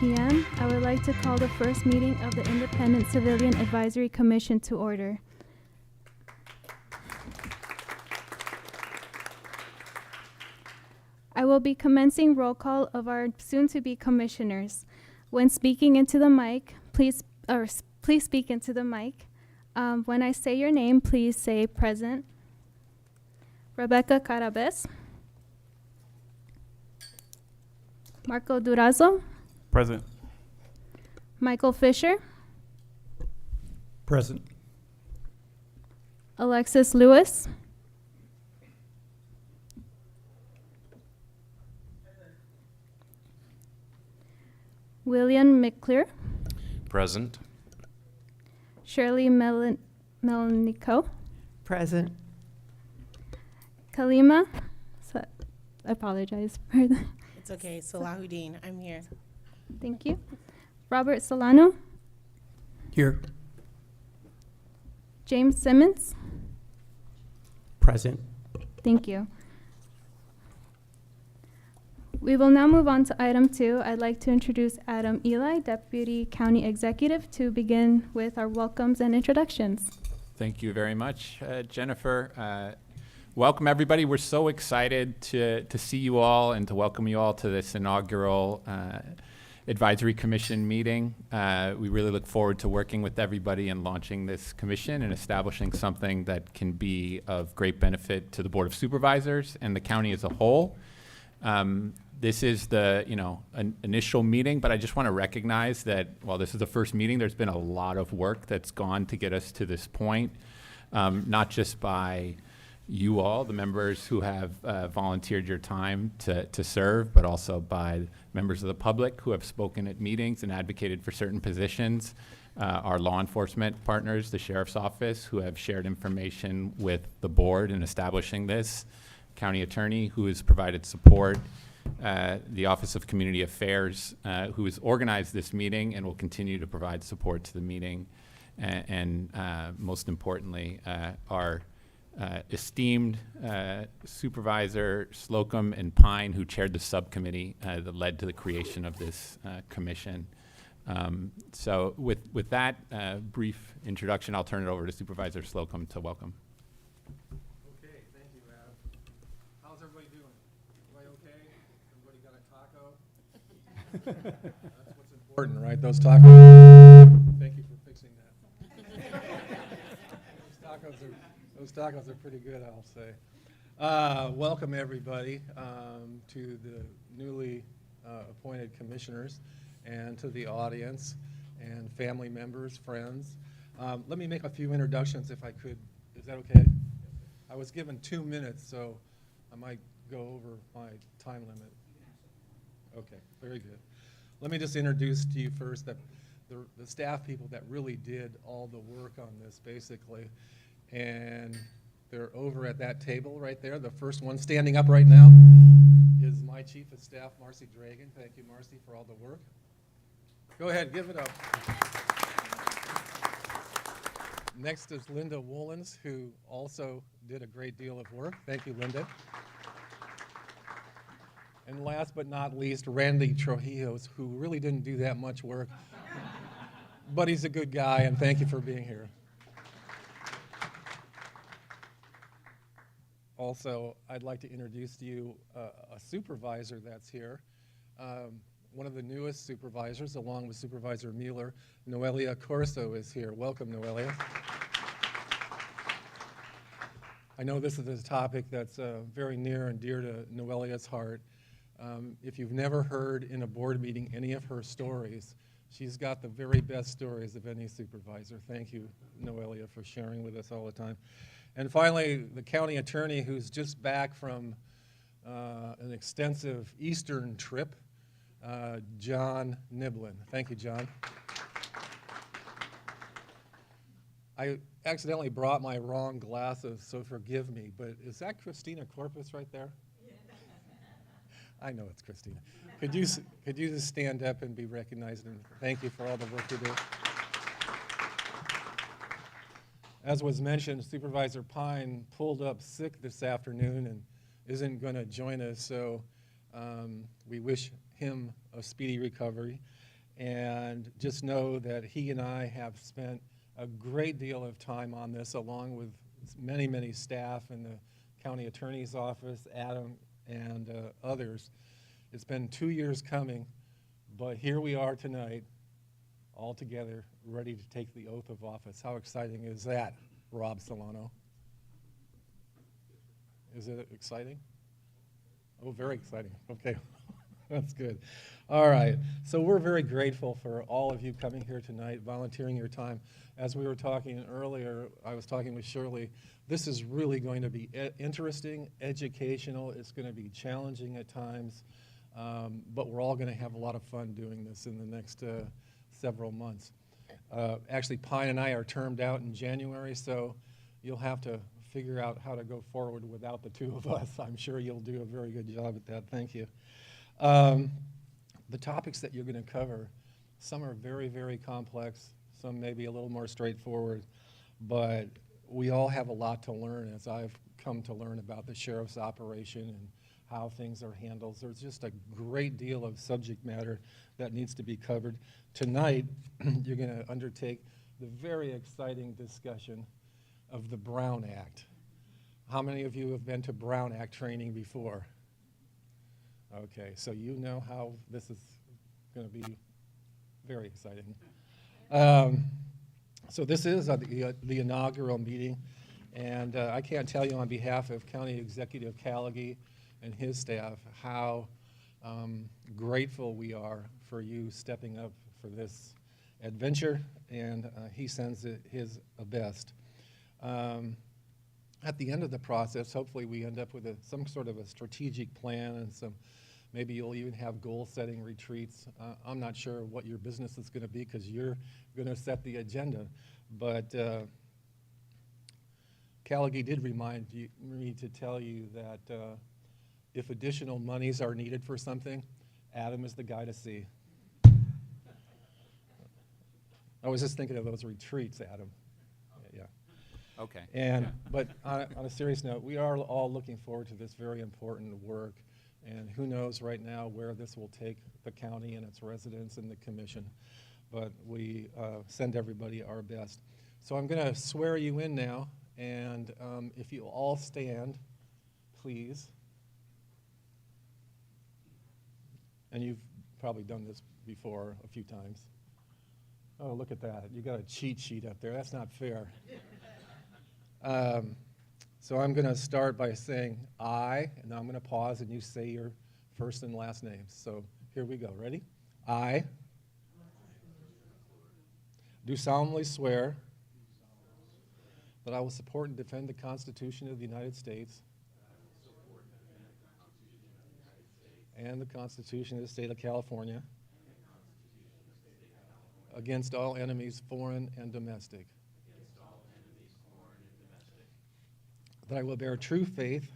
p.m. I would like to call the first meeting of the Independent Civilian Advisory Commission to order. I will be commencing roll call of our soon-to-be commissioners. When speaking into the mic, please speak into the mic. When I say your name, please say present. Rebecca Carabes. Marco Durazo. Present. Michael Fisher. Present. Alexis Lewis. William McClure. Present. Shirley Melnico. Present. Kalima. I apologize for that. It's okay. Salahuddin, I'm here. Thank you. Robert Solano. Here. James Simmons. Present. Thank you. We will now move on to item 2. I'd like to introduce Adam Eli, Deputy County Executive, to begin with our welcomes and introductions. Thank you very much, Jennifer. Welcome, everybody. We're so excited to see you all and to welcome you all to this inaugural Advisory Commission meeting. We really look forward to working with everybody and launching this commission and establishing something that can be of great benefit to the Board of Supervisors and the county as a whole. This is the initial meeting, but I just want to recognize that while this is the first meeting, there's been a lot of work that's gone to get us to this point, not just by you all, the members who have volunteered your time to serve, but also by members of the public who have spoken at meetings and advocated for certain positions, our law enforcement partners, the Sheriff's Office, who have shared information with the board in establishing this, County Attorney, who has provided support, the Office of Community Affairs, who has organized this meeting and will continue to provide support to the meeting, and most importantly, our esteemed Supervisor Slocum and Pine, who chaired the subcommittee that led to the creation of this commission. So with that brief introduction, I'll turn it over to Supervisor Slocum to welcome. Okay, thank you, Adam. How's everybody doing? Everybody okay? Everybody got a taco? That's what's important, right? Those tacos. Thank you for fixing that. Those tacos are pretty good, I'll say. Welcome everybody to the newly appointed commissioners and to the audience and family members, friends. Let me make a few introductions if I could. Is that okay? I was given 2 minutes, so I might go over my time limit. Okay, very good. Let me just introduce to you first the staff people that really did all the work on this, basically. And they're over at that table right there. The first one standing up right now is my Chief of Staff, Marcy Dragan. Thank you, Marcy, for all the work. Go ahead, give it up. Next is Linda Woolens, who also did a great deal of work. Thank you, Linda. And last but not least, Randy Trujillos, who really didn't do that much work, but he's a good guy, and thank you for being here. Also, I'd like to introduce to you a supervisor that's here. One of the newest supervisors, along with Supervisor Mueller, Noelia Corso is here. Welcome, Noelia. I know this is a topic that's very near and dear to Noelia's heart. If you've never heard in a board meeting any of her stories, she's got the very best stories of any supervisor. Thank you, Noelia, for sharing with us all the time. And finally, the county attorney, who's just back from an extensive Eastern trip, John Niblin. Thank you, John. I accidentally brought my wrong glasses, so forgive me, but is that Christina Corpus right there? I know it's Christina. Could you just stand up and be recognized, and thank you for all the work you do. As was mentioned, Supervisor Pine pulled up sick this afternoon and isn't going to join us, so we wish him a speedy recovery. And just know that he and I have spent a great deal of time on this, along with many, many staff in the county attorney's office, Adam, and others. It's been 2 years coming, but here we are tonight, all together, ready to take the oath of office. How exciting is that, Rob Solano? Is it exciting? Oh, very exciting. Okay, that's good. All right, so we're very grateful for all of you coming here tonight, volunteering your time. As we were talking earlier, I was talking with Shirley, this is really going to be interesting, educational. It's going to be challenging at times, but we're all going to have a lot of fun doing this in the next several months. Actually, Pine and I are termed out in January, so you'll have to figure out how to go forward without the two of us. I'm sure you'll do a very good job at that. Thank you. The topics that you're going to cover, some are very, very complex, some may be a little more straightforward, but we all have a lot to learn as I've come to learn about the sheriff's operation and how things are handled. There's just a great deal of subject matter that needs to be covered. Tonight, you're going to undertake the very exciting discussion of the Brown Act. How many of you have been to Brown Act training before? Okay, so you know how this is going to be very exciting. So this is the inaugural meeting, and I can't tell you on behalf of County Executive Callaghy and his staff how grateful we are for you stepping up for this adventure, and he sends his best. At the end of the process, hopefully we end up with some sort of a strategic plan, and maybe you'll even have goal-setting retreats. I'm not sure what your business is going to be because you're going to set the agenda, but Callaghy did remind me to tell you that if additional monies are needed for something, Adam is the guy to see. I was just thinking of those retreats, Adam. Yeah. Okay. But on a serious note, we are all looking forward to this very important work, and who knows right now where this will take the county and its residents and the commission, but we send everybody our best. So I'm going to swear you in now, and if you all stand, please. And you've probably done this before a few times. Oh, look at that. You got a cheat sheet up there. That's not fair. So I'm going to start by saying I, and I'm going to pause and you say your first and last names. So here we go. Ready? I do solemnly swear that I will support and defend the Constitution of the United States and the Constitution of the State of California against all enemies, foreign and domestic. That I will bear true faith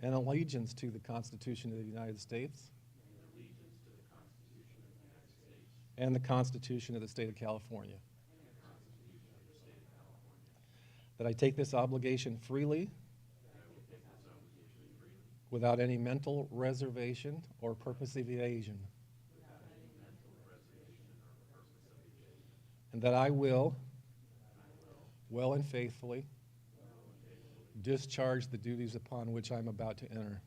and allegiance to the Constitution of the United States and the Constitution of the State of California. That I take this obligation freely without any mental reservation or purpose of evasion. And that I will, well and faithfully, discharge the duties upon which I'm about to enter.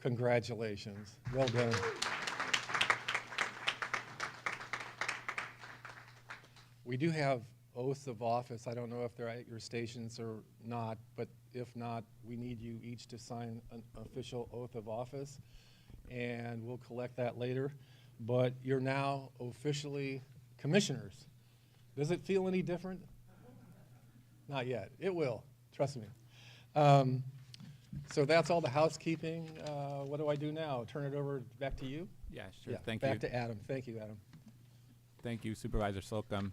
Congratulations. Well done. We do have oaths of office. I don't know if they're at your stations or not, but if not, we need you each to sign an official oath of office, and we'll collect that later. But you're now officially commissioners. Does it feel any different? Not yet. It will. Trust me. So that's all the housekeeping. What do I do now? Turn it over back to you? Yeah, sure. Thank you. Back to Adam. Thank you, Adam. Thank you, Supervisor Slocum.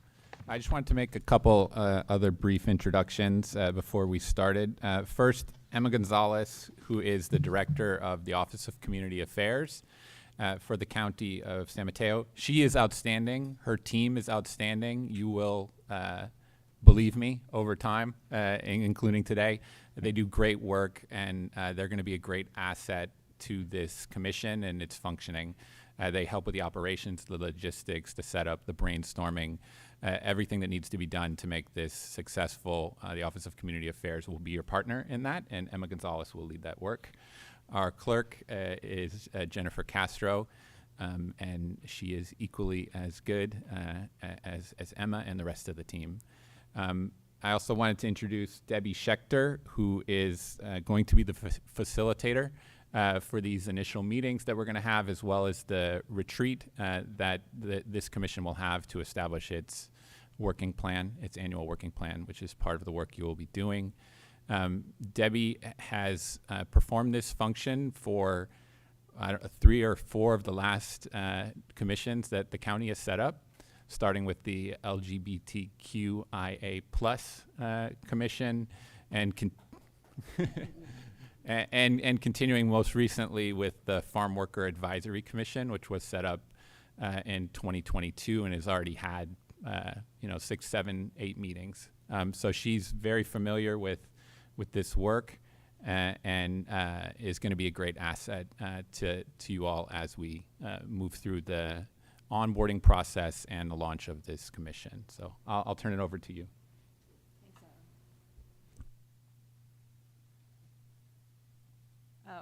I just wanted to make a couple other brief introductions before we started. First, Emma Gonzalez, who is the Director of the Office of Community Affairs for the County of San Mateo. She is outstanding. Her team is outstanding. You will believe me over time, including today. They do great work, and they're going to be a great asset to this commission and its functioning. They help with the operations, the logistics, the setup, the brainstorming, everything that needs to be done to make this successful. The Office of Community Affairs will be your partner in that, and Emma Gonzalez will lead that work. Our clerk is Jennifer Castro, and she is equally as good as Emma and the rest of the team. I also wanted to introduce Debbie Schechter, who is going to be the facilitator for these initial meetings that we're going to have, as well as the retreat that this commission will have to establish its working plan, its annual working plan, which is part of the work you will be doing. Debbie has performed this function for 3 or 4 of the last commissions that the county has set up, starting with the LGBTQIA+ commission, and and continuing most recently with the Farm Worker Advisory Commission, which was set up in 2022 and has already had 6, 7, 8 meetings. So she's very familiar with this work and is going to be a great asset to you all as we move through the onboarding process and the launch of this commission. So I'll turn it over to you.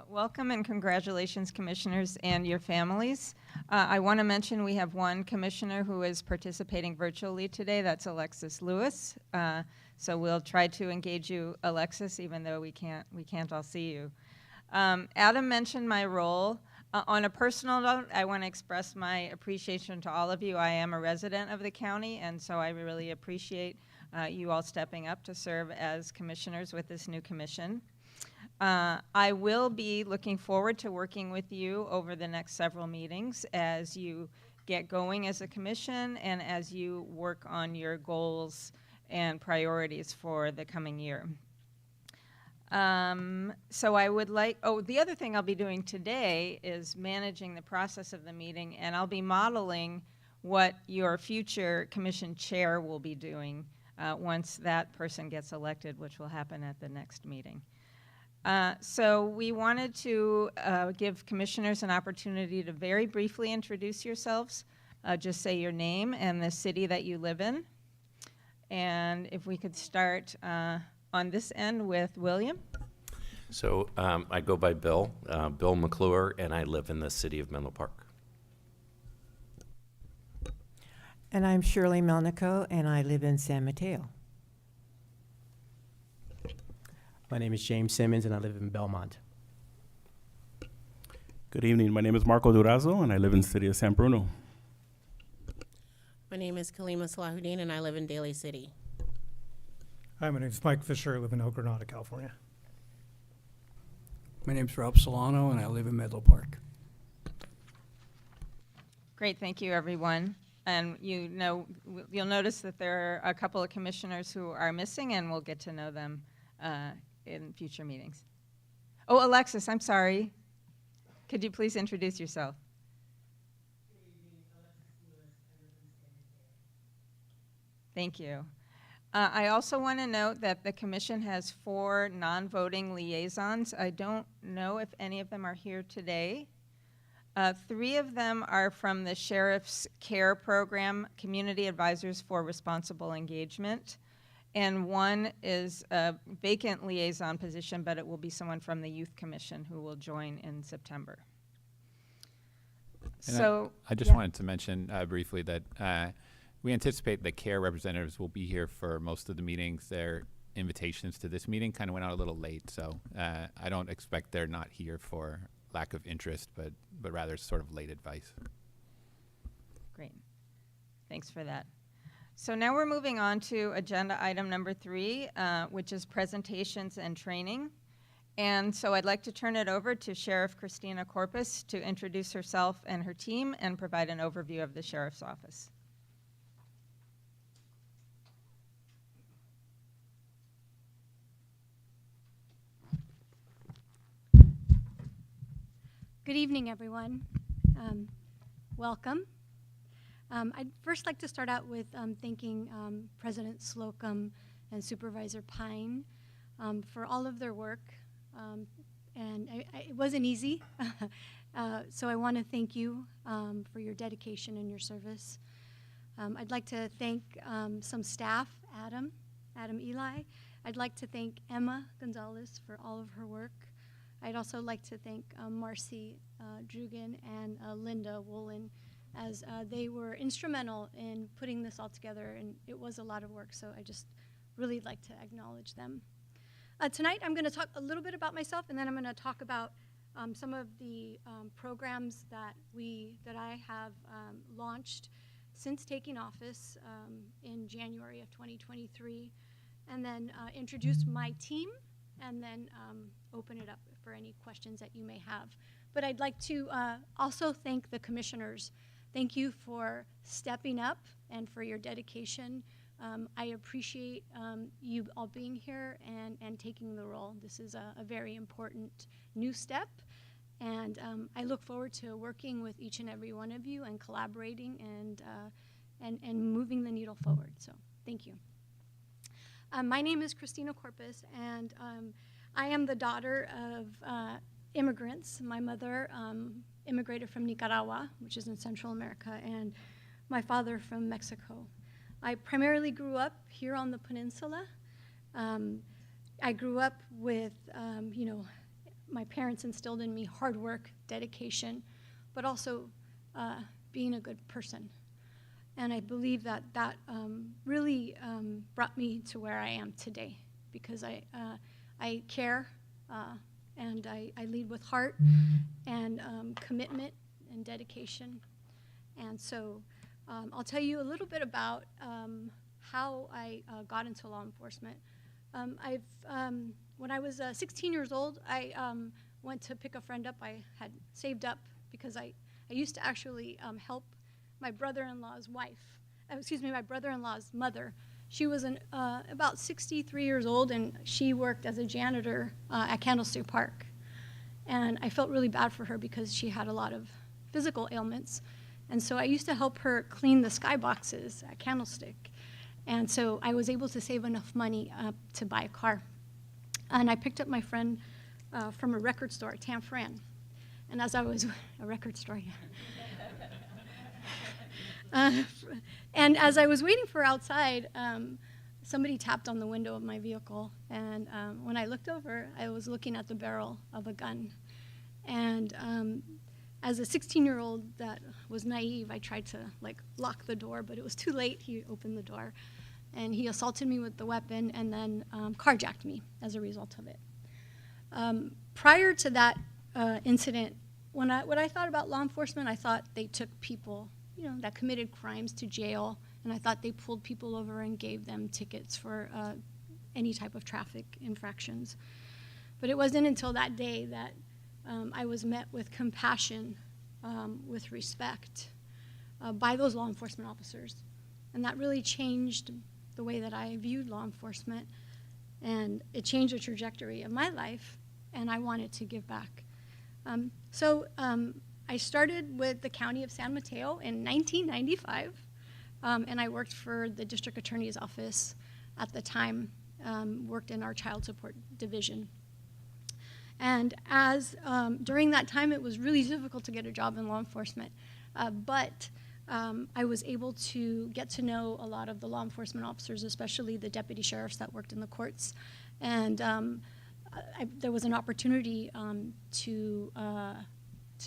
Welcome and congratulations, commissioners and your families. I want to mention we have one commissioner who is participating virtually today. That's Alexis Lewis. So we'll try to engage you, Alexis, even though we can't all see you. Adam mentioned my role. On a personal note, I want to express my appreciation to all of you. I am a resident of the county, and so I really appreciate you all stepping up to serve as commissioners with this new commission. I will be looking forward to working with you over the next several meetings as you get going as a commission and as you work on your goals and priorities for the coming year. So I would like, the other thing I'll be doing today is managing the process of the meeting, and I'll be modeling what your future commission chair will be doing once that person gets elected, which will happen at the next meeting. So we wanted to give commissioners an opportunity to very briefly introduce yourselves. Just say your name and the city that you live in. And if we could start on this end with William. So I go by Bill McClure, and I live in the city of Menlo Park. And I'm Shirley Melnico, and I live in San Mateo. My name is James Simmons, and I live in Belmont. Good evening. My name is Marco Durazo, and I live in the city of San Bruno. My name is Kalima Salahuddin, and I live in Daly City. Hi, my name is Mike Fisher. I live in El Granada, California. My name's Rob Solano, and I live in Menlo Park. Great, thank you, everyone. And you'll notice that there are a couple of commissioners who are missing, and we'll get to know them in future meetings. Oh, Alexis, I'm sorry. Could you please introduce yourself? Thank you. I also want to note that the commission has 4 non-voting liaisons. I don't know if any of them are here today. 3 of them are from the Sheriff's Care Program, Community Advisors for Responsible Engagement. And 1 is a vacant liaison position, but it will be someone from the Youth Commission who will join in September. And so I just wanted to mention briefly that we anticipate the CARE representatives will be here for most of the meetings. Their invitations to this meeting kind of went out a little late, so I don't expect they're not here for lack of interest, but rather sort of late advice. Great. Thanks for that. So now we're moving on to agenda item number 3, which is presentations and training. And so I'd like to turn it over to Sheriff Christina Corpus to introduce herself and her team and provide an overview of the Sheriff's Office. Good evening, everyone. Welcome. I'd first like to start out with thanking President Slocum and Supervisor Pine for all of their work and it wasn't easy. So I want to thank you for your dedication and your service. I'd like to thank some staff, Adam Eli. I'd like to thank Emma Gonzalez for all of her work. I'd also like to thank Marcy Drugan and Linda Woolen, as they were instrumental in putting this all together, and it was a lot of work, so I just really like to acknowledge them. Tonight I'm going to talk a little bit about myself, and then I'm going to talk about some of the programs that I have launched since taking office in January of 2023, and then introduce my team, and then open it up for any questions that you may have. But I'd like to also thank the commissioners. Thank you for stepping up and for your dedication. I appreciate you all being here and taking the role. This is a very important new step, and I look forward to working with each and every one of you and collaborating and moving the needle forward. So thank you. My name is Christina Corpus, and I am the daughter of immigrants. My mother immigrated from Nicaragua, which is in Central America, and my father from Mexico. I primarily grew up here on the peninsula. I grew up with, my parents instilled in me hard work, dedication, but also being a good person. And I believe that really brought me to where I am today, because I care and I lead with heart and commitment and dedication. And so I'll tell you a little bit about how I got into law enforcement. When I was 16 years old, I went to pick a friend up. I had saved up because I used to actually help my brother-in-law's my brother-in-law's mother. She was about 63 years old, and she worked as a janitor at Candlestick Park. And I felt really bad for her because she had a lot of physical ailments. And so I used to help her clean the skyboxes at Candlestick. And so I was able to save enough money to buy a car. And I picked up my friend from a record store, Tam Fran. And as I was, a record store, yeah. And as I was waiting for her outside, somebody tapped on the window of my vehicle. And when I looked over, I was looking at the barrel of a gun. And as a 16-year-old that was naive, I tried to lock the door, but it was too late. He opened the door, and he assaulted me with the weapon and then carjacked me as a result of it. Prior to that incident, when I thought about law enforcement, I thought they took people that committed crimes to jail, and I thought they pulled people over and gave them tickets for any type of traffic infractions. But it wasn't until that day that I was met with compassion, with respect by those law enforcement officers. And that really changed the way that I viewed law enforcement, and it changed the trajectory of my life, and I wanted to give back. I started with the County of San Mateo in 1995, and I worked for the District Attorney's Office at the time, worked in our child support division. And during that time, it was really difficult to get a job in law enforcement, but I was able to get to know a lot of the law enforcement officers, especially the deputy sheriffs that worked in the courts. And there was an opportunity to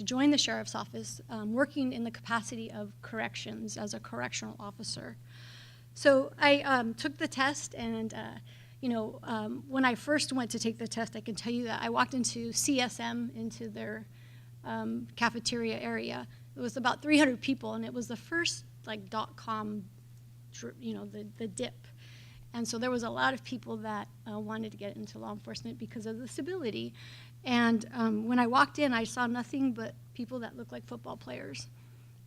join the sheriff's office, working in the capacity of corrections as a correctional officer. So I took the test, and when I first went to take the test, I can tell you that I walked into CSM, into their cafeteria area. It was about 300 people, and it was the first .com, the dip. And so there was a lot of people that wanted to get into law enforcement because of the stability. And when I walked in, I saw nothing but people that looked like football players.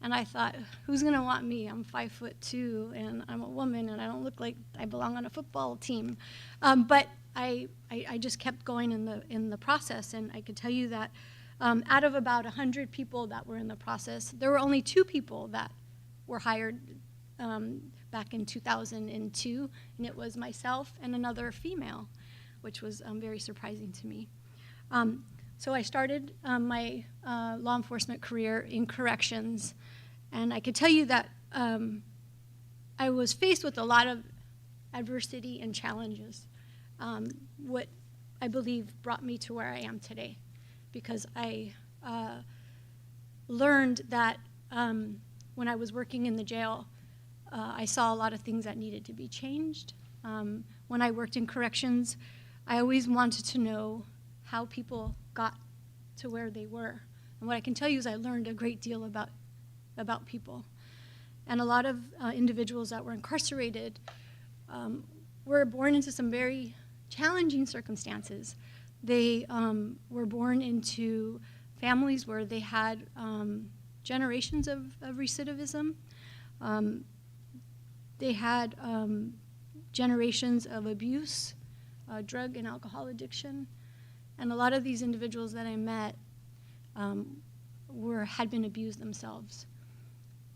And I thought, who's going to want me? I'm 5'2", and I'm a woman, and I don't look like I belong on a football team. But I just kept going in the process, and I could tell you that out of about 100 people that were in the process, there were only 2 people that were hired back in 2002, and it was myself and another female, which was very surprising to me. So I started my law enforcement career in corrections, and I could tell you that I was faced with a lot of adversity and challenges. What I believe brought me to where I am today, because I learned that when I was working in the jail, I saw a lot of things that needed to be changed. When I worked in corrections, I always wanted to know how people got to where they were. And what I can tell you is I learned a great deal about people. And a lot of individuals that were incarcerated were born into some very challenging circumstances. They were born into families where they had generations of recidivism. They had generations of abuse, drug and alcohol addiction. And a lot of these individuals that I met had been abused themselves.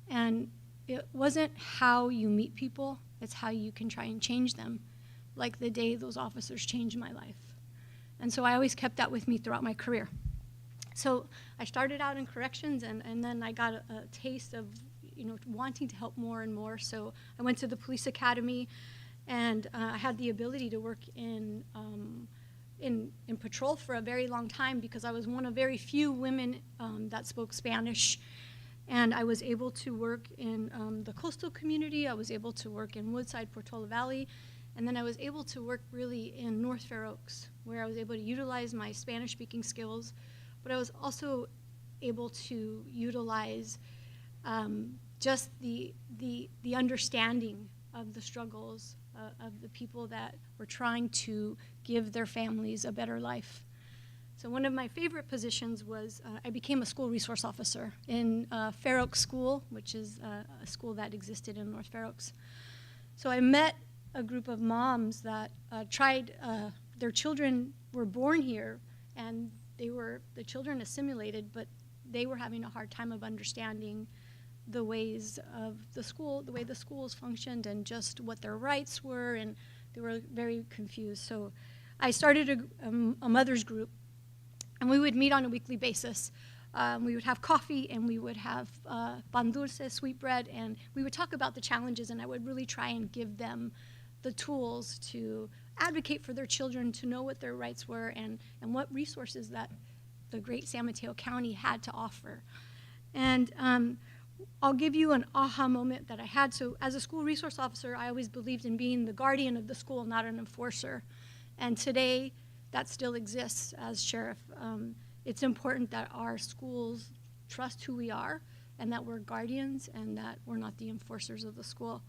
And it wasn't how you meet people, it's how you can try and change them, like the day those officers changed my life. And so I always kept that with me throughout my career. So I started out in corrections, and then I got a taste of wanting to help more and more. So I went to the police academy, and I had the ability to work in patrol for a very long time because I was one of very few women that spoke Spanish. And I was able to work in the coastal community. I was able to work in Woodside, Portola Valley. And then I was able to work really in North Fair Oaks, where I was able to utilize my Spanish-speaking skills. But I was also able to utilize just the understanding of the struggles of the people that were trying to give their families a better life. So one of my favorite positions was I became a school resource officer in Fair Oaks School, which is a school that existed in North Fair Oaks. So I met a group of moms that their children were born here, and the children assimilated, but they were having a hard time of understanding the ways of the school, the way the schools functioned, and just what their rights were, and they were very confused. So I started a mother's group, and we would meet on a weekly basis. We would have coffee, and we would have pan dulce, sweet bread, and we would talk about the challenges, and I would really try and give them the tools to advocate for their children, to know what their rights were, and what resources that the great San Mateo County had to offer. And I'll give you an aha moment that I had. So as a school resource officer, I always believed in being the guardian of the school, not an enforcer. And today, that still exists as sheriff. It's important that our schools trust who we are, and that we're guardians, and that we're not the enforcers of the school.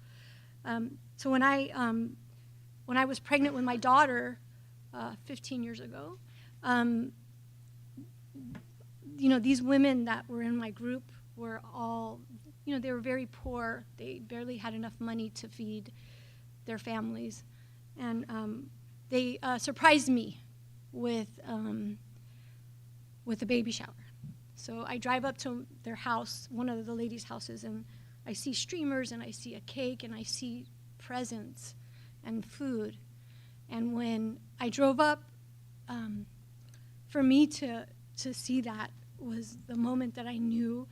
So when I was pregnant with my daughter 15 years ago, these women that were in my group were all, they were very poor. They barely had enough money to feed their families. And they surprised me with a baby shower. So I drive up to their house, one of the ladies' houses, and I see streamers, and I see a cake, and I see presents and food. And when I drove up, for me to see that was the moment that I knew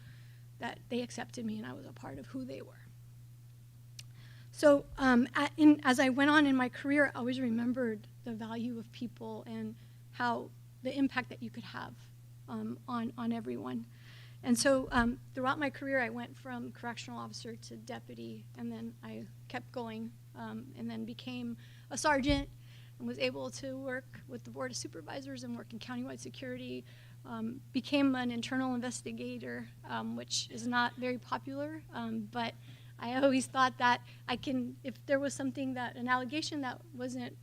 that they accepted me and I was a part of who they were. So as I went on in my career, I always remembered the value of people and how the impact that you could have on everyone. And so throughout my career, I went from correctional officer to deputy, and then I kept going, and then became a sergeant and was able to work with the Board of Supervisors and work in countywide security, became an internal investigator, which is not very popular, but I always thought that if there was something an allegation that wasn't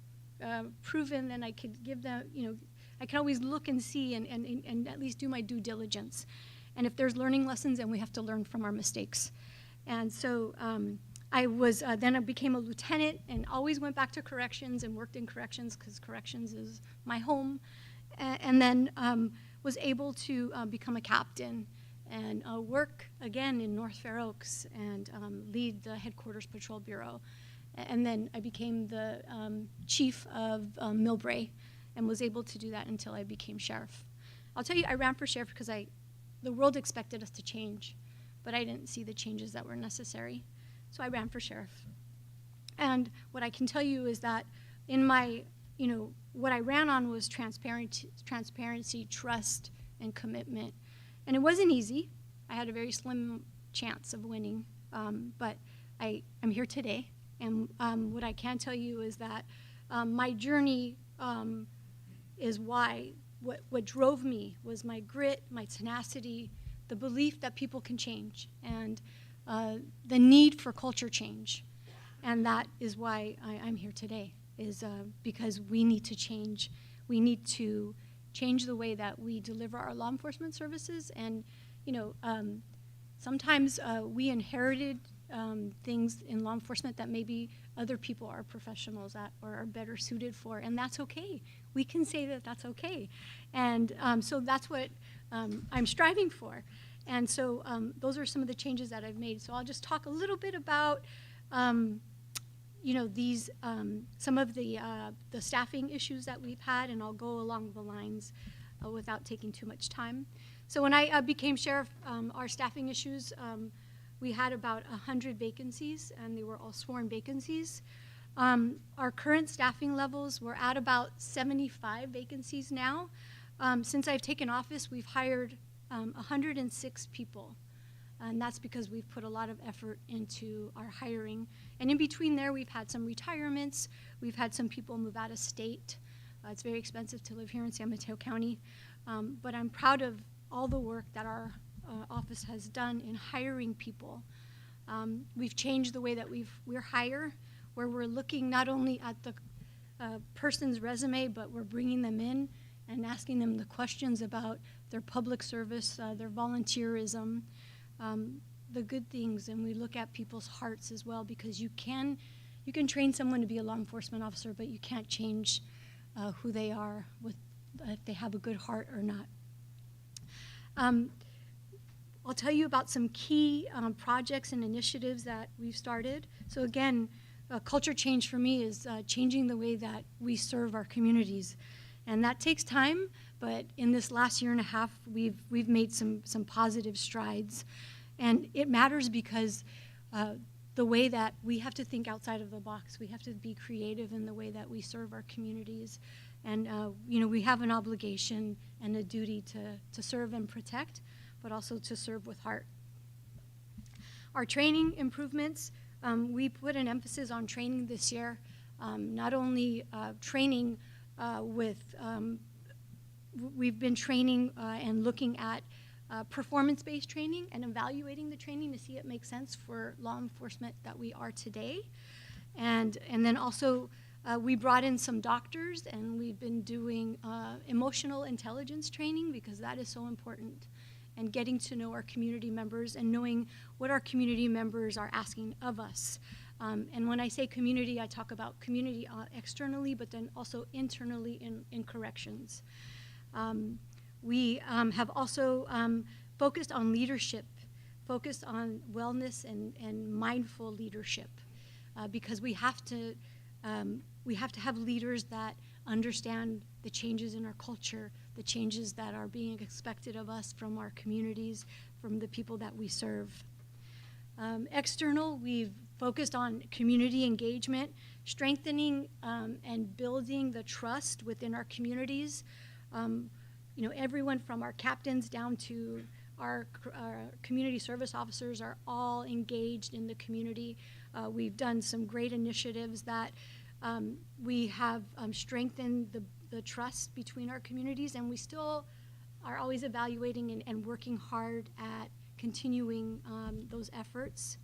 proven, then I could give them, I can always look and see and at least do my due diligence. And if there's learning lessons, then we have to learn from our mistakes. And so then I became a lieutenant and always went back to corrections and worked in corrections because corrections is my home. And then was able to become a captain and work again in North Fair Oaks and lead the Headquarters Patrol Bureau. And then I became the chief of Millbrae and was able to do that until I became sheriff. I'll tell you, I ran for sheriff because the world expected us to change, but I didn't see the changes that were necessary. So I ran for sheriff. And what I can tell you is that in my, what I ran on was transparency, trust, and commitment. And it wasn't easy. I had a very slim chance of winning, but I'm here today. And what I can tell you is that my journey is why, what drove me was my grit, my tenacity, the belief that people can change, and the need for culture change. And that is why I'm here today, is because we need to change. We need to change the way that we deliver our law enforcement services. And, sometimes we inherited things in law enforcement that maybe other people are professionals at or are better suited for, and that's okay. We can say that that's okay. And so that's what I'm striving for. And so those are some of the changes that I've made. So I'll just talk a little bit about these some of the staffing issues that we've had, and I'll go along the lines without taking too much time. So when I became sheriff, our staffing issues, we had about 100 vacancies, and they were all sworn vacancies. Our current staffing levels, we're at about 75 vacancies now. Since I've taken office, we've hired 106 people. And that's because we've put a lot of effort into our hiring. And in between there, we've had some retirements. We've had some people move out of state. It's very expensive to live here in San Mateo County. But I'm proud of all the work that our office has done in hiring people. We've changed the way that we're hire, where we're looking not only at the person's resume, but we're bringing them in and asking them the questions about their public service, their volunteerism, the good things, and we look at people's hearts as well, because you can train someone to be a law enforcement officer, but you can't change who they are if they have a good heart or not. I'll tell you about some key projects and initiatives that we've started. So again, culture change for me is changing the way that we serve our communities. And that takes time, but in this last year and a half, we've made some positive strides. And it matters because the way that we have to think outside of the box, we have to be creative in the way that we serve our communities. And we have an obligation and a duty to serve and protect, but also to serve with heart. Our training improvements, we put an emphasis on training this year, not only training we've been training and looking at performance-based training and evaluating the training to see it makes sense for law enforcement that we are today. And then also we brought in some doctors, and we've been doing emotional intelligence training, because that is so important, and getting to know our community members and knowing what our community members are asking of us. And when I say community, I talk about community externally, but then also internally in corrections. We have also focused on leadership, focused on wellness and mindful leadership, because we have to have leaders that understand the changes in our culture, the changes that are being expected of us from our communities, from the people that we serve. External, we've focused on community engagement, strengthening and building the trust within our communities. Everyone from our captains down to our community service officers are all engaged in the community. We've done some great initiatives that we have strengthened the trust between our communities, and we still are always evaluating and working hard at continuing those efforts.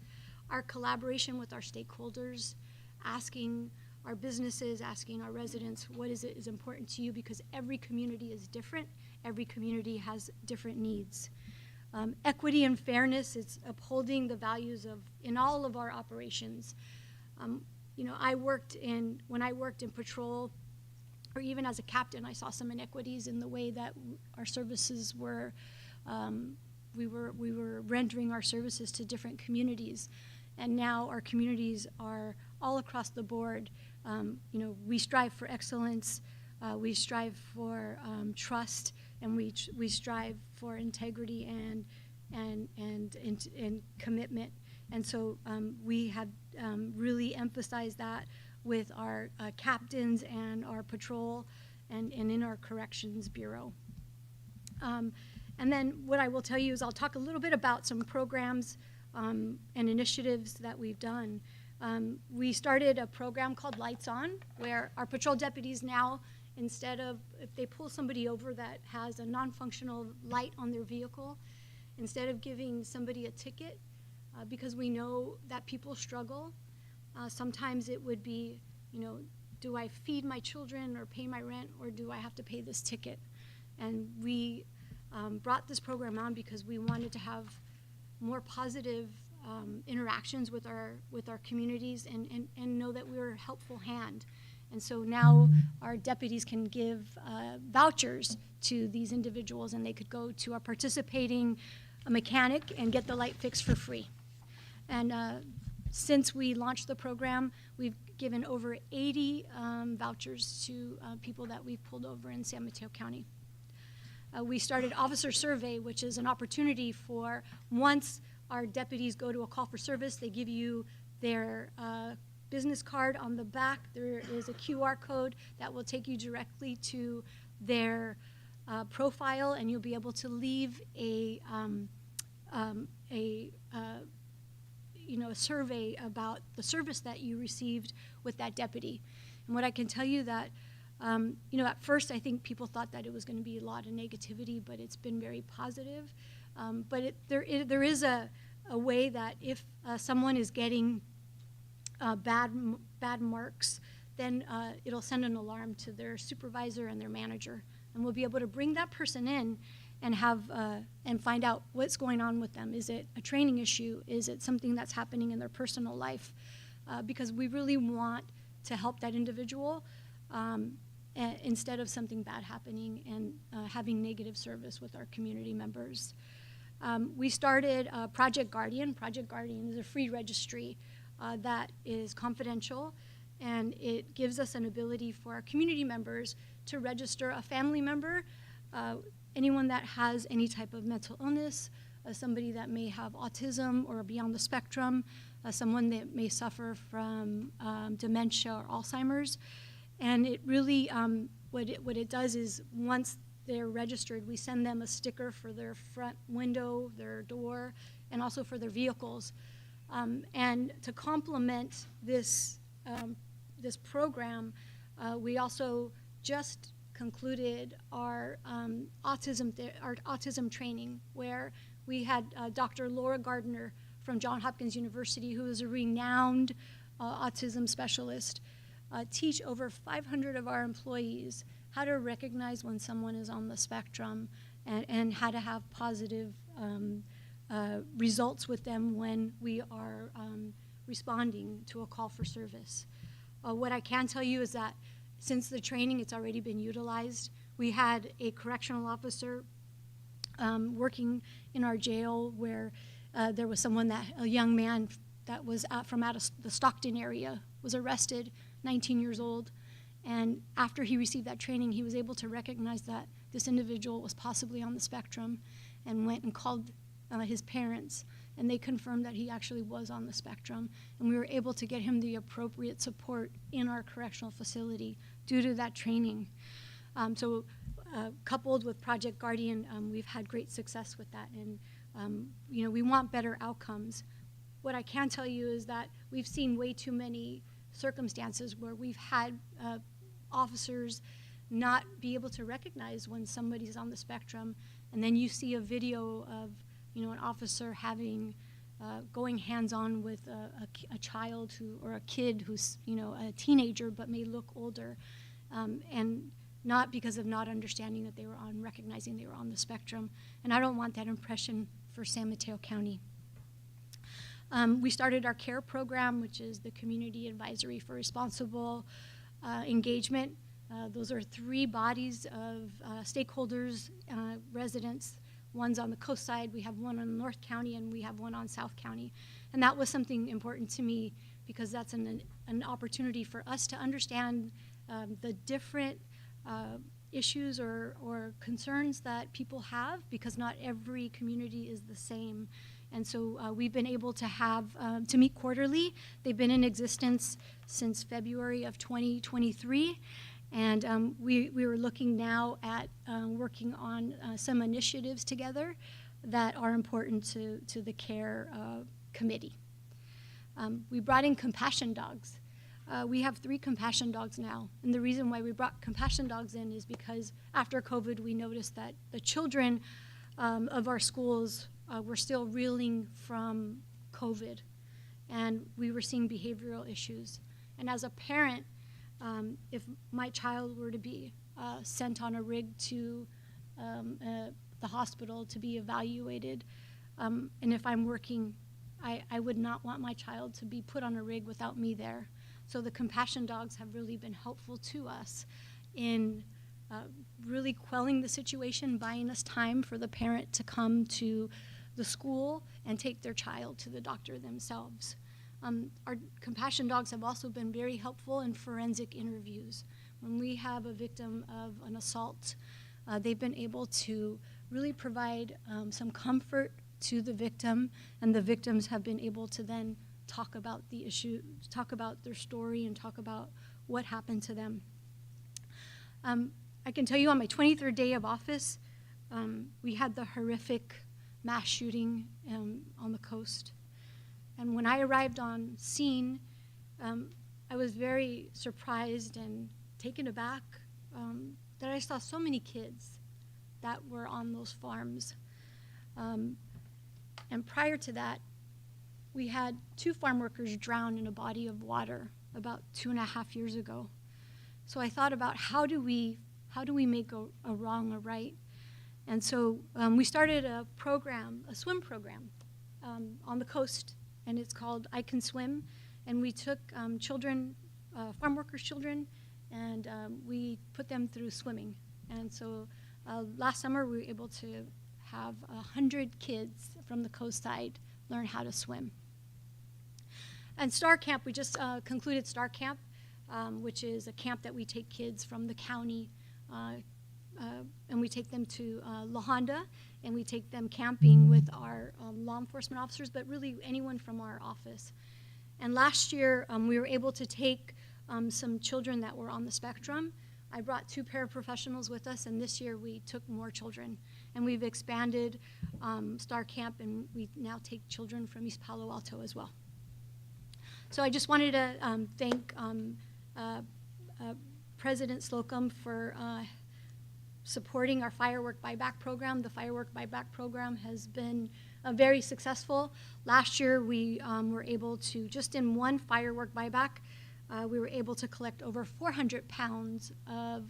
Our collaboration with our stakeholders, asking our businesses, asking our residents, what is important to you, because every community is different. Every community has different needs. Equity and fairness, it's upholding the values in all of our operations. When I worked in patrol, or even as a captain, I saw some inequities in the way that our services were, we were rendering our services to different communities. And now our communities are all across the board. We strive for excellence. We strive for trust, and we strive for integrity and commitment. And so we have really emphasized that with our captains and our patrol and in our corrections bureau. And then what I will tell you is I'll talk a little bit about some programs and initiatives that we've done. We started a program called Lights On, where our patrol deputies now, instead of, if they pull somebody over that has a non-functional light on their vehicle, instead of giving somebody a ticket, because we know that people struggle, sometimes it would be, you know, do I feed my children or pay my rent, or do I have to pay this ticket? And we brought this program on because we wanted to have more positive interactions with our communities and know that we were a helpful hand. And so now our deputies can give vouchers to these individuals, and they could go to a participating mechanic and get the light fixed for free. And since we launched the program, we've given over 80 vouchers to people that we've pulled over in San Mateo County. We started Officer Survey, which is an opportunity for, once our deputies go to a call for service, they give you their business card. On the back there is a QR code that will take you directly to their profile, and you'll be able to leave a survey about the service that you received with that deputy. And what I can tell you that at first I think people thought that it was going to be a lot of negativity, but it's been very positive. But there is a way that if someone is getting bad marks, then it'll send an alarm to their supervisor and their manager, and we'll be able to bring that person in and have and find out what's going on with them. Is it a training issue? Is it something that's happening in their personal life? Because we really want to help that individual instead of something bad happening and having negative service with our community members. We started Project Guardian. Project Guardian is a free registry that is confidential, and it gives us an ability for our community members to register a family member, anyone that has any type of mental illness, somebody that may have autism or be on the spectrum, someone that may suffer from dementia or Alzheimer's. And it really, what it does is, once they're registered, we send them a sticker for their front window, their door, and also for their vehicles. And to complement this program, we also just concluded our autism training, where we had Dr. Laura Gardner from Johns Hopkins University, who is a renowned autism specialist, teach over 500 of our employees how to recognize when someone is on the spectrum and how to have positive results with them when we are responding to a call for service. What I can tell you is that since the training, it's already been utilized. We had a correctional officer working in our jail where there was a young man that was from out of the Stockton area, was arrested, 19 years old. And after he received that training, he was able to recognize that this individual was possibly on the spectrum, and went and called his parents, and they confirmed that he actually was on the spectrum. And we were able to get him the appropriate support in our correctional facility due to that training. So coupled with Project Guardian, we've had great success with that. And we want better outcomes. What I can tell you is that we've seen way too many circumstances where we've had officers not be able to recognize when somebody's on the spectrum, and then you see a video of an officer going hands-on with a child or a kid who's a teenager but may look older, and not because of not understanding that they were recognizing they were on the spectrum. And I don't want that impression for San Mateo County. We started our CARE program, which is the Community Advisory for Responsible Engagement. Those are 3 bodies of stakeholders, residents. One's on the coast side, we have one on North County, and we have one on South County. And that was something important to me, because that's an opportunity for us to understand the different issues or concerns that people have, because not every community is the same. And so we've been able to have, to meet quarterly. They've been in existence since February of 2023. And we were looking now at working on some initiatives together that are important to the care committee. We brought in compassion dogs. We have 3 compassion dogs now. And the reason why we brought compassion dogs in is because after COVID, we noticed that the children of our schools were still reeling from COVID. And we were seeing behavioral issues. And as a parent, if my child were to be sent on a rig to the hospital to be evaluated, and if I'm working, I would not want my child to be put on a rig without me there. So the compassion dogs have really been helpful to us in really quelling the situation, buying us time for the parent to come to the school and take their child to the doctor themselves. Our compassion dogs have also been very helpful in forensic interviews. When we have a victim of an assault, they've been able to really provide some comfort to the victim, and the victims have been able to then talk about the issue, talk about their story, and talk about what happened to them. I can tell you on my 23rd day of office, we had the horrific mass shooting on the coast. And when I arrived on scene, I was very surprised and taken aback that I saw so many kids that were on those farms. And prior to that, we had 2 farm workers drown in a body of water about 2.5 years ago. So I thought about how do we make a wrong a right? And so we started a program, a swim program on the coast, and it's called I Can Swim. And we took children, farm workers' children, and we put them through swimming. And so last summer we were able to have 100 kids from the coast side learn how to swim. And Star Camp, we just concluded Star Camp, which is a camp that we take kids from the county and we take them to La Honda, and we take them camping with our law enforcement officers, but really anyone from our office. And last year, we were able to take some children that were on the spectrum. I brought 2 paraprofessionals with us, and this year we took more children. And we've expanded Star Camp, and we now take children from East Palo Alto as well. So I just wanted to thank President Slocum for supporting our firework buyback program. The firework buyback program has been very successful. Last year we were able to, just in one firework buyback, we were able to collect over 400 pounds of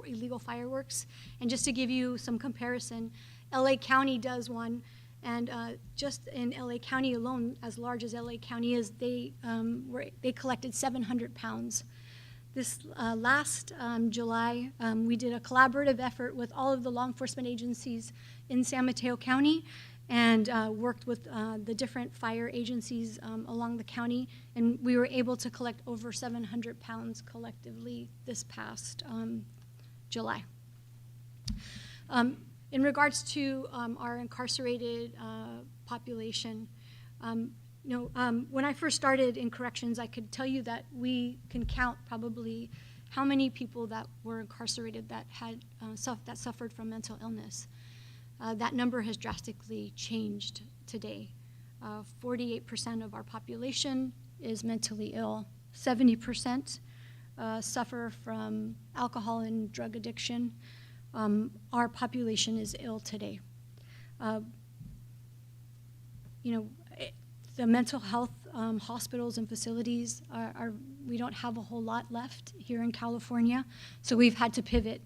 illegal fireworks. And just to give you some comparison, LA County does one, and just in LA County alone, as large as LA County is, they collected 700 pounds. This last July, we did a collaborative effort with all of the law enforcement agencies in San Mateo County, and worked with the different fire agencies along the county, and we were able to collect over 700 pounds collectively this past July. In regards to our incarcerated population, when I first started in corrections, I could tell you that we can count probably how many people that were incarcerated that had that suffered from mental illness. That number has drastically changed today. 48% of our population is mentally ill. 70% suffer from alcohol and drug addiction. Our population is ill today. The mental health hospitals and facilities we don't have a whole lot left here in California, so we've had to pivot.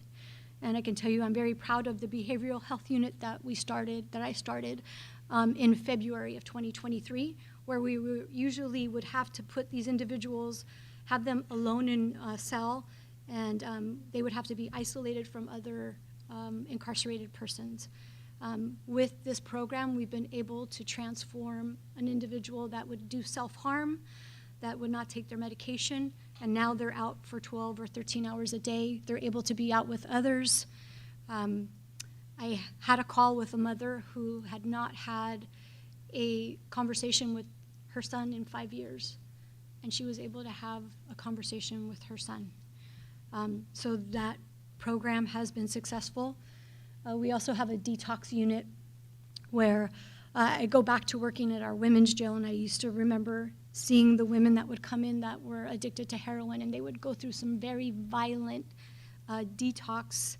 And I can tell you I'm very proud of the behavioral health unit that I started in February of 2023, where we usually would have to put these individuals, have them alone in a cell, and they would have to be isolated from other incarcerated persons. With this program, we've been able to transform an individual that would do self-harm, that would not take their medication, and now they're out for 12 or 13 hours a day. They're able to be out with others. I had a call with a mother who had not had a conversation with her son in 5 years, and she was able to have a conversation with her son. So that program has been successful. We also have a detox unit where I go back to working at our women's jail, and I used to remember seeing the women that would come in that were addicted to heroin, and they would go through some very violent detox,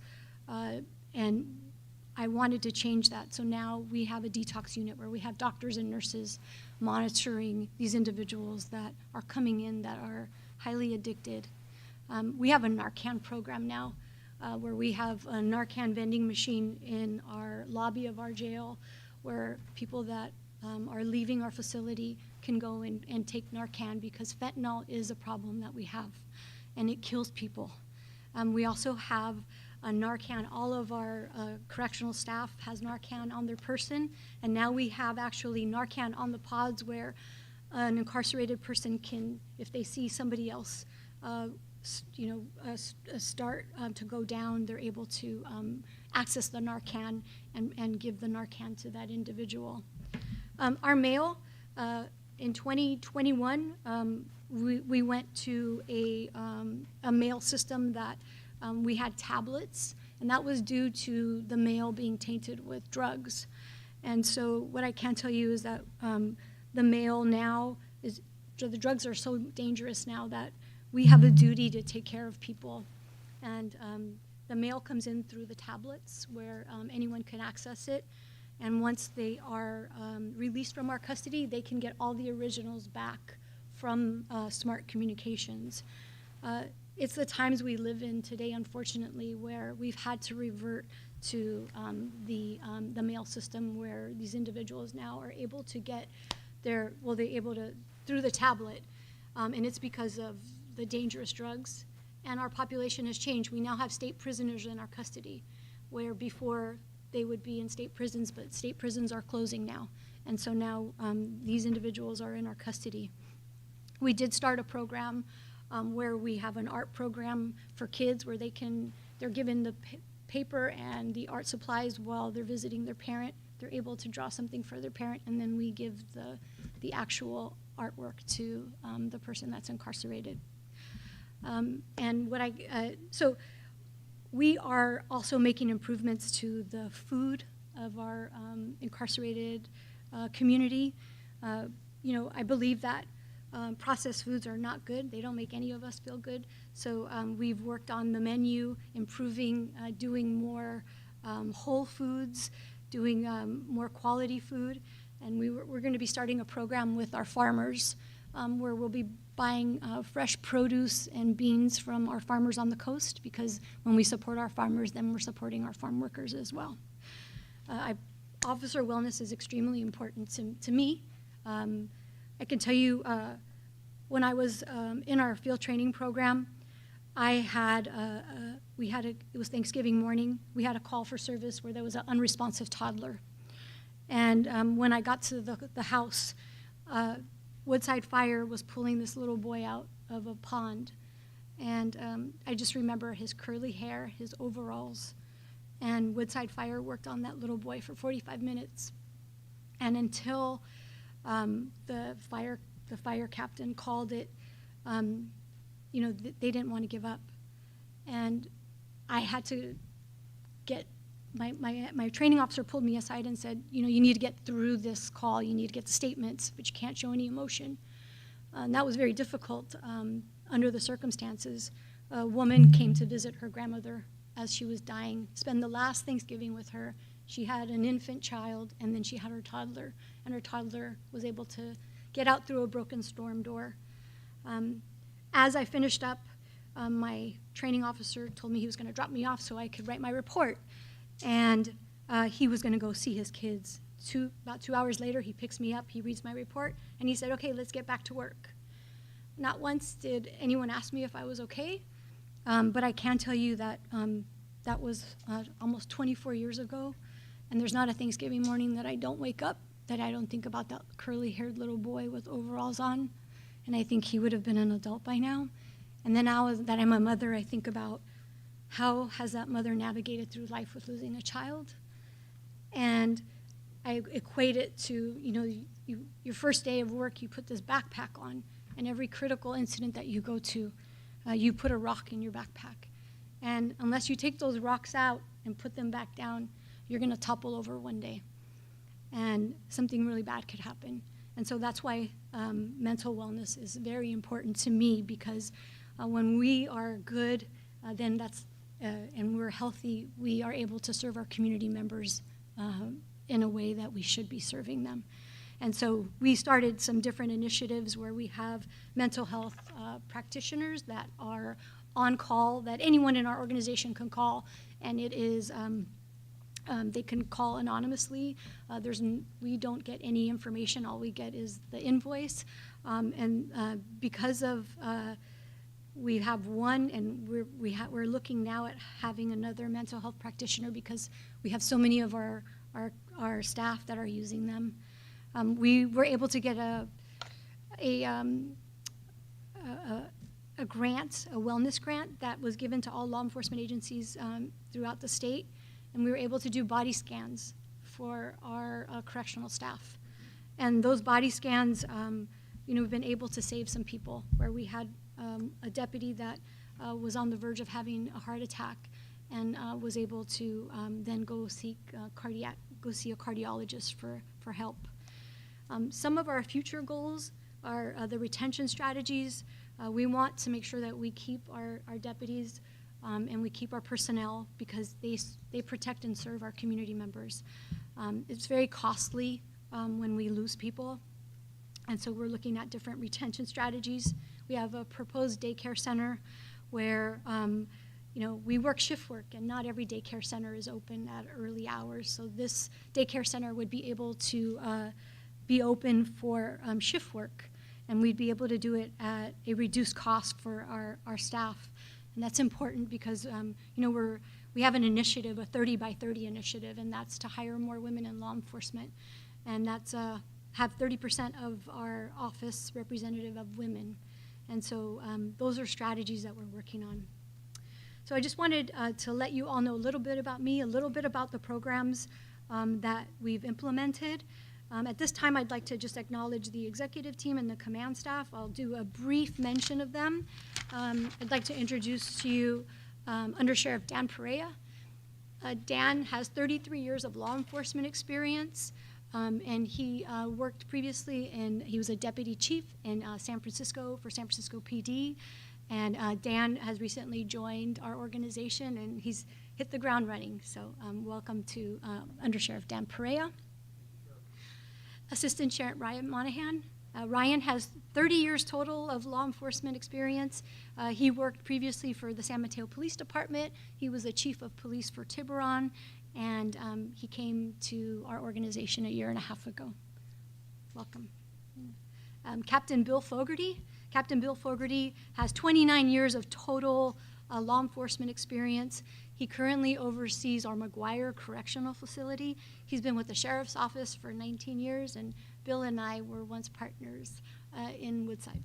and I wanted to change that. So now we have a detox unit where we have doctors and nurses monitoring these individuals that are coming in that are highly addicted. We have a Narcan program now where we have a Narcan vending machine in our lobby of our jail where people that are leaving our facility can go and take Narcan because fentanyl is a problem that we have, and it kills people. We also have a Narcan. All of our correctional staff has Narcan on their person, and now we have actually Narcan on the pods where an incarcerated person can, if they see somebody else, start to go down, they're able to access the Narcan and give the Narcan to that individual. Our mail, in 2021, we went to a mail system that we had tablets, and that was due to the mail being tainted with drugs. And so what I can tell you is that the mail now is, the drugs are so dangerous now that we have a duty to take care of people. And the mail comes in through the tablets where anyone can access it. And once they are released from our custody, they can get all the originals back from Smart Communications. It's the times we live in today, unfortunately, where we've had to revert to the mail system where these individuals now are able to get they're able to, through the tablet, and it's because of the dangerous drugs. And our population has changed. We now have state prisoners in our custody, where before they would be in state prisons, but state prisons are closing now. And so now these individuals are in our custody. We did start a program where we have an art program for kids where they're given the paper and the art supplies while they're visiting their parent. They're able to draw something for their parent, and then we give the actual artwork to the person that's incarcerated. So we are also making improvements to the food of our incarcerated community. I believe that processed foods are not good. They don't make any of us feel good. So we've worked on the menu, improving, doing more whole foods, doing more quality food. And we're going to be starting a program with our farmers where we'll be buying fresh produce and beans from our farmers on the coast, because when we support our farmers, then we're supporting our farm workers as well. Officer wellness is extremely important to me. I can tell you, when I was in our field training program, it was Thanksgiving morning. We had a call for service where there was an unresponsive toddler. And when I got to the house, Woodside Fire was pulling this little boy out of a pond. And I just remember his curly hair, his overalls, and Woodside Fire worked on that little boy for 45 minutes. And until the fire captain called it, they didn't want to give up. And I had to get, my training officer pulled me aside and said, you need to get through this call, you need to get the statements, but you can't show any emotion. And that was very difficult under the circumstances. A woman came to visit her grandmother as she was dying, spend the last Thanksgiving with her. She had an infant child, and then she had her toddler, and her toddler was able to get out through a broken storm door. As I finished up, my training officer told me he was going to drop me off so I could write my report, and he was going to go see his kids. About 2 hours later, he picks me up, he reads my report, and he said, okay, let's get back to work. Not once did anyone ask me if I was okay, but I can tell you that that was almost 24 years ago, and there's not a Thanksgiving morning that I don't wake up that I don't think about that curly-haired little boy with overalls on, and I think he would have been an adult by now. And then now that I'm a mother, I think about how has that mother navigated through life with losing a child? And I equate it to, your first day of work, you put this backpack on, and every critical incident that you go to, you put a rock in your backpack. And unless you take those rocks out and put them back down, you're going to topple over one day. And something really bad could happen. And so that's why mental wellness is very important to me, because when we are good, then and we're healthy, we are able to serve our community members in a way that we should be serving them. And so we started some different initiatives where we have mental health practitioners that are on call, that anyone in our organization can call, and it is they can call anonymously. We don't get any information. All we get is the invoice. Because of we have one, and we're looking now at having another mental health practitioner because we have so many of our staff that are using them. We were able to get a grant, a wellness grant that was given to all law enforcement agencies throughout the state, and we were able to do body scans for our correctional staff. And those body scans, we've been able to save some people, where we had a deputy that was on the verge of having a heart attack and was able to then go see a cardiologist for help. Some of our future goals are the retention strategies. We want to make sure that we keep our deputies and we keep our personnel, because they protect and serve our community members. It's very costly when we lose people, and so we're looking at different retention strategies. We have a proposed daycare center where we work shift work, and not every daycare center is open at early hours. So this daycare center would be able to be open for shift work, and we'd be able to do it at a reduced cost for our staff. And that's important because we have an initiative, a 30 by 30 initiative, and that's to hire more women in law enforcement. And that's have 30% of our office representative of women. And so those are strategies that we're working on. So I just wanted to let you all know a little bit about me, a little bit about the programs that we've implemented. At this time, I'd like to just acknowledge the executive team and the command staff. I'll do a brief mention of them. I'd like to introduce to you Under Sheriff Dan Perea. Dan has 33 years of law enforcement experience, and he worked previously, and he was a deputy chief in San Francisco for San Francisco PD. And Dan has recently joined our organization, and he's hit the ground running. So welcome to Under Sheriff Dan Perea. Assistant Sheriff Ryan Monahan. Ryan has 30 years total of law enforcement experience. He worked previously for the San Mateo Police Department. He was the chief of police for Tiburon, and he came to our organization a year and a half ago. Welcome. Captain Bill Fogarty. Captain Bill Fogarty has 29 years of total law enforcement experience. He currently oversees our McGuire Correctional Facility. He's been with the Sheriff's Office for 19 years, and Bill and I were once partners in Woodside.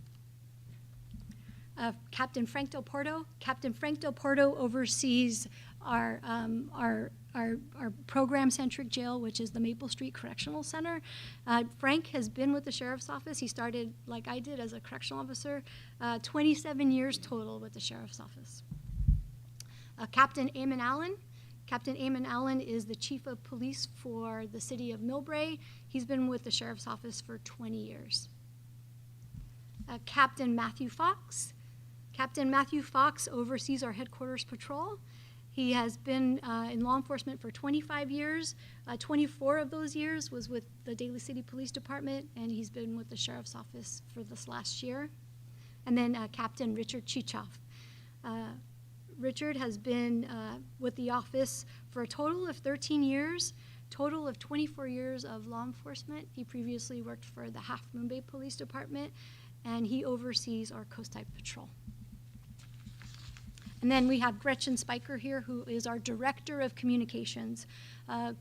Captain Frank Del Porto. Captain Frank Del Porto oversees our program-centric jail, which is the Maple Street Correctional Center. Frank has been with the Sheriff's Office. He started, like I did, as a correctional officer, 27 years total with the Sheriff's Office. Captain Eamon Allen. Captain Eamon Allen is the chief of police for the city of Millbrae. He's been with the Sheriff's Office for 20 years. Captain Matthew Fox. Captain Matthew Fox oversees our headquarters patrol. He has been in law enforcement for 25 years. 24 of those years was with the Daly City Police Department, and he's been with the Sheriff's Office for this last year. And then Captain Richard Chichoff. Richard has been with the office for a total of 13 years, total of 24 years of law enforcement. He previously worked for the Half Moon Bay Police Department, and he oversees our Coast Guard Patrol. And then we have Gretchen Spiker here, who is our Director of Communications.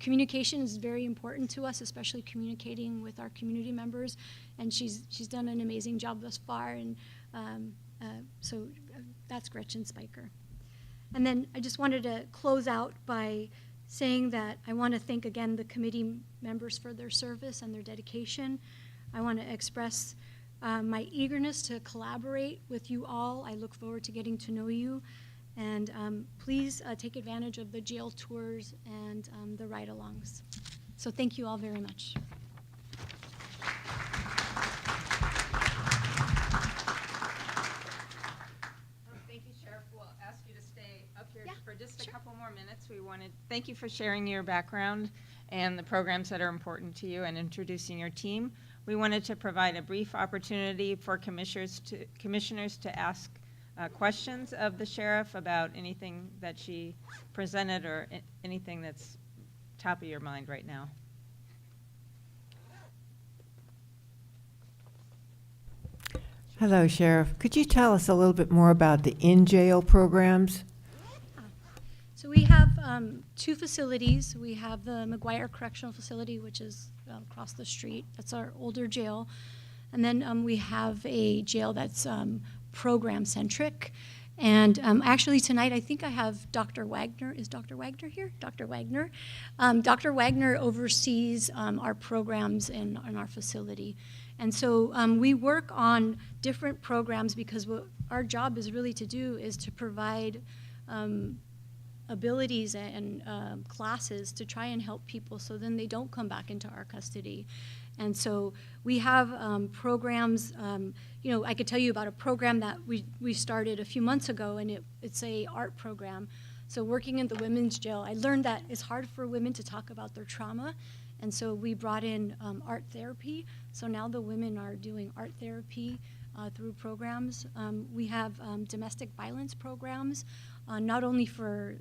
Communication is very important to us, especially communicating with our community members, and she's done an amazing job thus far. And so that's Gretchen Spiker. And then I just wanted to close out by saying that I want to thank again the committee members for their service and their dedication. I want to express my eagerness to collaborate with you all. I look forward to getting to know you. And please take advantage of the jail tours and the ride-alongs. So thank you all very much. Thank you, Sheriff. We'll ask you to stay up here for just a couple more minutes. Thank you for sharing your background and the programs that are important to you and introducing your team. We wanted to provide a brief opportunity for commissioners to ask questions of the sheriff about anything that she presented or anything that's top of your mind right now. Hello, Sheriff. Could you tell us a little bit more about the in-jail programs? So we have two facilities. We have the McGuire Correctional Facility, which is across the street. That's our older jail. And then we have a jail that's program-centric. And actually tonight, I think I have Dr. Wagner. Is Dr. Wagner here? Dr. Wagner. Dr. Wagner oversees our programs in our facility. And so we work on different programs because what our job is really to do is to provide abilities and classes to try and help people so then they don't come back into our custody. And so we have programs, you know, I could tell you about a program that we started a few months ago, and it's a art program. So working in the women's jail, I learned that it's hard for women to talk about their trauma, and so we brought in art therapy. So now the women are doing art therapy through programs. We have domestic violence programs, not only for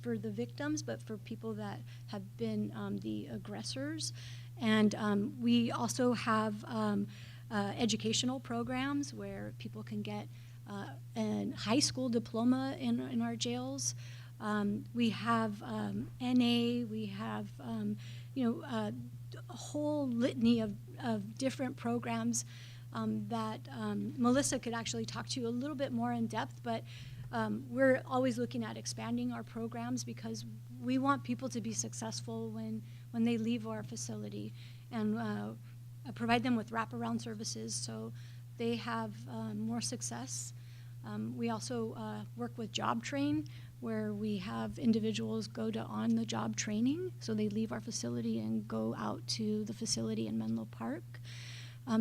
the victims, but for people that have been the aggressors. And we also have educational programs where people can get a high school diploma in our jails. We have NA, we have a whole litany of different programs that Melissa could actually talk to you a little bit more in depth, but we're always looking at expanding our programs because we want people to be successful when they leave our facility, and provide them with wraparound services so they have more success. We also work with Job Train, where we have individuals go to on-the-job training, so they leave our facility and go out to the facility in Menlo Park.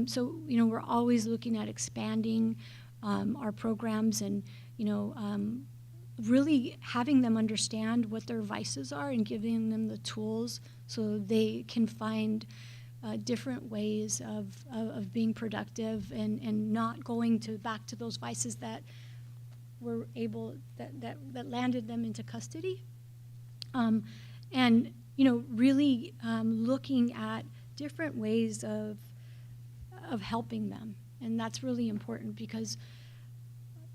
So, you know, we're always looking at expanding our programs and, you know, really having them understand what their vices are and giving them the tools so they can find different ways of being productive and not going back to those vices that were that landed them into custody. And, you know, really looking at different ways of helping them. And that's really important because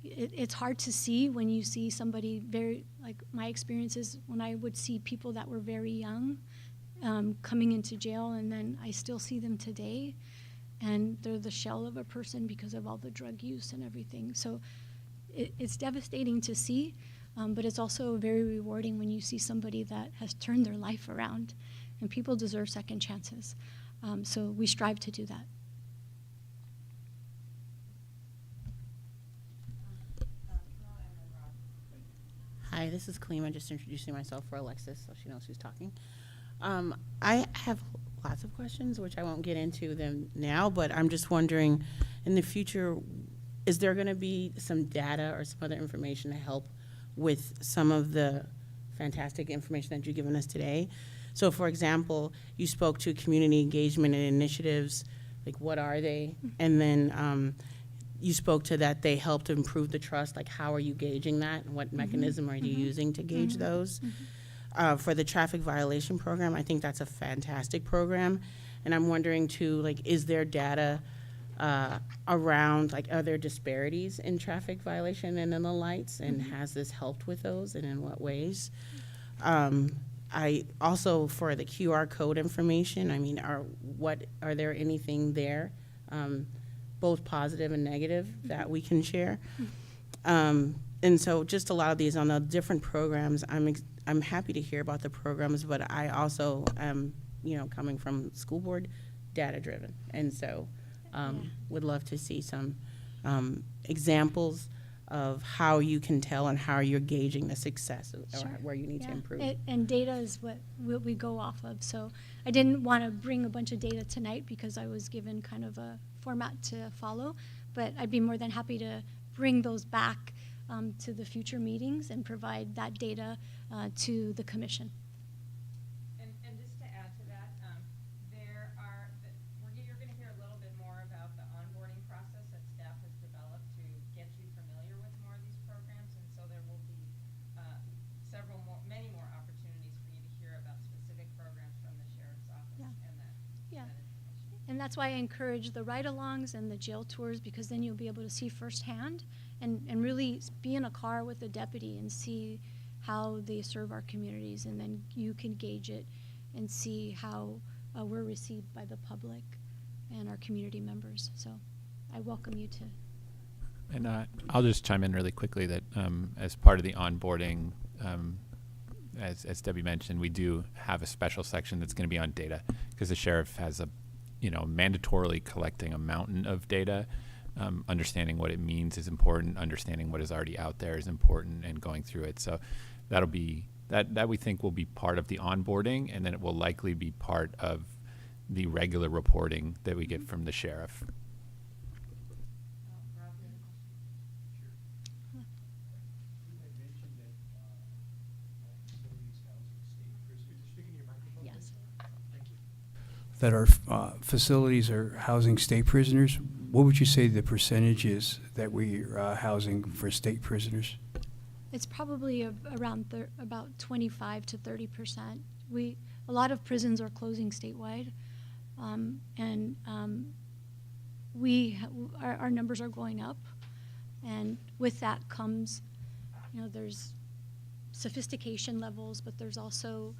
it's hard to see when you see somebody very, like my experiences when I would see people that were very young coming into jail, and then I still see them today, and they're the shell of a person because of all the drug use and everything. So it's devastating to see, but it's also very rewarding when you see somebody that has turned their life around, and people deserve second chances. So we strive to do that. Hi, this is Kalima, just introducing myself for Alexis so she knows who's talking. I have lots of questions, which I won't get into them now, but I'm just wondering, in the future, is there going to be some data or some other information to help with some of the fantastic information that you've given us today? So, for example, you spoke to community engagement and initiatives, like what are they? And then you spoke to that they help to improve the trust, like how are you gauging that? And what mechanism are you using to gauge those? For the traffic violation program, I think that's a fantastic program. And I'm wondering too, like, is there data around, like, are there disparities in traffic violation and in the lights? And has this helped with those, and in what ways? I also, for the QR code information, I mean, are there anything there, both positive and negative, that we can share? And so just a lot of these on the different programs, I'm happy to hear about the programs, but I also am, coming from school board, data driven. And so would love to see some examples of how you can tell and how you're gauging the success or Sure. where you need to improve. And data is what we go off of. So I didn't want to bring a bunch of data tonight because I was given kind of a format to follow, but I'd be more than happy to bring those back to the future meetings and provide that data to the commission. And just to add to that, you're going to hear a little bit more about the onboarding process that staff has developed to get you familiar with more of these programs, and so there will be many more opportunities for you to hear about specific programs from the sheriff's office and that information. And that's why I encourage the ride-alongs and the jail tours, because then you'll be able to see firsthand and really be in a car with a deputy and see how they serve our communities, and then you can gauge it and see how we're received by the public and our community members. So I welcome you to. And I'll just chime in really quickly that as part of the onboarding, as Debbie mentioned, we do have a special section that's going to be on data, because the sheriff has mandatorily collecting a mountain of data. Understanding what it means is important. Understanding what is already out there is important, and going through it. So that'll be that we think will be part of the onboarding, and then it will likely be part of the regular reporting that we get from the sheriff. Yes. That our facilities are housing state prisoners. What would you say the percentage is that we are housing for state prisoners? It's probably around about 25 to 30%. A lot of prisons are closing statewide, and our numbers are going up, and with that comes, there's sophistication levels, but there's also,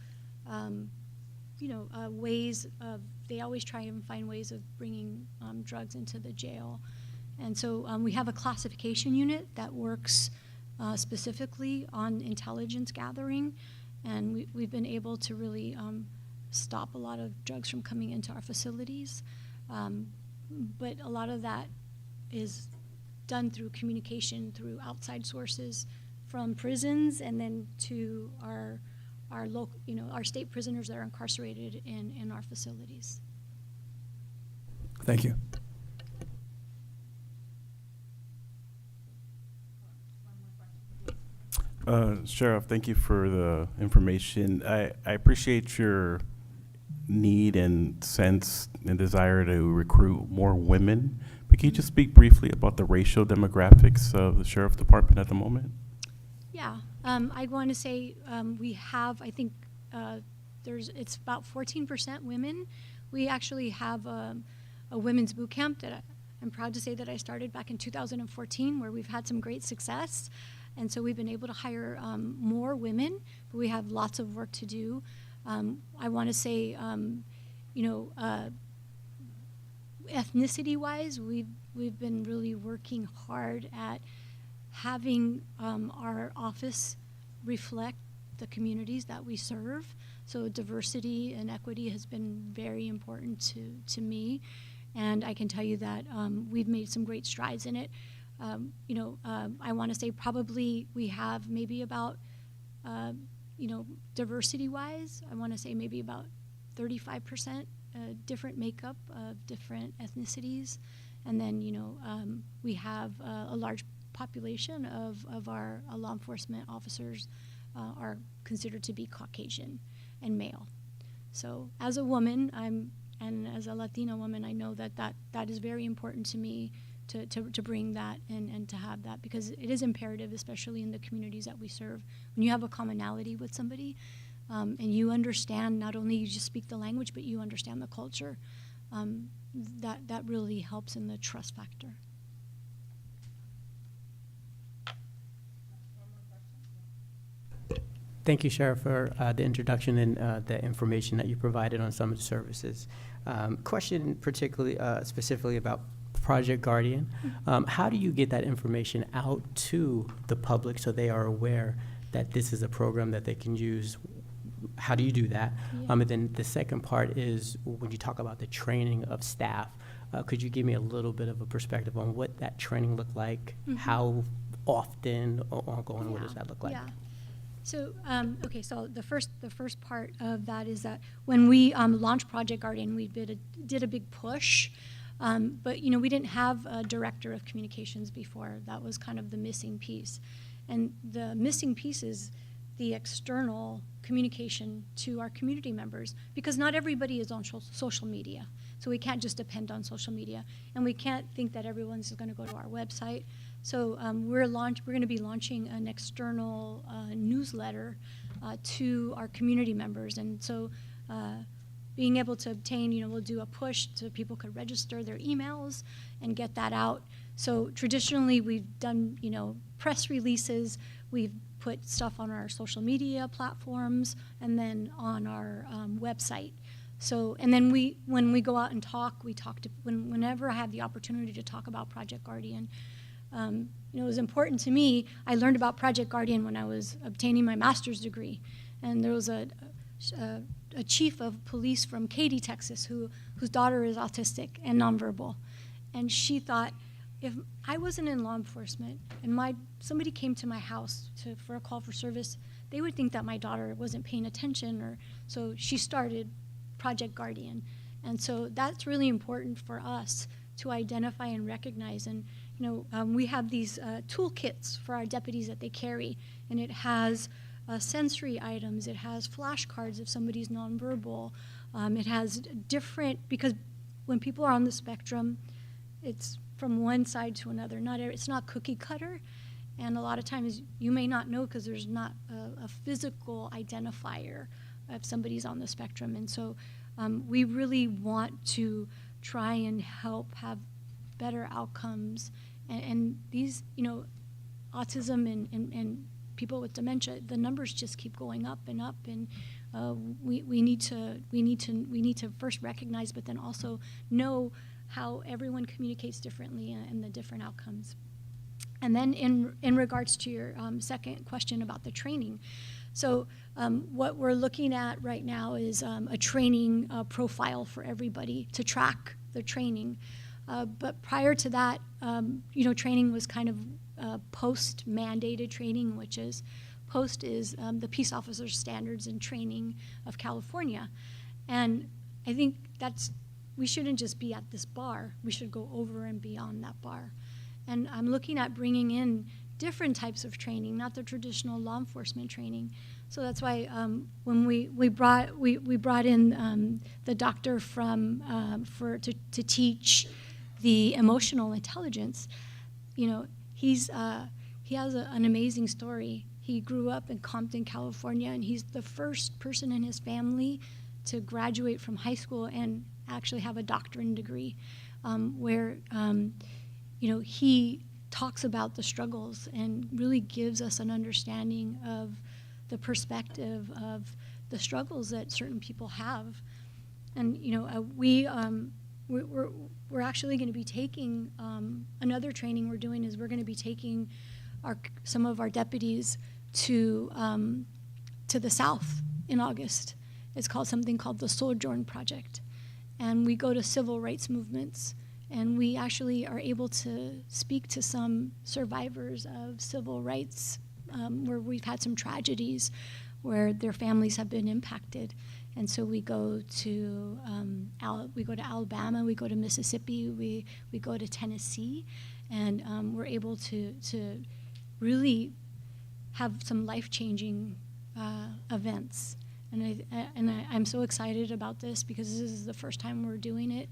ways of, they always try and find ways of bringing drugs into the jail. And so we have a classification unit that works specifically on intelligence gathering, and we've been able to really stop a lot of drugs from coming into our facilities. But a lot of that is done through communication through outside sources from prisons, and then to our local, our state prisoners that are incarcerated in our facilities. Thank you. Sheriff, thank you for the information. I appreciate your need and sense and desire to recruit more women, but can you just speak briefly about the racial demographics of the Sheriff Department at the moment? Yeah, I want to say we have, I think it's about 14% women. We actually have a women's boot camp that I'm proud to say that I started back in 2014, where we've had some great success. And so we've been able to hire more women, but we have lots of work to do. I want to say, ethnicity-wise, we've been really working hard at having our office reflect the communities that we serve. So diversity and equity has been very important to me, and I can tell you that we've made some great strides in it. I want to say probably we have maybe about, diversity-wise, I want to say maybe about 35% different makeup of different ethnicities. And then, we have a large population of our law enforcement officers are considered to be Caucasian and male. So as a woman, and as a Latina woman, I know that is very important to me to bring that and to have that, because it is imperative, especially in the communities that we serve. When you have a commonality with somebody and you understand, not only you just speak the language, but you understand the culture, that really helps in the trust factor. Thank you, Sheriff, for the introduction and the information that you provided on some of the services. Question particularly, specifically about Project Guardian. How do you get that information out to the public so they are aware that this is a program that they can use? How do you do that? Yeah. And then the second part is when you talk about the training of staff, could you give me a little bit of a perspective on what that training looked like? Mhm. How often or ongoing? What Yeah, does that look like? Yeah. So, okay, so the first part of that is that when we launched Project Guardian, we did a big push, but we didn't have a director of communications before. That was kind of the missing piece, and the missing piece is the external communication to our community members, because not everybody is on social media. So we can't just depend on social media, and we can't think that everyone's going to go to our website. So we're going to be launching an external newsletter to our community members, and so being able to obtain, we'll do a push so people could register their emails and get that out. So traditionally we've done, press releases, we've put stuff on our social media platforms, and then on our website. So, and then when we go out and talk, whenever I have the opportunity to talk about Project Guardian, it was important to me. I learned about Project Guardian when I was obtaining my master's degree, and there was a chief of police from Katy, Texas, whose daughter is autistic and nonverbal, and she thought, if I wasn't in law enforcement and somebody came to my house for a call for service, they would think that my daughter wasn't paying attention, so she started Project Guardian. And so that's really important for us to identify and recognize. And we have these toolkits for our deputies that they carry, and it has sensory items, it has flashcards if somebody's nonverbal, it has because when people are on the spectrum, it's from one side to another. It's not cookie cutter, and a lot of times you may not know because there's not a physical identifier if somebody's on the spectrum. And so we really want to try and help have better outcomes. And these, autism and people with dementia, the numbers just keep going up and up. And we need to first recognize, but then also know how everyone communicates differently and the different outcomes. And then in regards to your second question about the training, so what we're looking at right now is a training profile for everybody to track the training. But prior to that, training was kind of post-mandated training, which is the Peace Officers Standards and Training of California. And I think we shouldn't just be at this bar. We should go over and beyond that bar. And I'm looking at bringing in different types of training, not the traditional law enforcement training. So that's why when we brought in the doctor to teach the emotional intelligence, he has an amazing story. He grew up in Compton, California, and he's the first person in his family to graduate from high school and actually have a doctorate degree, where he talks about the struggles and really gives us an understanding of the perspective of the struggles that certain people have. And we're actually going to be taking another training we're doing is we're going to be taking some of our deputies to the South in August. It's something called the Sojourn Project, and we go to civil rights movements, and we actually are able to speak to some survivors of civil rights where we've had some tragedies where their families have been impacted. And so we go to Alabama, we go to Mississippi, we go to Tennessee, and we're able to really have some life-changing events. And I'm so excited about this because this is the first time we're doing it,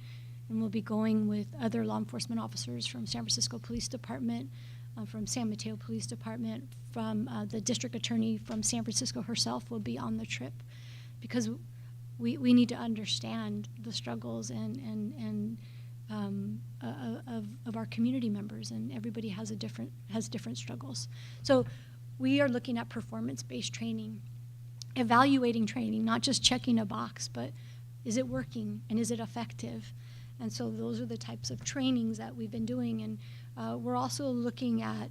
and we'll be going with other law enforcement officers from San Francisco Police Department, from San Mateo Police Department, from the district attorney from San Francisco herself will be on the trip, because we need to understand the struggles and of our community members, and everybody has different struggles. So we are looking at performance-based training, evaluating training, not just checking a box, but is it working and is it effective? And so those are the types of trainings that we've been doing. And we're also looking at,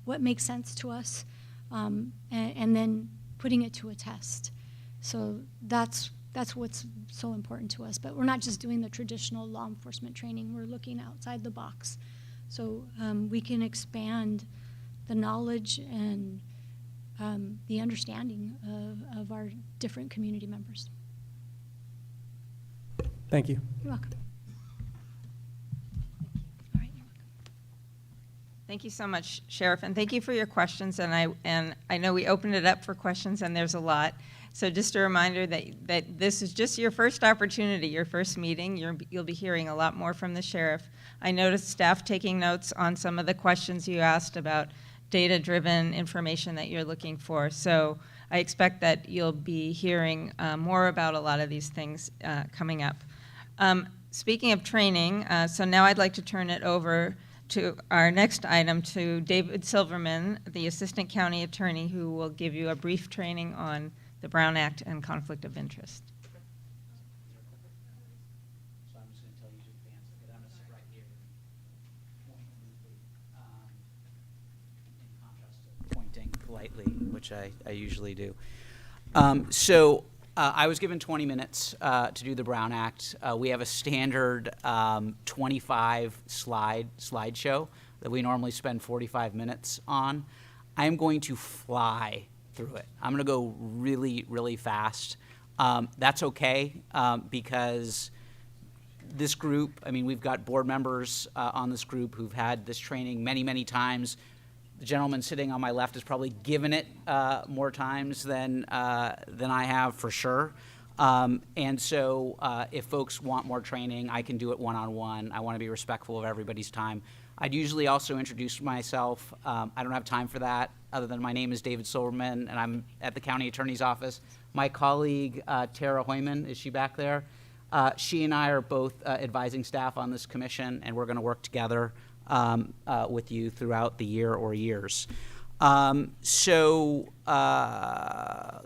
what makes sense to us, and then putting it to a test. So that's what's so important to us. But we're not just doing the traditional law enforcement training. We're looking outside the box. So we can expand the knowledge and the understanding of our different community members. Thank you. You're welcome. All right, you're welcome. Thank you so much, Sheriff, and thank you for your questions. And I know we opened it up for questions, and there's a lot. So just a reminder that this is just your first opportunity, your first meeting. You'll be hearing a lot more from the sheriff. I noticed staff taking notes on some of the questions you asked about data-driven information that you're looking for. So I expect that you'll be hearing more about a lot of these things coming up. Speaking of training, so now I'd like to turn it over to our next item, to David Silverman, the Assistant County Attorney, who will give you a brief training on the Brown Act and conflict of interest. So I'm just going to tell you to advance. Okay, I'm going to sit right here. In contrast to pointing politely, which I usually do. I was given 20 minutes to do the Brown Act. We have a standard 25 slideshow that we normally spend 45 minutes on. I am going to fly through it. I'm going to go really, really fast. That's okay because this group, we've got board members on this group who've had this training many, many times. The gentleman sitting on my left has probably given it more times than I have, for sure. And so if folks want more training, I can do it one-on-one. I want to be respectful of everybody's time. I'd usually also introduce myself. I don't have time for that, other than my name is David Silverman, and I'm at the County Attorney's Office. My colleague, Tara Hoyman, is she back there? She and I are both advising staff on this commission, and we're going to work together with you throughout the year or years. Let's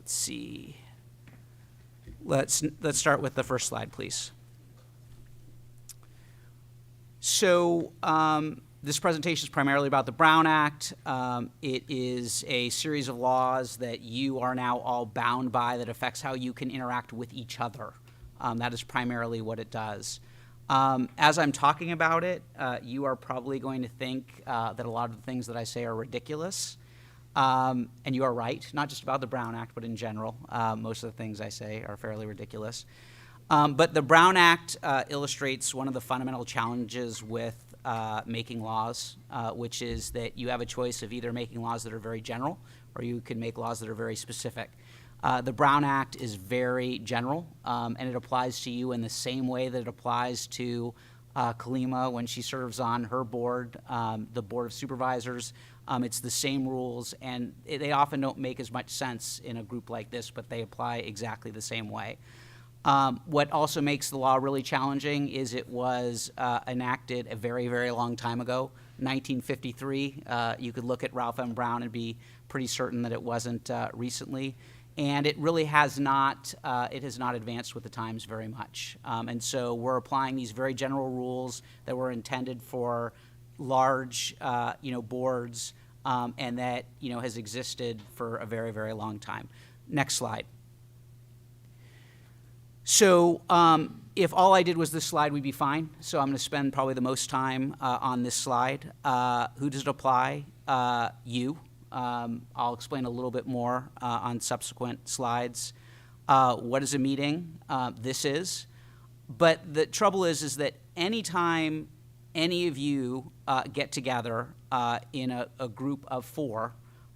see. Let's start with the first slide, please. So this presentation is primarily about the Brown Act. It is a series of laws that you are now all bound by that affects how you can interact with each other. That is primarily what it does. As I'm talking about it, you are probably going to think that a lot of the things that I say are ridiculous. And you are right, not just about the Brown Act, but in general. Most of the things I say are fairly ridiculous. But the Brown Act illustrates one of the fundamental challenges with making laws, which is that you have a choice of either making laws that are very general or you can make laws that are very specific. The Brown Act is very general, and it applies to you in the same way that it applies to Kalima when she serves on her board, the Board of Supervisors. It's the same rules, and they often don't make as much sense in a group like this, but they apply exactly the same way. What also makes the law really challenging is it was enacted a very, very long time ago, 1953. You could look at Ralph M. Brown and be pretty certain that it wasn't recently. And it really has not advanced with the times very much. And so we're applying these very general rules that were intended for large, boards, and that, has existed for a very, very long time. Next slide. So if all I did was this slide, we'd be fine. So I'm going to spend probably the most time on this slide. Who does it apply? You. I'll explain a little bit more on subsequent slides. What is a meeting? This is. But the trouble is that anytime any of you get together in a group of 4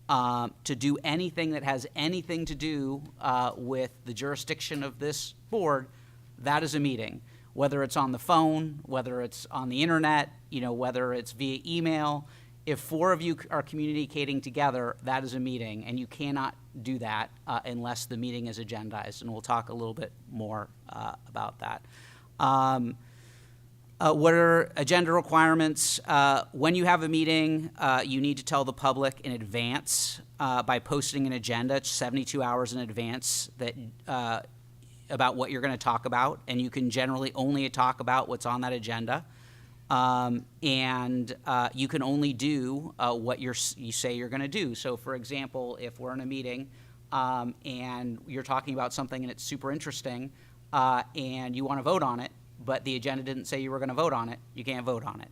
to do anything that has anything to do with the jurisdiction of this board, that is a meeting. Whether it's on the phone, whether it's on the internet, whether it's via email. If 4 of you are communicating together, that is a meeting, and you cannot do that unless the meeting is agendized, and we'll talk a little bit more about that. What are agenda requirements? When you have a meeting, you need to tell the public in advance by posting an agenda 72 hours in advance that about what you're going to talk about, and you can generally only talk about what's on that agenda. And you can only do what you say you're going to do. So, for example, if we're in a meeting and you're talking about something and it's super interesting and you want to vote on it, but the agenda didn't say you were going to vote on it, you can't vote on it.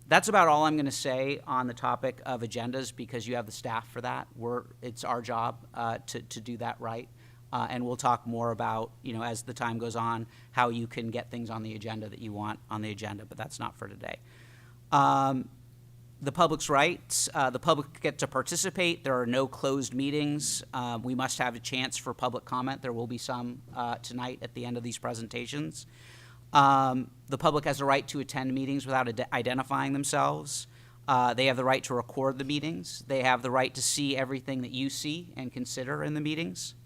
That's about all I'm going to say on the topic of agendas, because you have the staff for that. It's our job to do that right. And we'll talk more about, as the time goes on, how you can get things on the agenda that you want on the agenda, but that's not for today. The public's rights. The public get to participate. There are no closed meetings. We must have a chance for public comment. There will be some tonight at the end of these presentations. The public has a right to attend meetings without identifying themselves. They have the right to record the meetings. They have the right to see everything that you see and consider in the meetings.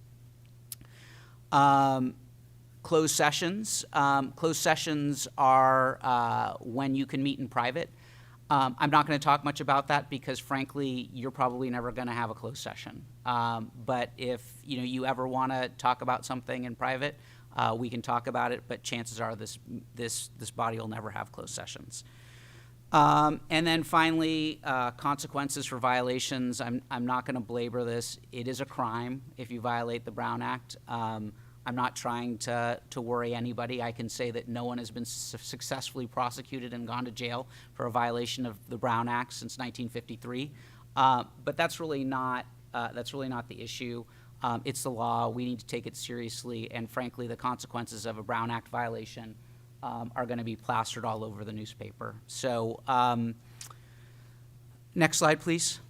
Closed sessions. Closed sessions are when you can meet in private. I'm not going to talk much about that because, frankly, you're probably never going to have a closed session. But if you ever want to talk about something in private, we can talk about it. But chances are this body will never have closed sessions. And then finally, consequences for violations. I'm not going to belabor this. It is a crime if you violate the Brown Act. I'm not trying to worry anybody. I can say that no one has been successfully prosecuted and gone to jail for a violation of the Brown Act since 1953. But that's really not the issue. It's the law. We need to take it seriously. And frankly, the consequences of a Brown Act violation are going to be plastered all over the newspaper. So next slide, please.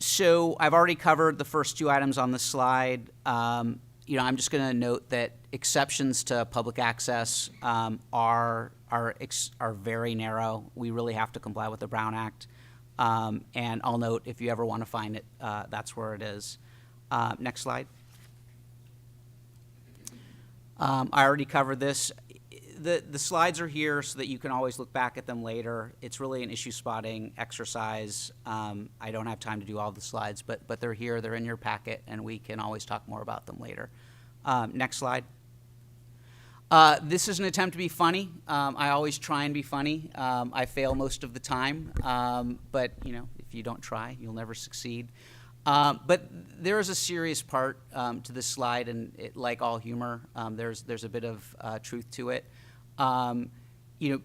So I've already covered the first two items on the slide. I'm just going to note that exceptions to public access are very narrow. We really have to comply with the Brown Act. And I'll note, if you ever want to find it, that's where it is. Next slide. I already covered this. The slides are here so that you can always look back at them later. It's really an issue spotting exercise. I don't have time to do all the slides, but they're here, they're in your packet, and we can always talk more about them later. Next slide. This is an attempt to be funny. I always try and be funny. I fail most of the time, but if you don't try, you'll never succeed. But there is a serious part to this slide, and like all humor, there's a bit of truth to it.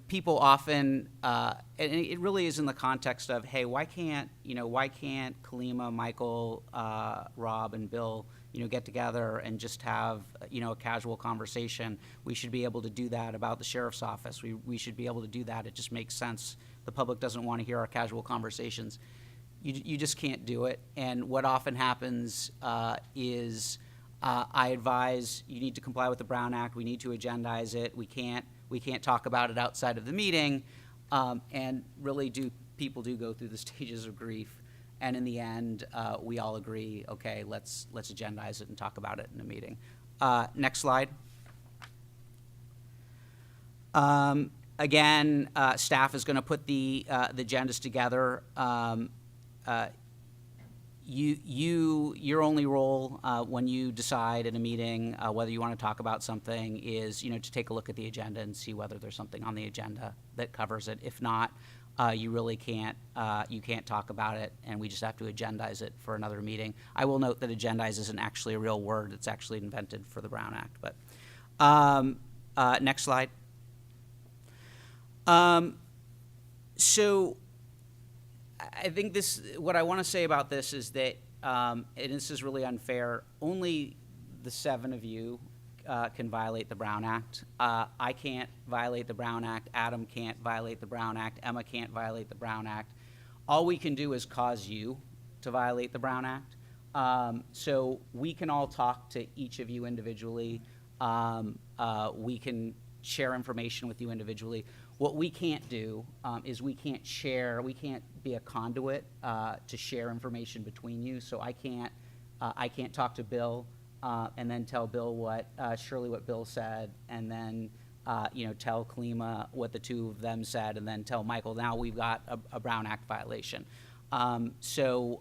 People often, and it really is in the context of, hey, why can't Kalima, Michael, Rob, and Bill, get together and just have, a casual conversation? We should be able to do that about the sheriff's office. We should be able to do that. It just makes sense. The public doesn't want to hear our casual conversations. You just can't do it. And what often happens is I advise you need to comply with the Brown Act. We need to agendize it. We can't talk about it outside of the meeting. And really, people do go through the stages of grief. And in the end, we all agree, okay, let's agendize it and talk about it in a meeting. Next slide. Again, staff is going to put the agendas together. Your only role when you decide in a meeting whether you want to talk about something is, to take a look at the agenda and see whether there's something on the agenda that covers it. If not, you really can't talk about it, and we just have to agendize it for another meeting. I will note that agendize isn't actually a real word. It's actually invented for the Brown Act. But next slide. So I think what I want to say about this is that, and this is really unfair, only the 7 of you can violate the Brown Act. I can't violate the Brown Act. Adam can't violate the Brown Act. Emma can't violate the Brown Act. All we can do is cause you to violate the Brown Act. So we can all talk to each of you individually. We can share information with you individually. What we can't do is we can't be a conduit to share information between you. So I can't talk to Bill and then tell Bill Shirley what Bill said, and then tell Kalima what the two of them said, and then tell Michael, now we've got a Brown Act violation. So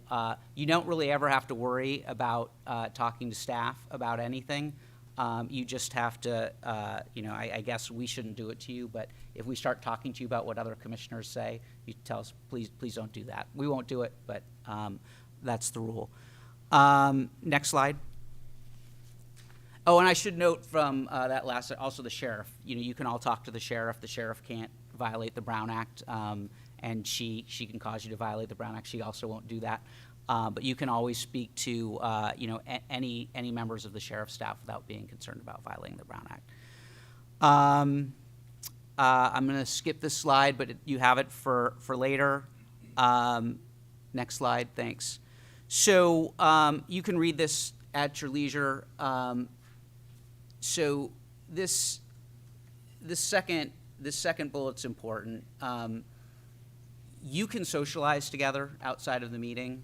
you don't really ever have to worry about talking to staff about anything. You just have to, I guess we shouldn't do it to you, but if we start talking to you about what other commissioners say, you tell us, please don't do that. We won't do it, but that's the rule. Next slide. Oh, and I should note from that last, also the sheriff. You can all talk to the sheriff. The sheriff can't violate the Brown Act, and she can cause you to violate the Brown Act. She also won't do that. But you can always speak to any members of the sheriff's staff without being concerned about violating the Brown Act. I'm going to skip this slide, but you have it for later. Next slide, thanks. So you can read this at your leisure. So this second bullet's important. You can socialize together outside of the meeting.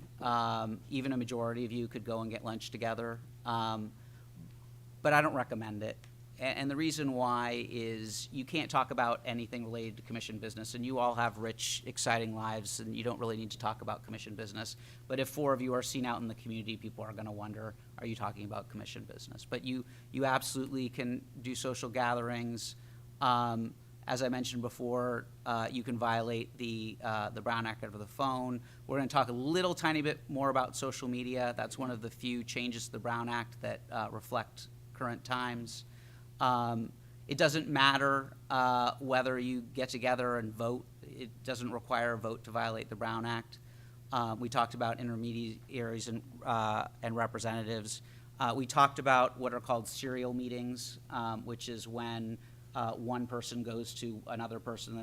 Even a majority of you could go and get lunch together. But I don't recommend it. And the reason why is you can't talk about anything related to commission business, and you all have rich, exciting lives, and you don't really need to talk about commission business. But if 4 of you are seen out in the community, people are going to wonder, are you talking about commission business? But you absolutely can do social gatherings. As I mentioned before, you can violate the Brown Act over the phone. We're going to talk a little tiny bit more about social media. That's one of the few changes to the Brown Act that reflect current times. It doesn't matter whether you get together and vote. It doesn't require a vote to violate the Brown Act. We talked about intermediaries and representatives. We talked about what are called serial meetings, which is when one person goes to another person,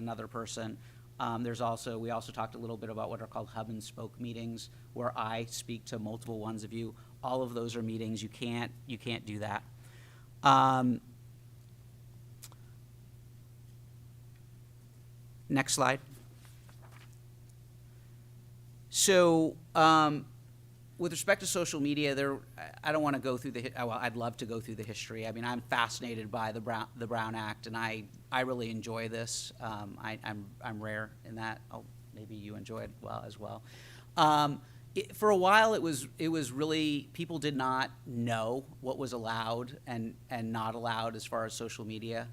we also talked a little bit about what are called hub and spoke meetings, where I speak to multiple ones of you. All of those are meetings. You can't do that. Next slide. So with respect to social media, I don't want to go through I'd love to go through the history. I mean, I'm fascinated by the Brown Act, and I really enjoy this. I'm rare in that. Oh, maybe you enjoy it as well. For a while, it was really, people did not know what was allowed and not allowed as far as social media.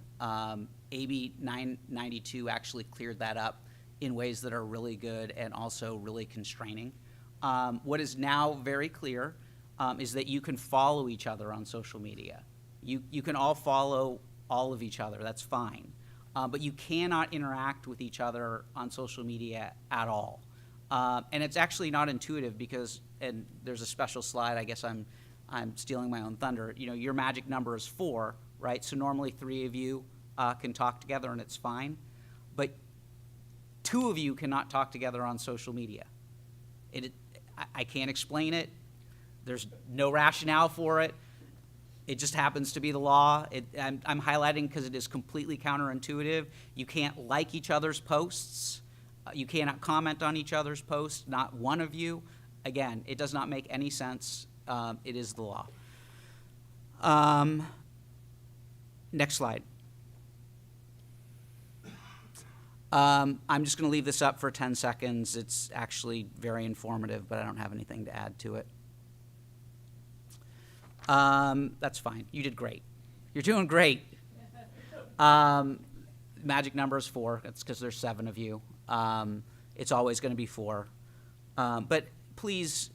AB 992 actually cleared that up in ways that are really good and also really constraining. What is now very clear is that you can follow each other on social media. You can all follow all of each other, that's fine. But you cannot interact with each other on social media at all. And it's actually not intuitive because, and there's a special slide, I guess I'm stealing my own thunder. Your magic number is 4, right? So normally 3 of you can talk together and it's fine. But 2 of you cannot talk together on social media. I can't explain it. There's no rationale for it. It just happens to be the law. I'm highlighting because it is completely counterintuitive. You can't like each other's posts. You cannot comment on each other's posts, not one of you. Again, it does not make any sense. It is the law. Next slide. I'm just going to leave this up for 10 seconds. It's actually very informative, but I don't have anything to add to it. That's fine. You did great. You're doing great. Magic number is 4. It's because there's 7 of you. It's always going to be 4. But please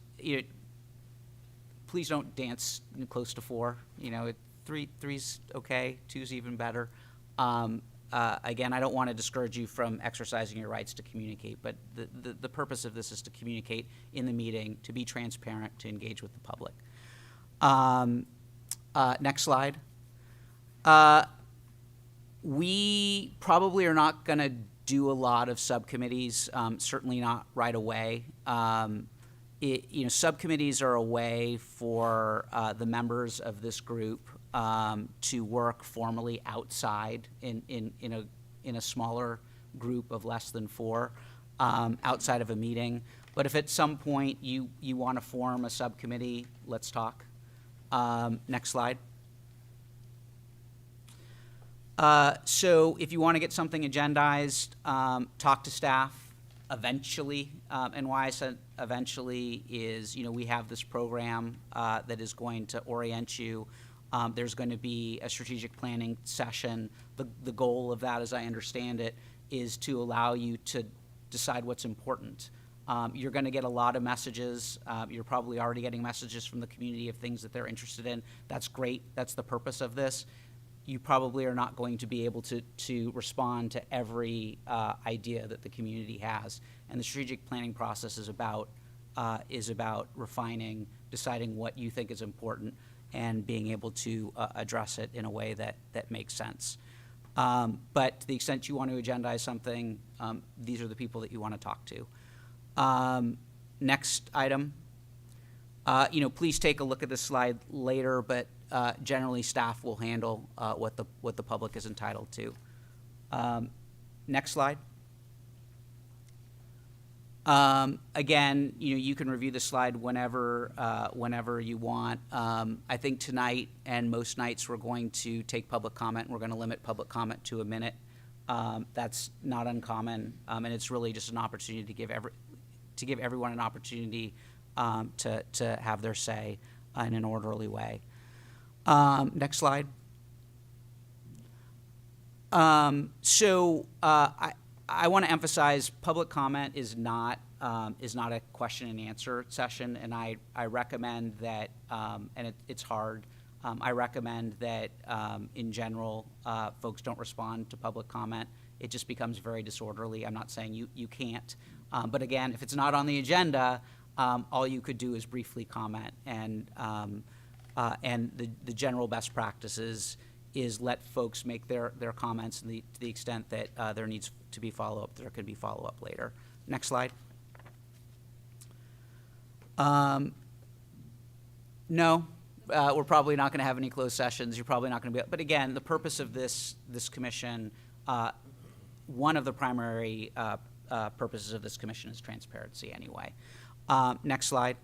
don't dance close to 4. 3's okay. 2's even better. Again, I don't want to discourage you from exercising your rights to communicate, but the purpose of this is to communicate in the meeting, to be transparent, to engage with the public. Next slide. We probably are not going to do a lot of subcommittees, certainly not right away. Subcommittees are a way for the members of this group to work formally outside in a smaller group of less than 4 outside of a meeting. But if at some point you want to form a subcommittee, let's talk. Next slide. So if you want to get something agendized, talk to staff. eventually, and why I said eventually is, we have this program that is going to orient you. There's going to be a strategic planning session. The goal of that, as I understand it, is to allow you to decide what's important. You're going to get a lot of messages. You're probably already getting messages from the community of things that they're interested in. That's great. That's the purpose of this. You probably are not going to be able to respond to every idea that the community has. And the strategic planning process is about refining, deciding what you think is important, and being able to address it in a way that makes sense. But to the extent you want to agendize something, these are the people that you want to talk to. Next item. Please take a look at this slide later, but generally staff will handle what the public is entitled to. Next slide. Again, you can review the slide whenever you want. I think tonight and most nights we're going to take public comment. We're going to limit public comment to a minute. That's not uncommon, and it's really just an opportunity to give everyone an opportunity to have their say in an orderly way. Next slide. I want to emphasize public comment is not a question and answer session, and I recommend that, and it's hard. I recommend that in general, folks don't respond to public comment. It just becomes very disorderly. I'm not saying you can't, but again, if it's not on the agenda, all you could do is briefly comment, and the general best practices is let folks make their comments to the extent that there needs to be follow-up. There could be follow-up later. Next slide. No, we're probably not going to have any closed sessions. You're probably not going to be. But again, the purpose of this commission, one of the primary purposes of this commission is transparency anyway. Next slide.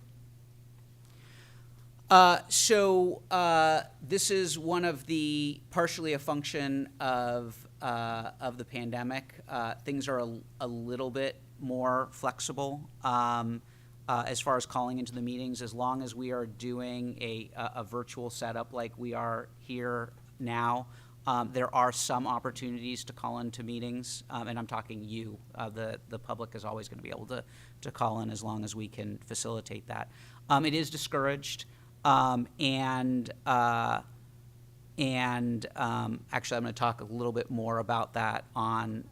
This is one of the partially a function of the pandemic. Things are a little bit more flexible as far as calling into the meetings, as long as we are doing a virtual setup like we are here now. There are some opportunities to call into meetings, and I'm talking you. The public is always going to be able to call in as long as we can facilitate that. It is discouraged. Actually, I'm going to talk a little bit more about that on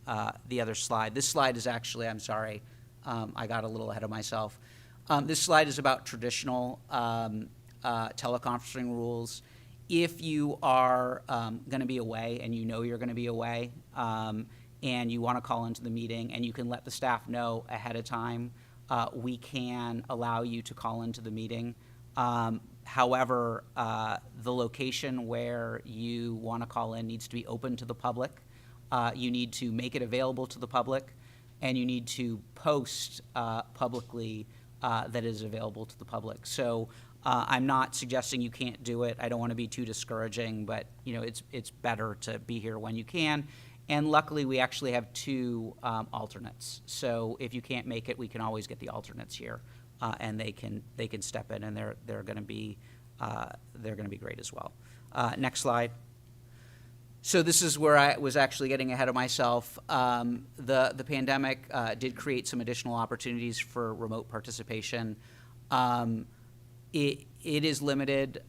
the other slide. This slide is actually, I'm sorry, I got a little ahead of myself. This slide is about traditional teleconferencing rules. If you are going to be away and you know you're going to be away and you want to call into the meeting and you can let the staff know ahead of time, we can allow you to call into the meeting. However, the location where you want to call in needs to be open to the public. You need to make it available to the public, and you need to post publicly that it is available to the public. So I'm not suggesting you can't do it. I don't want to be too discouraging, but it's better to be here when you can. And luckily, we actually have two alternates. So if you can't make it, we can always get the alternates here. And they can step in, and they're going to be great as well. Next slide. So this is where I was actually getting ahead of myself. The pandemic did create some additional opportunities for remote participation. It is limited.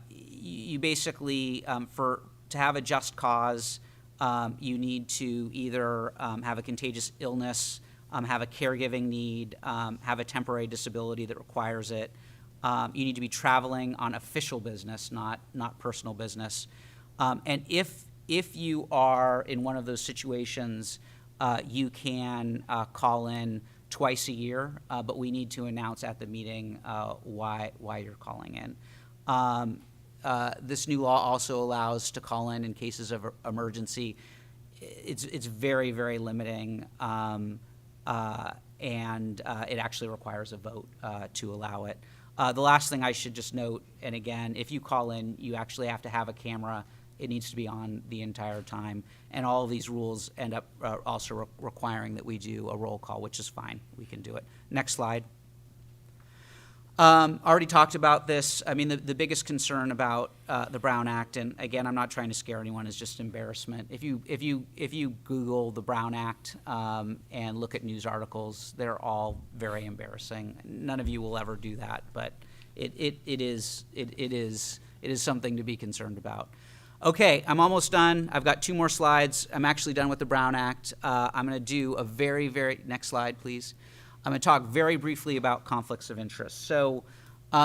You basically to have a just cause, you need to either have a contagious illness, have a caregiving need, have a temporary disability that requires it. You need to be traveling on official business, not personal business. And if you are in one of those situations, you can call in twice a year, but we need to announce at the meeting why you're calling in. This new law also allows to call in cases of emergency. It's very, very limiting. And it actually requires a vote to allow it. The last thing I should just note, and again, if you call in, you actually have to have a camera It needs to be on the entire time. And all of these rules end up also requiring that we do a roll call, which is fine. We can do it. Next slide. Already talked about this. I mean, the biggest concern about the Brown Act, and again, I'm not trying to scare anyone, is just embarrassment. If you Google the Brown Act and look at news articles, they're all very embarrassing. None of you will ever do that, but it is something to be concerned about. Okay, I'm almost done. I've got 2 more slides. I'm actually done with the Brown Act. I'm going to do a very next slide, please. I'm going to talk very briefly about conflicts of interest. So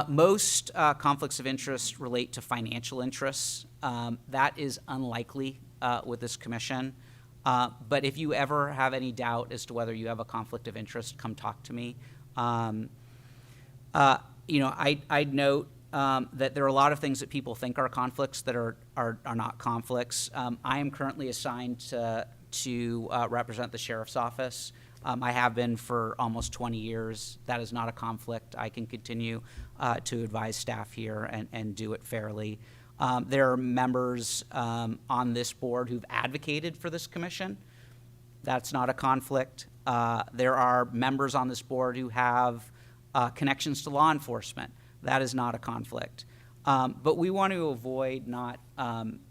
most conflicts of interest relate to financial interests. That is unlikely with this commission. But if you ever have any doubt as to whether you have a conflict of interest, come talk to me. I'd note that there are a lot of things that people think are conflicts that are not conflicts. I am currently assigned to represent the sheriff's office. I have been for almost 20 years. That is not a conflict. I can continue to advise staff here and do it fairly. There are members on this board who've advocated for this commission. That's not a conflict. There are members on this board who have connections to law enforcement. That is not a conflict. But we want to avoid not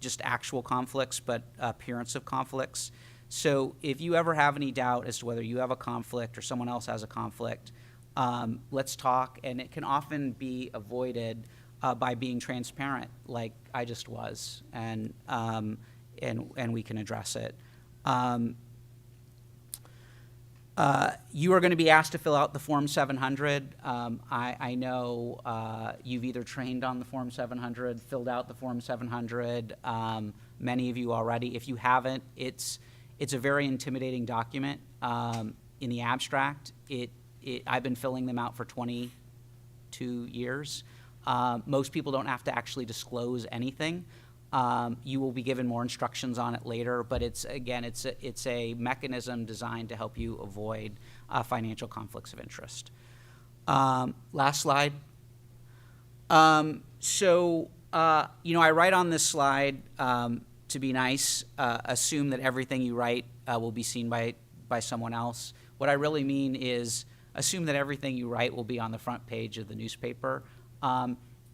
just actual conflicts, but appearance of conflicts. So if you ever have any doubt as to whether you have a conflict or someone else has a conflict, let's talk. And it can often be avoided by being transparent, like I just was, and we can address it. You are going to be asked to fill out the Form 700. I know you've either trained on the Form 700, filled out the Form 700, many of you already. If you haven't, it's a very intimidating document. In the abstract, I've been filling them out for 22 years. Most people don't have to actually disclose anything. You will be given more instructions on it later, but it's a mechanism designed to help you avoid financial conflicts of interest. Last slide. I write on this slide to be nice, assume that everything you write will be seen by someone else. What I really mean is assume that everything you write will be on the front page of the newspaper.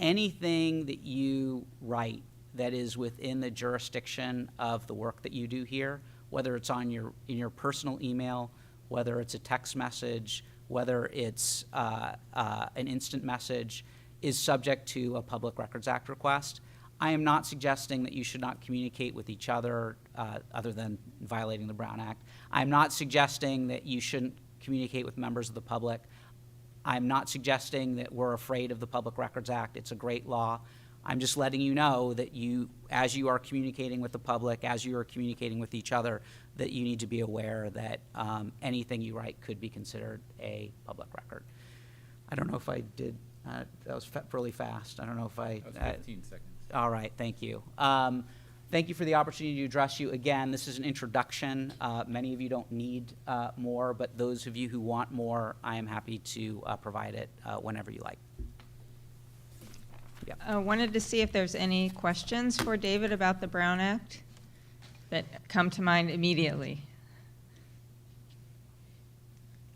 Anything that you write that is within the jurisdiction of the work that you do here, whether it's in your personal email, whether it's a text message, whether it's an instant message, is subject to a Public Records Act request. I am not suggesting that you should not communicate with each other other than violating the Brown Act. I'm not suggesting that you shouldn't communicate with members of the public. I'm not suggesting that we're afraid of the Public Records Act. It's a great law. I'm just letting you know that as you are communicating with the public, as you are communicating with each other, that you need to be aware that anything you write could be considered a public record. I don't know if I did, that was really fast. I don't know if I... That was 15 seconds. All right, thank you. Thank you for the opportunity to address you. Again, this is an introduction. Many of you don't need more, but those of you who want more, I am happy to provide it whenever you like. I wanted to see if there's any questions for David about the Brown Act that come to mind immediately.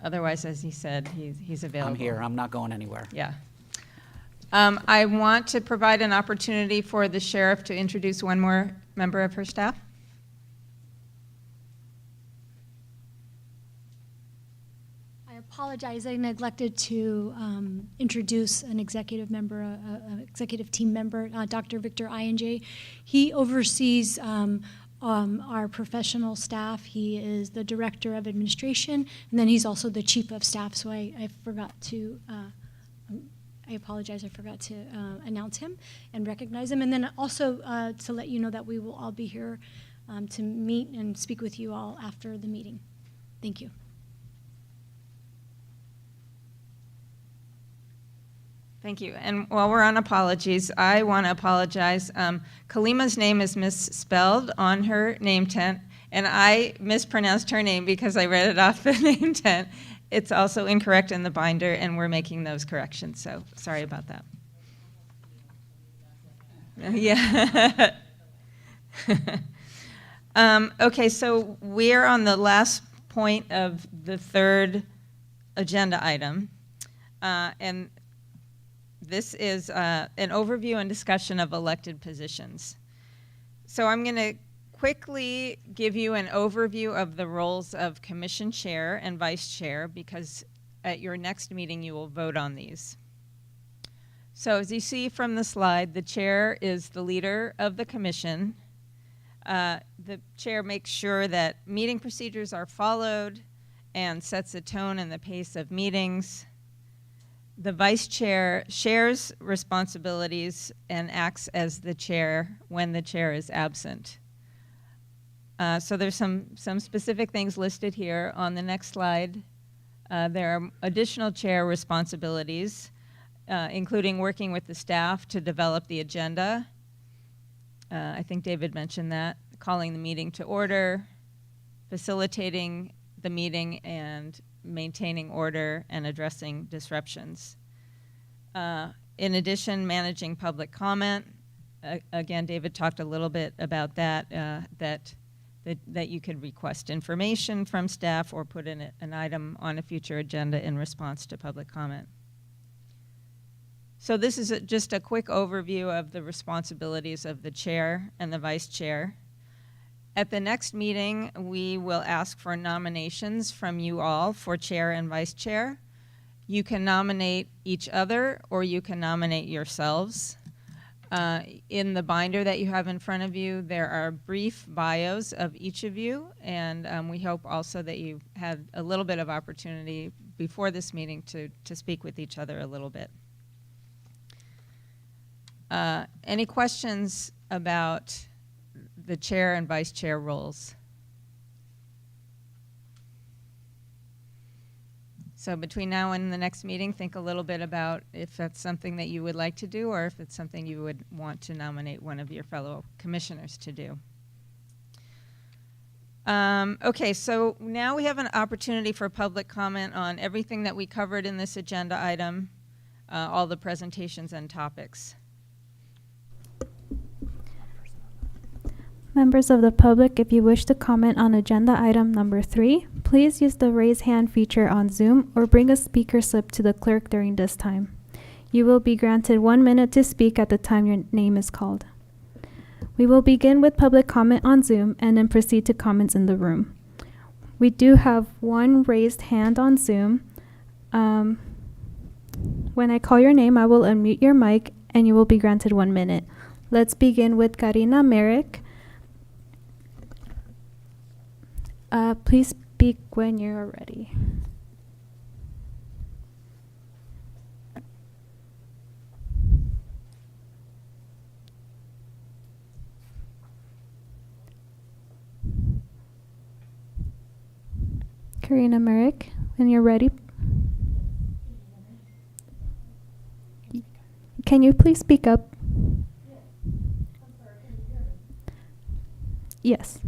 Otherwise, as he said, he's available. I'm here. I'm not going anywhere. Yeah. I want to provide an opportunity for the sheriff to introduce one more member of her staff. I apologize. I neglected to introduce an executive member, an executive team member, Dr. Victor Iyenjay. He oversees our professional staff. He is the director of administration, and then he's also the chief of staff. So I forgot to. I apologize. I forgot to announce him and recognize him, and then also to let you know that we will all be here to meet and speak with you all after the meeting. Thank you. Thank you. And while we're on apologies, I want to apologize. Kalima's name is misspelled on her name tent, and I mispronounced her name because I read it off the name tent. It's also incorrect in the binder, and we're making those corrections, so sorry about that. Yeah. Okay, so we're on the last point of the third agenda item. And this is an overview and discussion of elected positions. So I'm going to quickly give you an overview of the roles of commission chair and vice chair, because at your next meeting you will vote on these. So as you see from the slide, the chair is the leader of the commission. The chair makes sure that meeting procedures are followed and sets the tone and the pace of meetings. The vice chair shares responsibilities and acts as the chair when the chair is absent. So there's some specific things listed here. On the next slide, there are additional chair responsibilities, including working with the staff to develop the agenda. I think David mentioned that. Calling the meeting to order, facilitating the meeting, and maintaining order and addressing disruptions. In addition, managing public comment. Again, David talked a little bit about that, that you could request information from staff or put in an item on a future agenda in response to public comment. So this is just a quick overview of the responsibilities of the chair and the vice chair. At the next meeting, we will ask for nominations from you all for chair and vice chair. You can nominate each other or you can nominate yourselves. In the binder that you have in front of you, there are brief bios of each of you, and we hope also that you had a little bit of opportunity before this meeting to speak with each other a little bit. Any questions about the chair and vice chair roles? So between now and the next meeting, think a little bit about if that's something that you would like to do or if it's something you would want to nominate one of your fellow commissioners to do. Okay, so now we have an opportunity for public comment on everything that we covered in this agenda item, all the presentations and topics. Members of the public, if you wish to comment on agenda item number 3, please use the raise hand feature on Zoom or bring a speaker slip to the clerk during this time. You will be granted 1 minute to speak at the time your name is called. We will begin with public comment on Zoom and then proceed to comments in the room. We do have one raised hand on Zoom. When I call your name, I will unmute your mic and you will be granted 1 minute. Let's begin with Karina Merrick. Please speak when you're ready. Karina Merrick, when you're ready. Can you please speak up? Yes.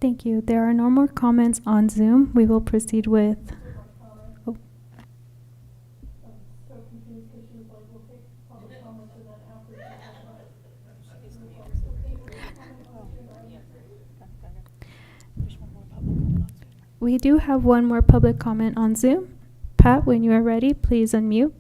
Thank you. There are no more comments on Zoom. We will proceed with... Oh. We do have one more public comment on Zoom. Pat, when you are ready, please unmute.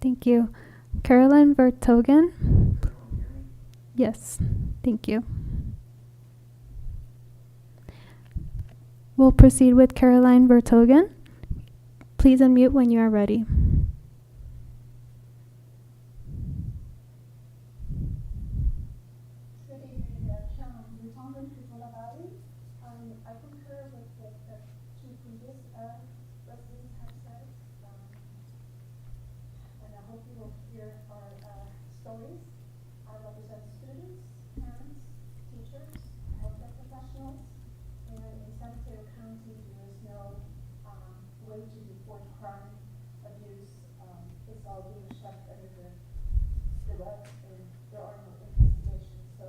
Thank you. Caroline Vertogen? Yes, thank you. We'll proceed with Caroline Vertogen. Please unmute when you are ready. Good evening, Chairman Respondent Facilitator. I concur with the two previous residents have said, and I hope you will hear our stories. I represent students, parents, teachers, healthcare professionals, and in San Mateo County, there is no way to report crime, abuse. It's all being swept under the rug, and there are no investigations. So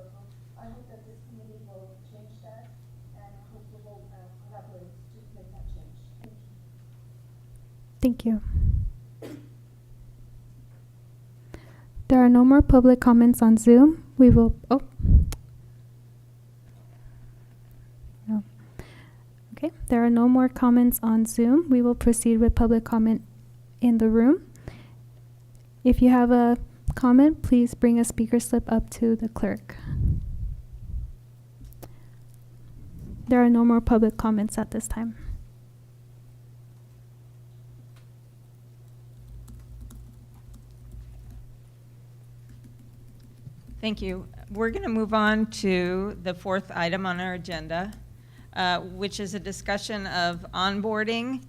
I hope that this committee will change that, and I hope we will collaborate to make that change. Thank you. Thank you. There are no more public comments on Zoom. We will, no. Okay, there are no more comments on Zoom. We will proceed with public comment in the room. If you have a comment, please bring a speaker slip up to the clerk. There are no more public comments at this time. Thank you. We're going to move on to the fourth item on our agenda, which is a discussion of onboarding,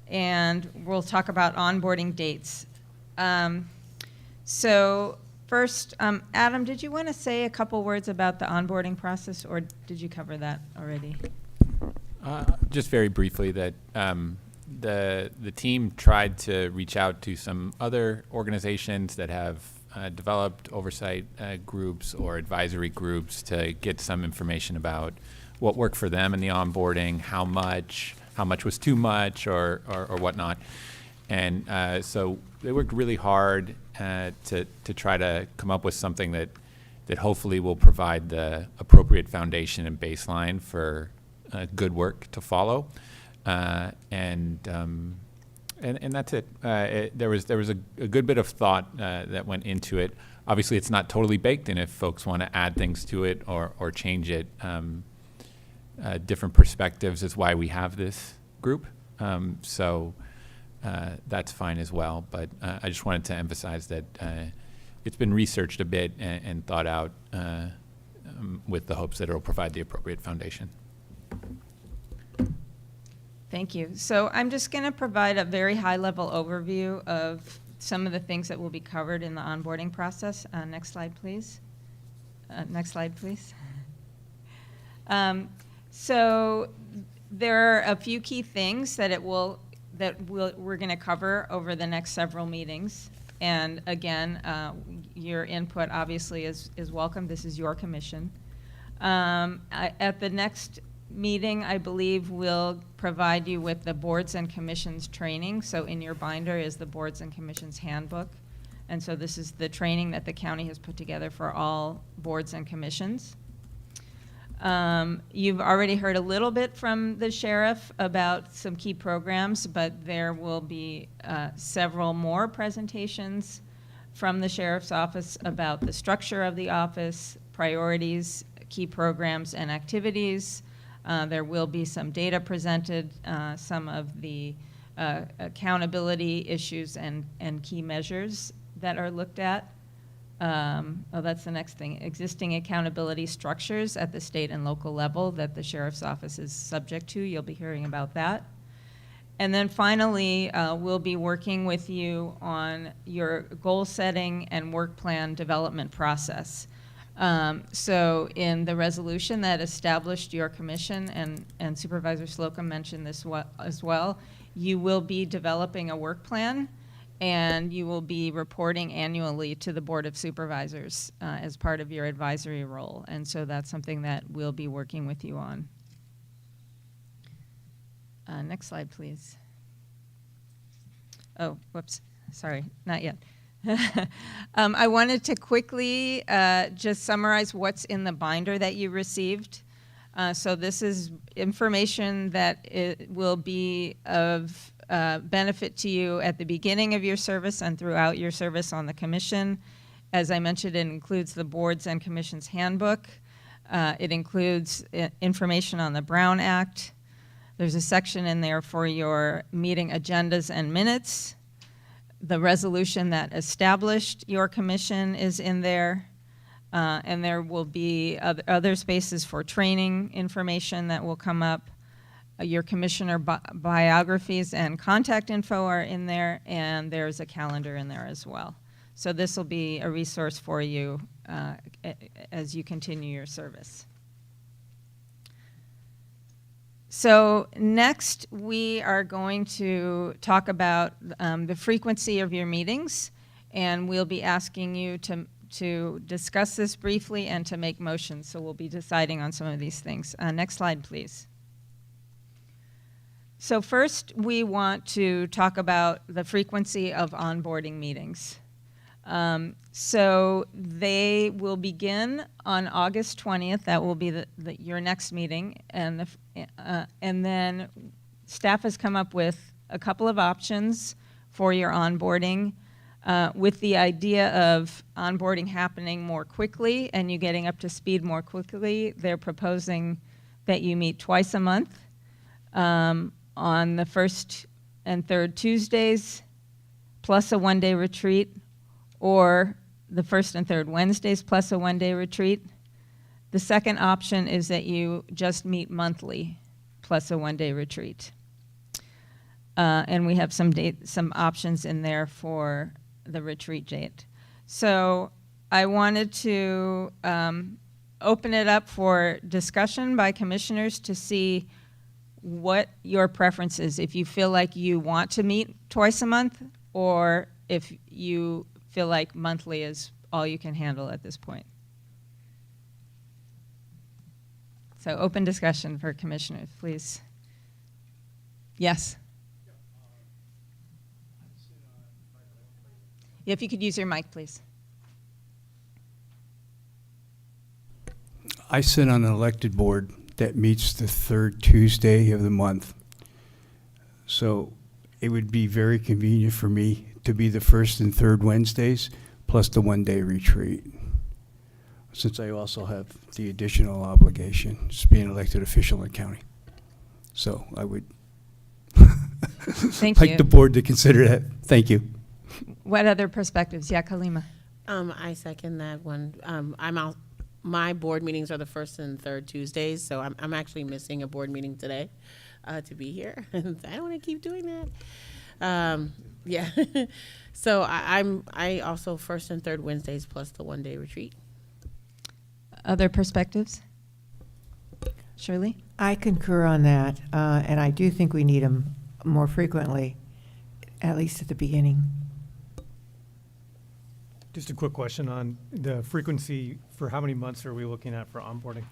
and we'll talk about onboarding dates. So first, Adam, did you want to say a couple words about the onboarding process, or did you cover that already? Just very briefly, that the team tried to reach out to some other organizations that have developed oversight groups or advisory groups to get some information about what worked for them in the onboarding, how much was too much, or whatnot. And so they worked really hard to try to come up with something that hopefully will provide the appropriate foundation and baseline for good work to follow. And that's it. There was a good bit of thought that went into it. Obviously, it's not totally baked, and if folks want to add things to it or change it, different perspectives is why we have this group. So that's fine as well. But I just wanted to emphasize that it's been researched a bit and thought out with the hopes that it will provide the appropriate foundation. Thank you. So I'm just going to provide a very high-level overview of some of the things that will be covered in the onboarding process. Next slide, please. Next slide, please. So there are a few key things that we're going to cover over the next several meetings. And again, your input obviously is welcome. This is your commission. At the next meeting, I believe we'll provide you with the boards and commissions training. So in your binder is the boards and commissions handbook. And so this is the training that the county has put together for all boards and commissions. You've already heard a little bit from the sheriff about some key programs, but there will be several more presentations from the sheriff's office about the structure of the office, priorities, key programs and activities. There will be some data presented, some of the accountability issues and key measures that are looked at. That's the next thing. Existing accountability structures at the state and local level that the sheriff's office is subject to. You'll be hearing about that. And then finally, we'll be working with you on your goal setting and work plan development process. So in the resolution that established your commission, and Supervisor Slocum mentioned this as well, you will be developing a work plan, and you will be reporting annually to the Board of Supervisors as part of your advisory role. And so that's something that we'll be working with you on. Next slide, please. Oh, whoops, sorry, not yet. I wanted to quickly just summarize what's in the binder that you received. So this is information that will be of benefit to you at the beginning of your service and throughout your service on the commission. As I mentioned, it includes the boards and commissions handbook. It includes information on the Brown Act. There's a section in there for your meeting agendas and minutes. The resolution that established your commission is in there. And there will be other spaces for training information that will come up. Your commissioner biographies and contact info are in there, and there's a calendar in there as well. So this will be a resource for you as you continue your service. So next, we are going to talk about the frequency of your meetings, and we'll be asking you to discuss this briefly and to make motions. So we'll be deciding on some of these things. Next slide, please. So first, we want to talk about the frequency of onboarding meetings. So they will begin on August 20th. That will be your next meeting. And then staff has come up with a couple of options for your onboarding with the idea of onboarding happening more quickly and you getting up to speed more quickly. They're proposing that you meet twice a month on the first and third Tuesdays, plus a one-day retreat, or the first and third Wednesdays plus a one-day retreat. The second option is that you just meet monthly plus a one-day retreat. And we have some options in there for the retreat date. So I wanted to open it up for discussion by commissioners to see what your preference is. If you feel like you want to meet twice a month, or if you feel like monthly is all you can handle at this point. So open discussion for commissioners, please. Yes? If you could use your mic, please. I sit on an elected board that meets the third Tuesday of the month. So it would be very convenient for me to be the first and third Wednesdays plus the one-day retreat, since I also have the additional obligation as being an elected official in the county. So I would Thank like you. the board to consider that. Thank you. What other perspectives? Yeah, Kalima. I second that one. I'm out. My board meetings are the first and third Tuesdays, so I'm actually missing a board meeting today to be here. I don't want to keep doing that. Yeah. So I also first and third Wednesdays plus the one-day retreat. Other perspectives? Shirley? I concur on that, and I do think we need them more frequently, at least at the beginning. Just a quick question on the frequency. For how many months are we looking at for onboarding?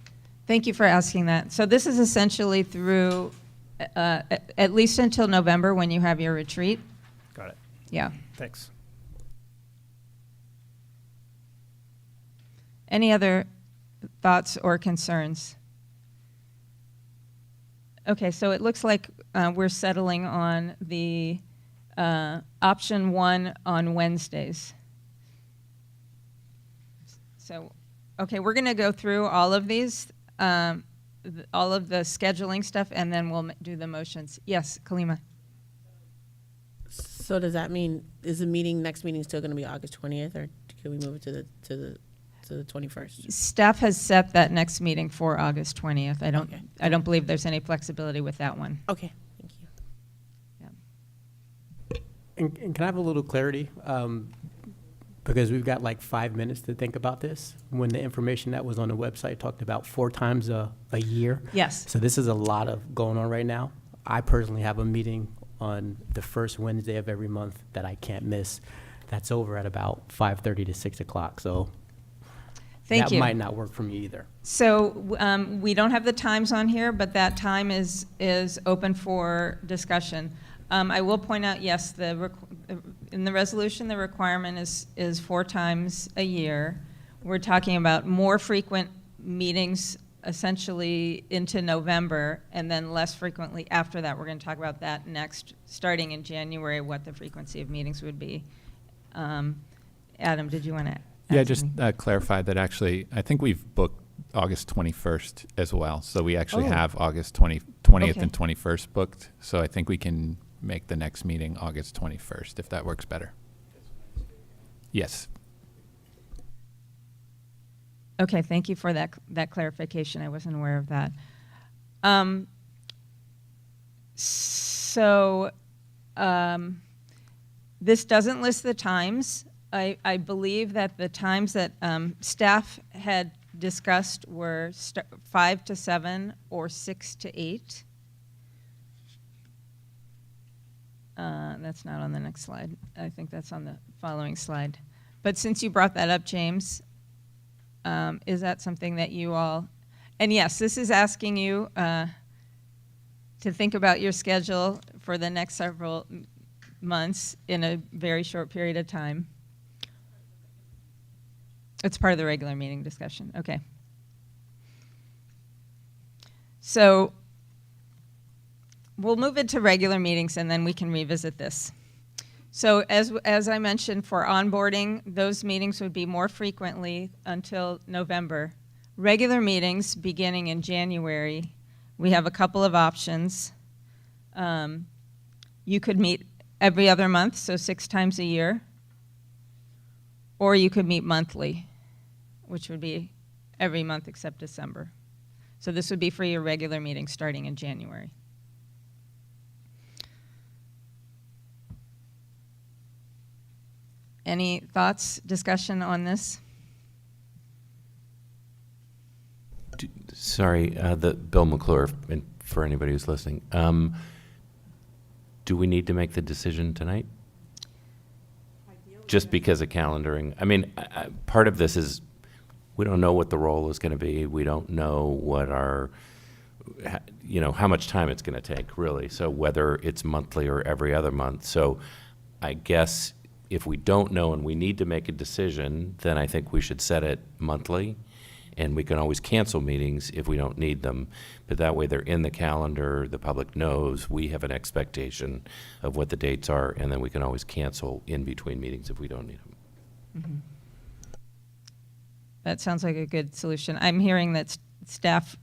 Thank you for asking that. So this is essentially through at least until November when you have your retreat. Got it. Yeah. Thanks. Any other thoughts or concerns? Okay, so it looks like we're settling on the option 1 on Wednesdays. So, okay, we're going to go through all of these, all of the scheduling stuff, and then we'll do the motions. Yes, Kalima. So does that mean, is the next meeting still going to be August 20th, or can we move it to the 21st? Staff has set that next meeting for August 20th. I don't believe there's any flexibility with that one. Okay, thank you. Yeah. And can I have a little clarity? Because we've got like 5 minutes to think about this. When the information that was on the website talked about 4 times a year. Yes. So this is a lot of going on right now. I personally have a meeting on the first Wednesday of every month that I can't miss. That's over at about 5:30 to 6 o'clock. So Thank you. That might not work for me either. So we don't have the times on here, but that time is open for discussion. I will point out, yes, in the resolution, the requirement is 4 times a year. We're talking about more frequent meetings essentially into November, and then less frequently after that. We're going to talk about that next, starting in January, what the frequency of meetings would be. Adam, did you want to add Yeah, just something? clarify that actually, I think we've booked August 21st as well. So we actually Oh. have August 20th Okay. and 21st booked. So I think we can make the next meeting August 21st, if that works better. Yes. Okay, thank you for that clarification. I wasn't aware of that. This doesn't list the times. I believe that the times that staff had discussed were 5 to 7 or 6 to 8. That's not on the next slide. I think that's on the following slide. But since you brought that up, James, is that something that you all, and yes, this is asking you to think about your schedule for the next several months in a very short period of time. It's part of the regular meeting discussion. Okay. So we'll move into regular meetings and then we can revisit this. So as I mentioned, for onboarding, those meetings would be more frequently until November. Regular meetings beginning in January, we have a couple of options. You could meet every other month, so 6 times a year, or you could meet monthly, which would be every month except December. So this would be for your regular meeting starting in January. Any thoughts, discussion on this? Sorry, the Bill McClure, and for anybody who's listening. Do we need to make the decision tonight? Just because of calendaring? I mean, part of this is we don't know what the role is going to be. We don't know what our, how much time it's going to take, really. So whether it's monthly or every other month. So I guess if we don't know and we need to make a decision, then I think we should set it monthly. And we can always cancel meetings if we don't need them. But that way they're in the calendar, the public knows, we have an expectation of what the dates are, and then we can always cancel in between meetings if we don't need them. Mm-hmm. That sounds like a good solution. I'm hearing that staff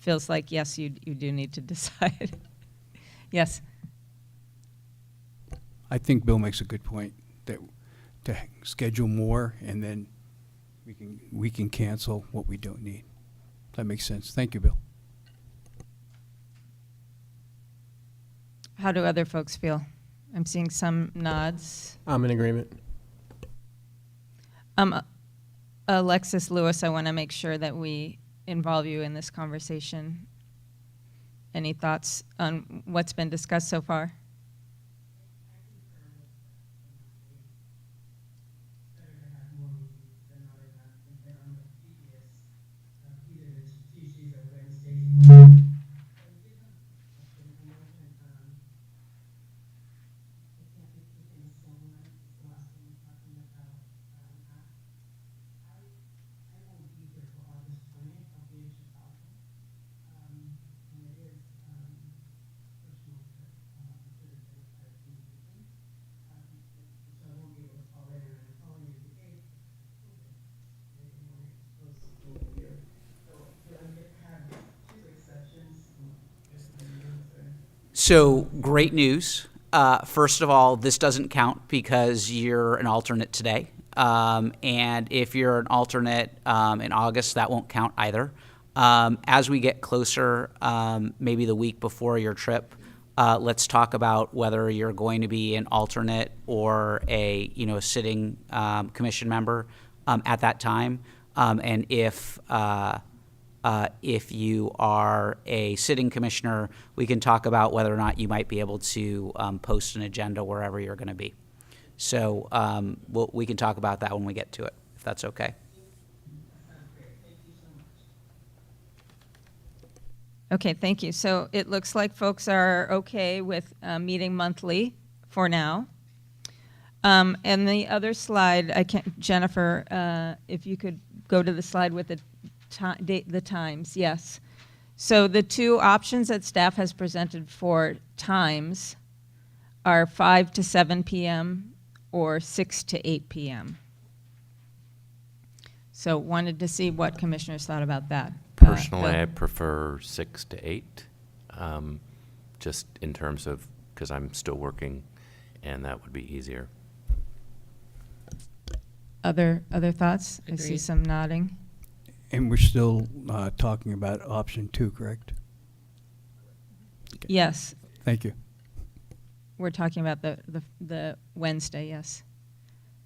feels like, yes, you do need to decide. Yes? I think Bill makes a good point that to schedule more and then we can cancel what we don't need. That makes sense. Thank you, Bill. How do other folks feel? I'm seeing some nods. I'm in agreement. Alexis Lewis, I want to make sure that we involve you in this conversation. Any thoughts on what's been discussed so far? So great news. First of all, this doesn't count because you're an alternate today. And if you're an alternate in August, that won't count either. As we get closer, maybe the week before your trip, let's talk about whether you're going to be an alternate or a sitting commission member at that time. And if you are a sitting commissioner, we can talk about whether or not you might be able to post an agenda wherever you're going to be. So we can talk about that when we get to it, if that's okay. Okay, thank you. So it looks like folks are okay with meeting monthly for now. And the other slide, Jennifer, if you could go to the slide with the the times, yes. So the two options that staff has presented for times are 5 to 7 p.m. or 6 to 8 p.m. So wanted to see what commissioners thought about that. Personally, Bill? I prefer 6 to 8, just in terms of, because I'm still working, and that would be easier. Other thoughts? I see Agreed. some nodding. And we're still talking about option 2, correct? Yes, Thank you. we're talking about the Wednesday, yes.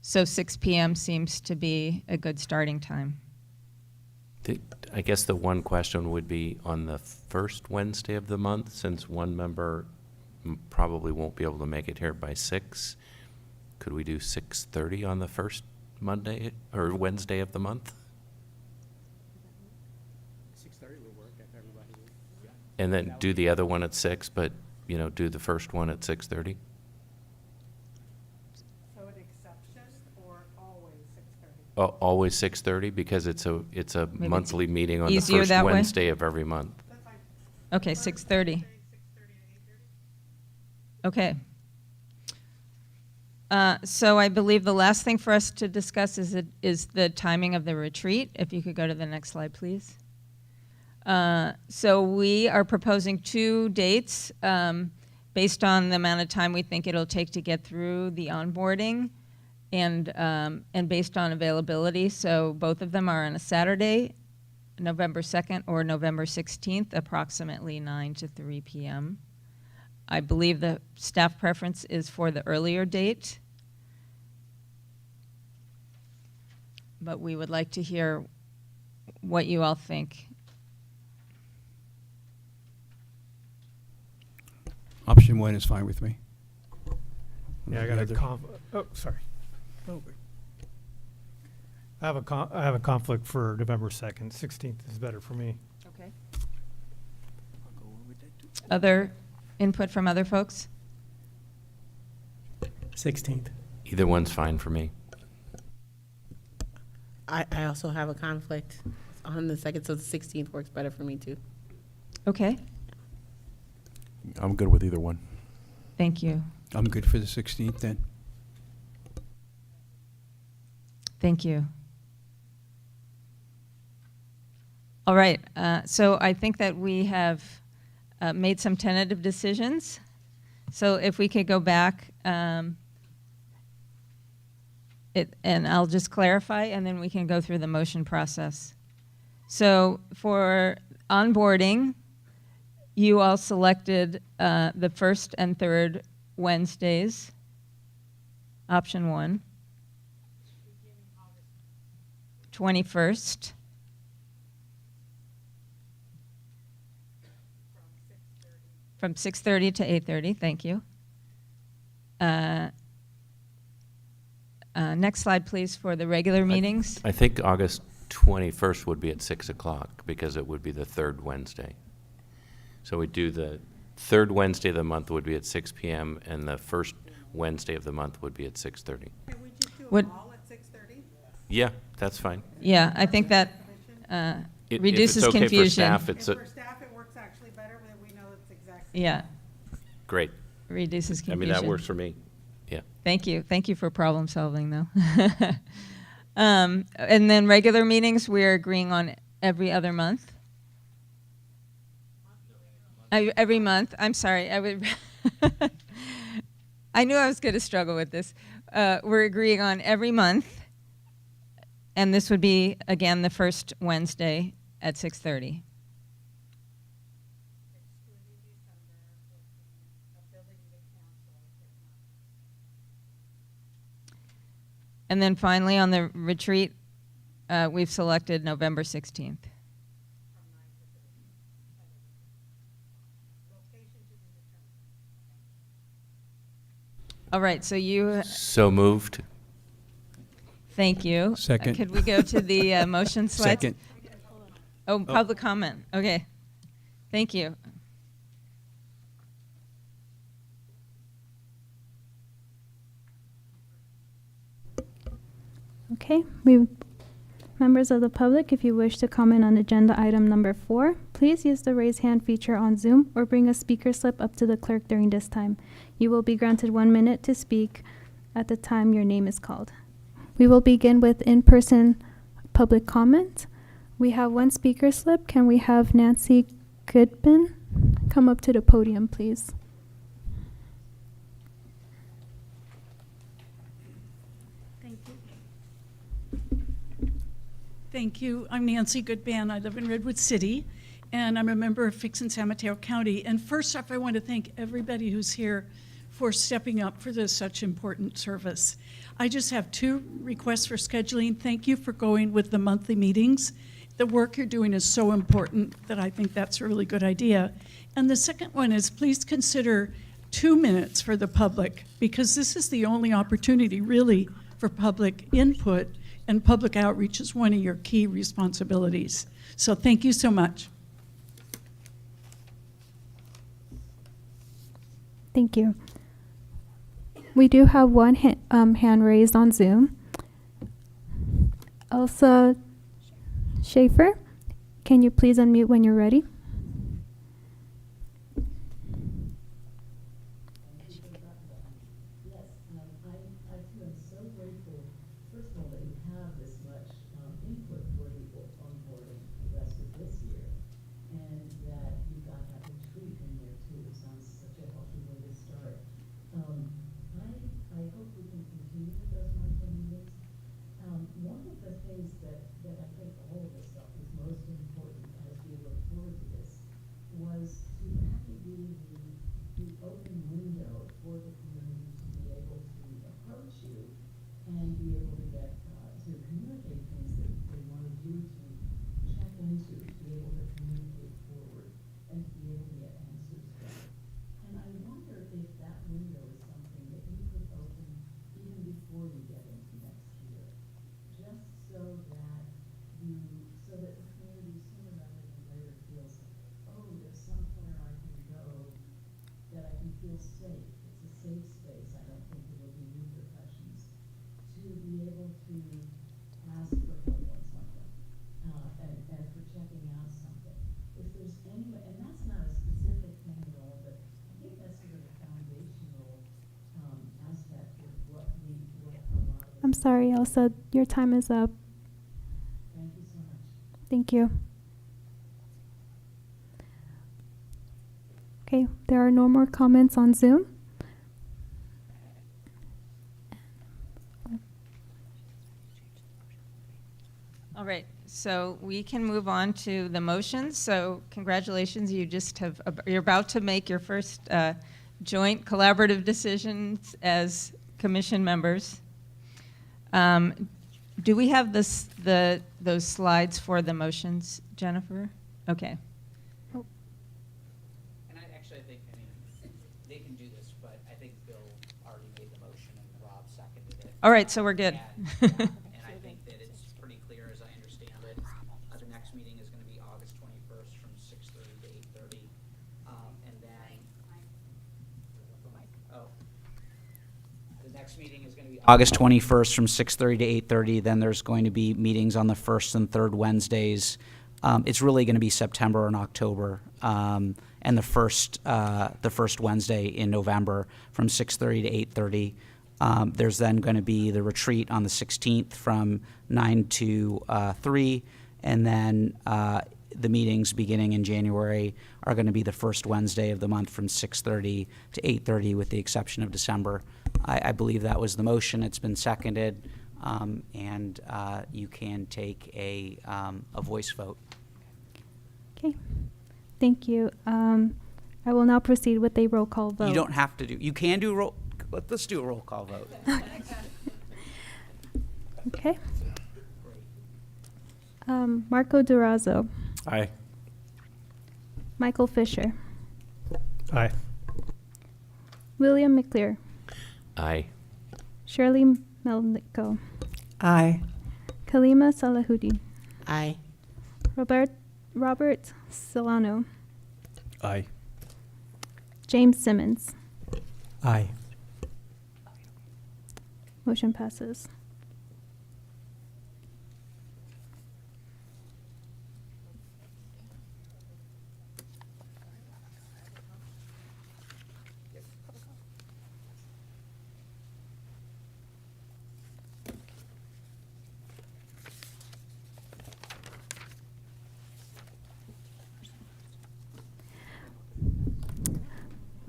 So 6 p.m. seems to be a good starting time. I guess the one question would be on the first Wednesday of the month, since one member probably won't be able to make it here by 6. Could we do 6:30 on the first Monday or Wednesday of the month? 6:30 would work if everybody. And then do the other one at 6, but, do the first one at 6:30? So an exception or always 6:30? Always 6:30, because it's a Maybe monthly meeting on the easier first that way? Wednesday of every month. Okay, 6:30. Okay. So I believe the last thing for us to discuss is the timing of the retreat. If you could go to the next slide, please. So we are proposing 2 dates based on the amount of time we think it'll take to get through the onboarding and based on availability. So both of them are on a Saturday, November 2nd or November 16th, approximately 9 to 3 p.m. I believe the staff preference is for the earlier date, but we would like to hear what you all think. Option 1 is fine with me. Yeah, I got The a other- oh, sorry. Oh, wait. I have a conflict for November 2nd. 16th is better for me. Okay. Other input from other folks? 16th. Either one's fine for me. I also have a conflict on the 2nd, so the 16th works better for me too. Okay, I'm good with either one. thank you. I'm good for the 16th then. Thank you. All right, so I think that we have made some tentative decisions. So if we could go back, and I'll just clarify, and then we can go through the motion process. So for onboarding, you all selected the first and third Wednesdays, option 1. 21st. From 6:30 to 8:30, thank you. Next slide, please, for the regular meetings. I think August 21st would be at 6 o'clock, because it would be the third Wednesday. So we do the third Wednesday of the month would be at 6 p.m., and the first Wednesday of the month would be at 6:30. Can we just do Would- them all at 6:30? Yeah, that's fine. Yeah, I think that If reduces it's okay confusion. for staff, If it's for staff it works actually better, then we know it's exactly. Yeah, great. reduces I confusion. mean, that works for me. Yeah. Thank you. Thank you for problem solving, though. And then regular meetings, we're agreeing on every other month. Every month. I'm sorry. I knew I was going to struggle with this. We're agreeing on every month, and this would be again the first Wednesday at 6:30. And then finally, on the retreat, we've selected November 16th. All right, so you, So moved. thank you. Second. Could we go to the motion slides? Second. Oh, public comment. Okay. Thank you. Okay, Members of the public, if you wish to comment on agenda item number 4, please use the raise hand feature on Zoom or bring a speaker slip up to the clerk during this time. You will be granted 1 minute to speak at the time your name is called. We will begin with in-person public comment. We have 1 speaker slip. Can we have Nancy Goodman come up to the podium, please? Thank you. I'm Nancy Goodman. I live in Redwood City, and I'm a member of Fix and San Mateo County. And first off, I want to thank everybody who's here for stepping up for this such important service. I just have 2 requests for scheduling. Thank you for going with the monthly meetings. The work you're doing is so important that I think that's a really good idea. And the second one is please consider 2 minutes for the public, because this is the only opportunity really for public input, and public outreach is one of your key responsibilities. So thank you so much. Thank you. We do have 1 hand raised on Zoom. Elsa Schaefer, can you please unmute when you're ready? I'm sorry, Elsa, your time is up. Thank you so much. Thank you. Okay, there are no more comments on Zoom. All right, so we can move on to the motions. So congratulations, you're about to make your first joint collaborative decisions as commission members. Do we have those slides for the motions, Jennifer? Okay. And I think, they can do this, but I think Bill already made the motion and Rob seconded it. All right, so we're good. And I think that it's pretty clear, as I understand it. The next meeting is going to be August 21st from 6:30 to 8:30. And then, the next meeting is going to be August 21st from 6:30 to 8:30. Then there's going to be meetings on the first and third Wednesdays. It's really going to be September and October, and the first Wednesday in November from 6:30 to 8:30. There's then going to be the retreat on the 16th from 9 to 3, and then the meetings beginning in January are going to be the first Wednesday of the month from 6:30 to 8:30, with the exception of December. I believe that was the motion. It's been seconded, and you can take a voice vote. Okay, thank you. I will now proceed with a roll call vote. You don't have to do. You can do roll. Let's do a roll call vote. Okay. Marco Durazo. Aye. Michael Fisher. Aye. William McClear. Aye. Shirley Melnico. Aye. Kalima Salahudi. Aye. Robert Solano. Aye. James Simmons. Aye. Motion passes.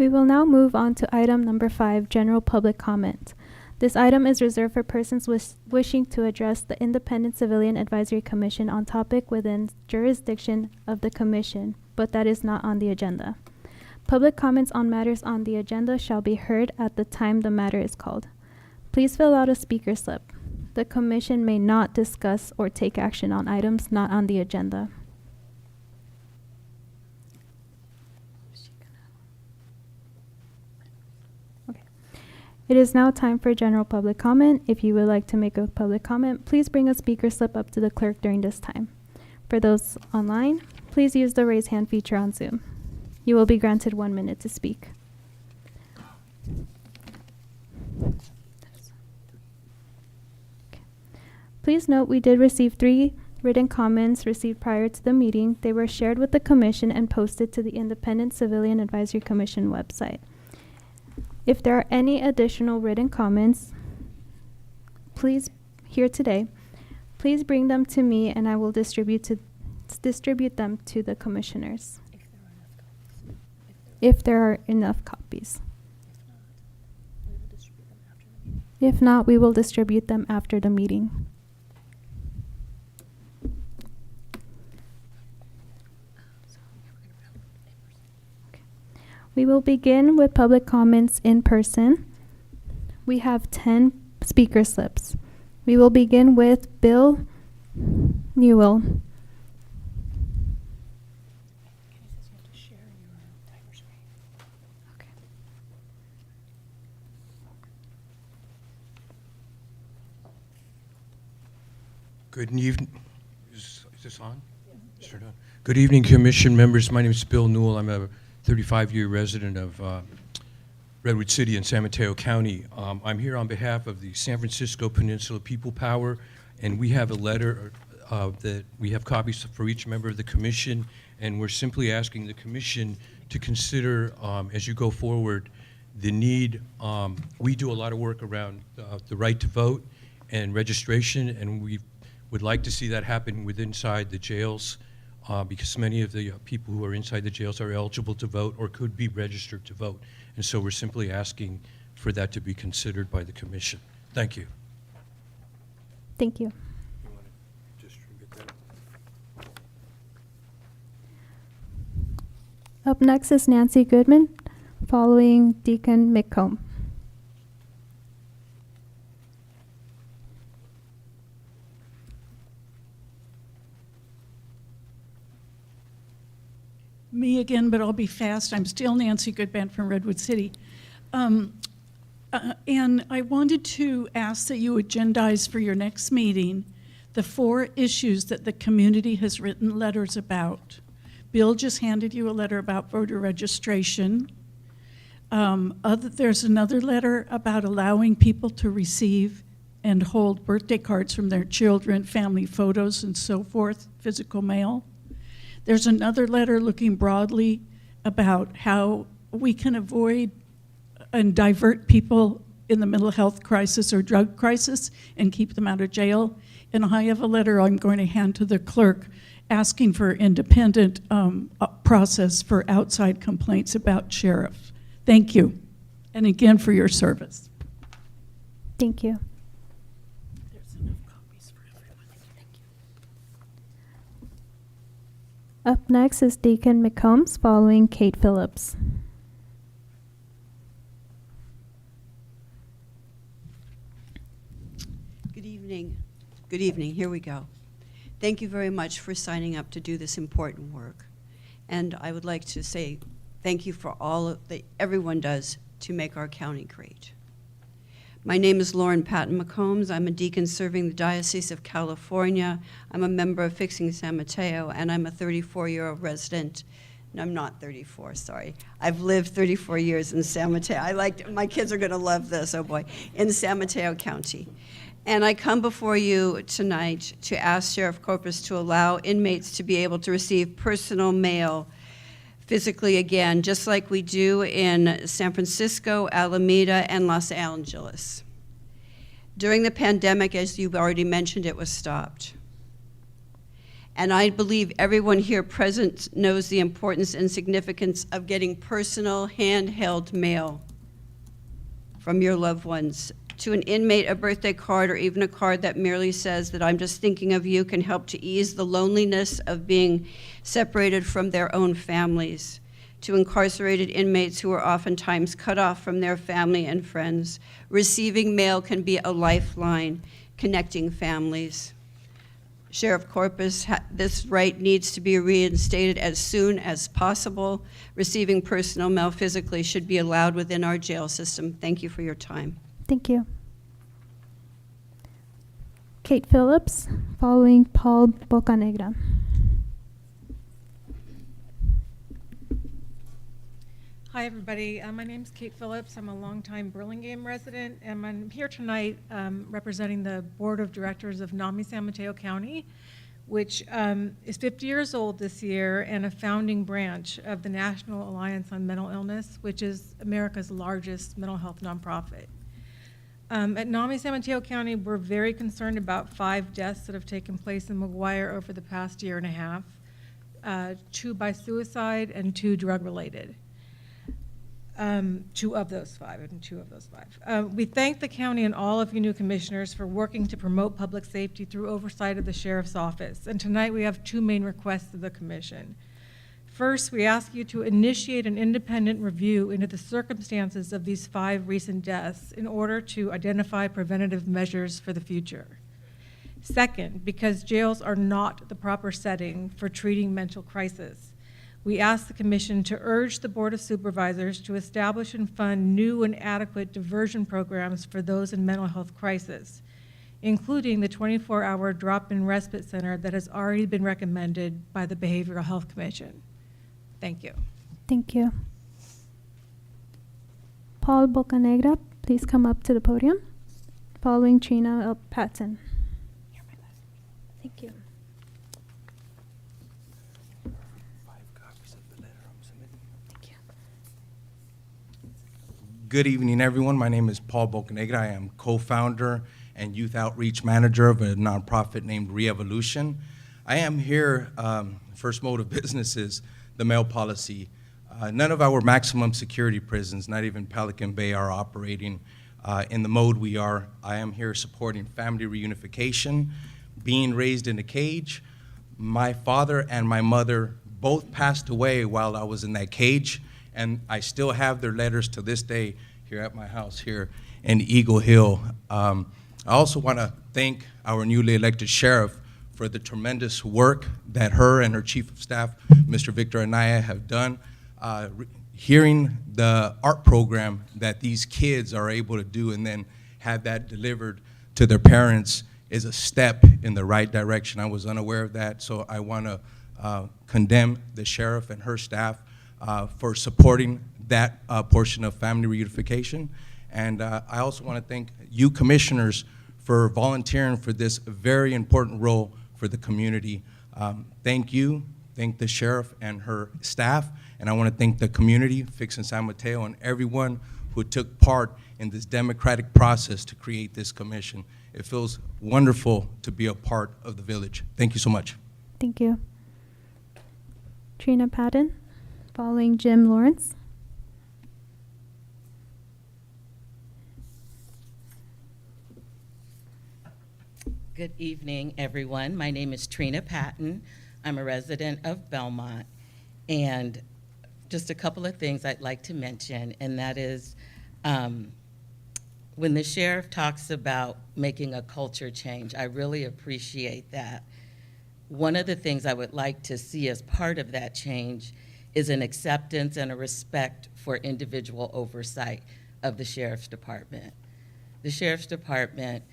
We will now move on to item number 5, general public comment. This item is reserved for persons wishing to address the Independent Civilian Advisory Commission on topic within jurisdiction of the commission, but that is not on the agenda. Public comments on matters on the agenda shall be heard at the time the matter is called. Please fill out a speaker slip. The commission may not discuss or take action on items not on the agenda. It is now time for general public comment. If you would like to make a public comment, please bring a speaker slip up to the clerk during this time. For those online, please use the raise hand feature on Zoom. You will be granted 1 minute to speak. Please note we did receive 3 written comments received prior to the meeting. They were shared with the commission and posted to the Independent Civilian Advisory Commission website. If there are any additional written comments, please here today, please bring them to me and I will distribute them to the commissioners. If there are enough copies. If not, we will distribute them after the meeting. We will begin with public comments in person. We have 10 speaker slips. We will begin with Bill Newell. Good evening. Is this on? Yeah. Sure. Good evening, Commission members. My name is Bill Newell. I'm a 35-year resident of Redwood City in San Mateo County. I'm here on behalf of the San Francisco Peninsula People Power, and we have a letter that we have copies for each member of the commission, and we're simply asking the commission to consider, as you go forward, the need. We do a lot of work around the right to vote and registration, and we would like to see that happen inside the jails. Because many of the people who are inside the jails are eligible to vote or could be registered to vote. And so we're simply asking for that to be considered by the commission. Thank you. Thank you. You want to distribute that? Up next is Nancy Goodman, following Deacon McComb. Me again, but I'll be fast. I'm still Nancy Goodman from Redwood City. And I wanted to ask that you agendize for your next meeting the 4 issues that the community has written letters about. Bill just handed you a letter about voter registration. There's another letter about allowing people to receive and hold birthday cards from their children, family photos, and so forth, physical mail. There's another letter looking broadly about how we can avoid and divert people in the mental health crisis or drug crisis and keep them out of jail. And I have a letter I'm going to hand to the clerk asking for independent process for outside complaints about sheriff. Thank you. And again, for your service. Thank you. Up next is Deacon McCombs, following Kate Phillips. Good evening. Good evening. Here we go. Thank you very much for signing up to do this important work. And I would like to say thank you for all that everyone does to make our county great. My name is Lauren Patton McCombs. I'm a deacon serving the Diocese of California. I'm a member of Fixing San Mateo, and I'm a 34-year-old resident. No, I'm not 34, sorry. I've lived 34 years in San Mateo. My kids are gonna love this, oh boy, in San Mateo County. And I come before you tonight to ask Sheriff Corpus to allow inmates to be able to receive personal mail physically again, just like we do in San Francisco, Alameda, and Los Angeles. During the pandemic, as you've already mentioned, it was stopped. And I believe everyone here present knows the importance and significance of getting personal handheld mail from your loved ones. To an inmate, a birthday card or even a card that merely says that I'm just thinking of you can help to ease the loneliness of being separated from their own families. To incarcerated inmates who are oftentimes cut off from their family and friends, receiving mail can be a lifeline connecting families. Sheriff Corpus, this right needs to be reinstated as soon as possible. Receiving personal mail physically should be allowed within our jail system. Thank you for your time. Thank you. Kate Phillips, following Paul Bocanegra. Hi, everybody. My name's Kate Phillips. I'm a longtime Burlingame resident, and I'm here tonight representing the Board of Directors of NAMI San Mateo County, which is 50 years old this year and a founding branch of the National Alliance on Mental Illness, which is America's largest mental health nonprofit. At NAMI San Mateo County, we're very concerned about 5 deaths that have taken place in McGuire over the past year and a half, 2 by suicide and 2 drug-related. 2 of those 5, and 2 of those 5. We thank the county and all of you new commissioners for working to promote public safety through oversight of the sheriff's office. And tonight we have 2 main requests of the commission. First, we ask you to initiate an independent review into the circumstances of these 5 recent deaths in order to identify preventative measures for the future. Second, because jails are not the proper setting for treating mental crisis, we ask the commission to urge the Board of Supervisors to establish and fund new and adequate diversion programs for those in mental health crisis, including the 24-hour drop-in respite center that has already been recommended by the Behavioral Health Commission. Thank you. Thank you. Paul Bocanegra, please come up to the podium. Following Trina L. Patton. Thank you. Good evening, everyone. My name is Paul Bocanegra. I am co-founder and youth outreach manager of a nonprofit named Re-Evolution. I am here, first mode of business is the mail policy. None of our maximum security prisons, not even Pelican Bay, are operating in the mode we are. I am here supporting family reunification, being raised in a cage. My father and my mother both passed away while I was in that cage, and I still have their letters to this day here at my house here in Eagle Hill. I also want to thank our newly elected sheriff for the tremendous work that her and her chief of staff, Mr. Victor Anaya, have done. Hearing the art program that these kids are able to do and then have that delivered to their parents is a step in the right direction. I was unaware of that, so I want to condemn the sheriff and her staff for supporting that portion of family reunification. And I also want to thank you commissioners for volunteering for this very important role for the community. Thank you, thank the sheriff and her staff, and I want to thank the community, Fixin' San Mateo, and everyone who took part in this democratic process to create this commission. It feels wonderful to be a part of the village. Thank you so much. Thank you. Trina Patton, following Jim Lawrence. Good evening, everyone. My name is Trina Patton. I'm a resident of Belmont. And just a couple of things I'd like to mention, and that is when the sheriff talks about making a culture change, I really appreciate that. One of the things I would like to see as part of that change is an acceptance and a respect for individual oversight of the sheriff's department. The sheriff's department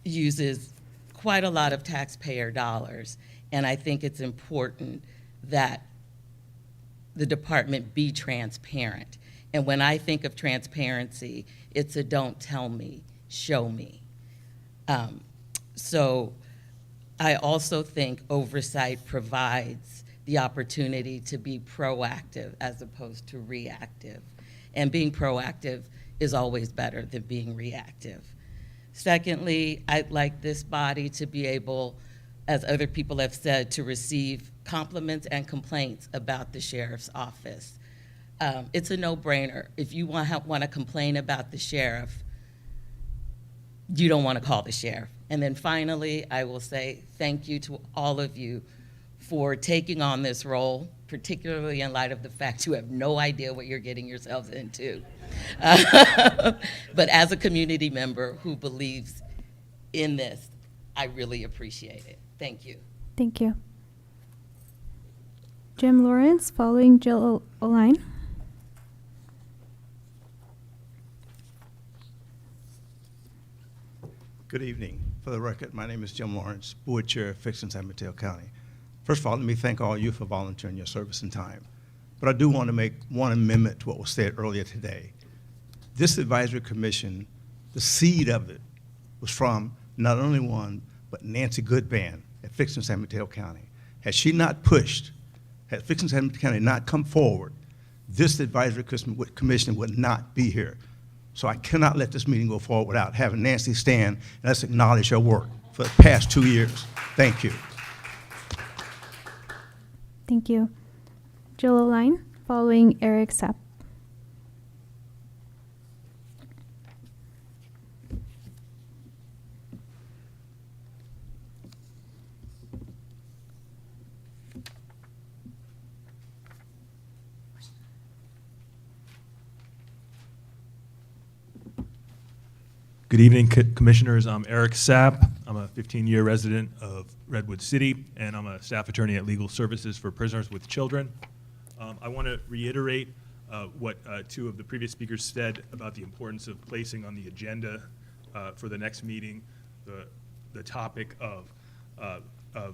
uses quite a lot of taxpayer dollars, and I think it's important that the department be transparent. And when I think of transparency, it's a don't tell me, show me. So I also think oversight provides the opportunity to be proactive as opposed to reactive. And being proactive is always better than being reactive. Secondly, I'd like this body to be able as other people have said, to receive compliments and complaints about the sheriff's office. It's a no-brainer. If you want to complain about the sheriff, you don't want to call the sheriff. And then finally, I will say thank you to all of you for taking on this role, particularly in light of the fact you have no idea what you're getting yourselves into. But as a community member who believes in this, I really appreciate it. Thank you. Thank you. Jim Lawrence, following Jill Oline. Good evening. For the record, my name is Jim Lawrence, Board Chair of Fixing San Mateo County. First of all, let me thank all you for volunteering your service and time. But I do want to make one amendment to what was said earlier today. This advisory commission, the seed of it was from not only one, but Nancy Goodban at Fixing San Mateo County. Had she not pushed, had Fixing San Mateo County not come forward, this advisory commission would not be here. So I cannot let this meeting go forward without having Nancy stand and let's acknowledge her work for the past 2 years. Thank you. Thank you. Jill Oline, following Eric Sapp. Good evening, Commissioners. I'm Eric Sapp. I'm a 15-year resident of Redwood City, and I'm a staff attorney at Legal Services for Prisoners with Children. I want to reiterate what two of the previous speakers said about the importance of placing on the agenda for the next meeting the topic of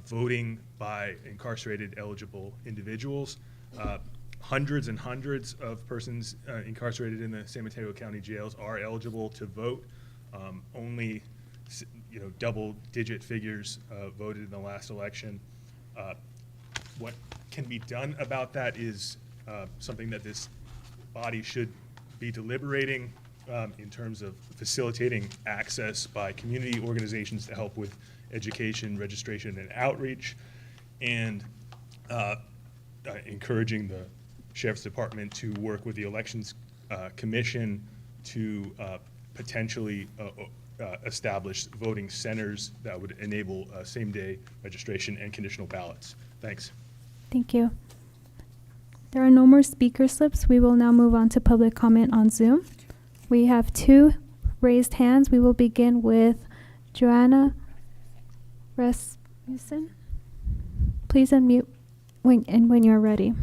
voting by incarcerated eligible individuals. Hundreds and hundreds of persons incarcerated in the San Mateo County jails are eligible to vote. Only, double-digit figures voted in the last election. What can be done about that is something that this body should be deliberating in terms of facilitating access by community organizations to help with education, registration, and outreach, and encouraging the Sheriff's Department to work with the Elections Commission to potentially establish voting centers that would enable same-day registration and conditional ballots. Thanks. Thank you. There are no more speaker slips. We will now move on to public comment on Zoom. We have 2 raised hands. We will begin with Joanna Rasmussen. Please unmute when you're ready.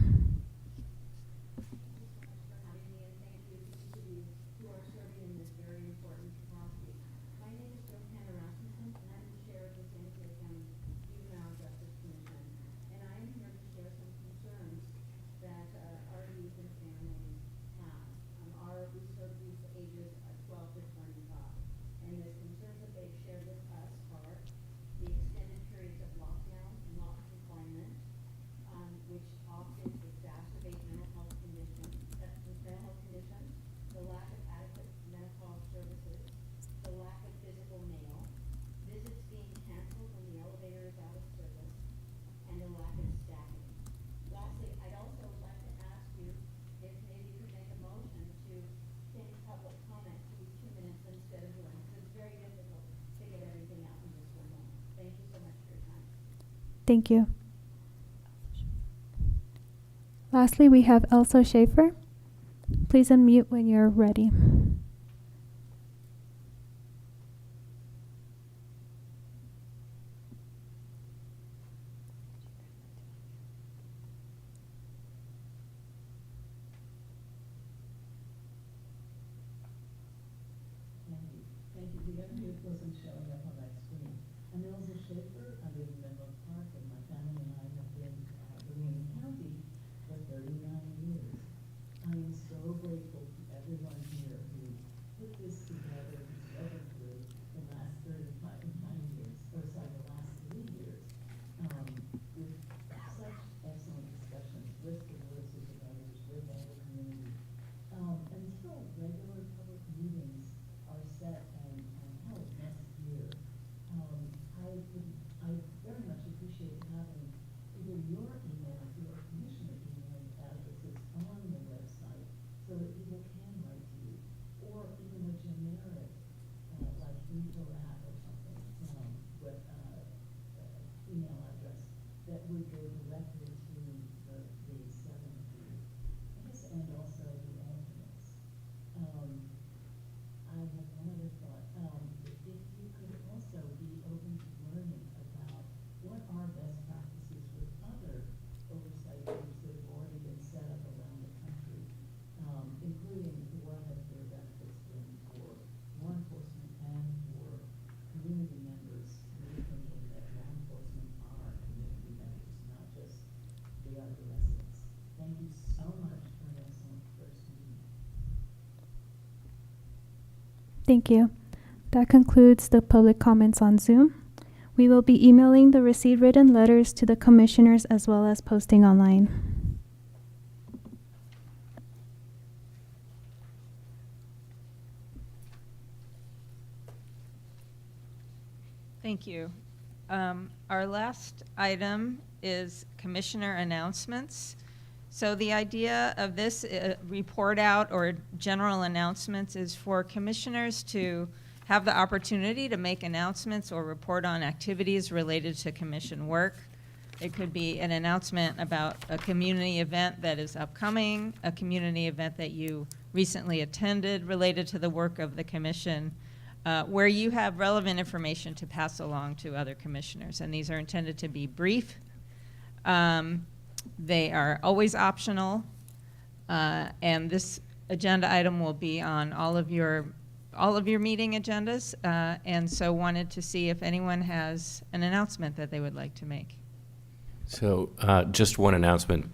Thank you. Lastly, we have Elsa Schaefer. Please unmute when you're ready. Thank you. The other name wasn't showing up on that screen. I'm Elsa Schechter. I live in Menlo Park, and my family and I have been living in the county for 39 years. I am so grateful to everyone here who put this together, who's weathered through the last 35 years, or sorry, the last 3 years, with such excellent discussions with the board of supervisors, with all the community. Until regular public meetings are set and held next year, I very Thank you. That concludes the public comments on Zoom. We will be emailing the received written letters to the commissioners as well as posting online. Thank you. Our last item is commissioner announcements. So the idea of this report out or general announcements is for commissioners to have the opportunity to make announcements or report on activities related to commission work. It could be an announcement about a community event that is upcoming, a community event that you recently attended related to the work of the commission, where you have relevant information to pass along to other commissioners. And these are intended to be brief. They are always optional. And this agenda item will be on all of your meeting agendas. And so wanted to see if anyone has an announcement that they would like to make. So just one announcement.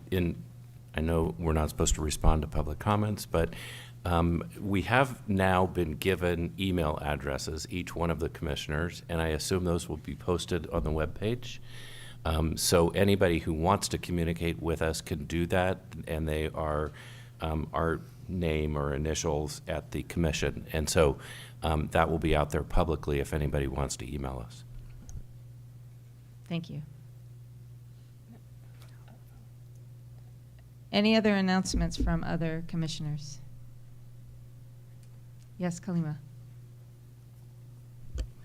I know we're not supposed to respond to public comments, but we have now been given email addresses, each one of the commissioners, and I assume those will be posted on the webpage. So anybody who wants to communicate with us can do that, and they are our name or initials at the commission. And so that will be out there publicly if anybody wants to email us. Thank you. Any other announcements from other commissioners? Yes, Kalima.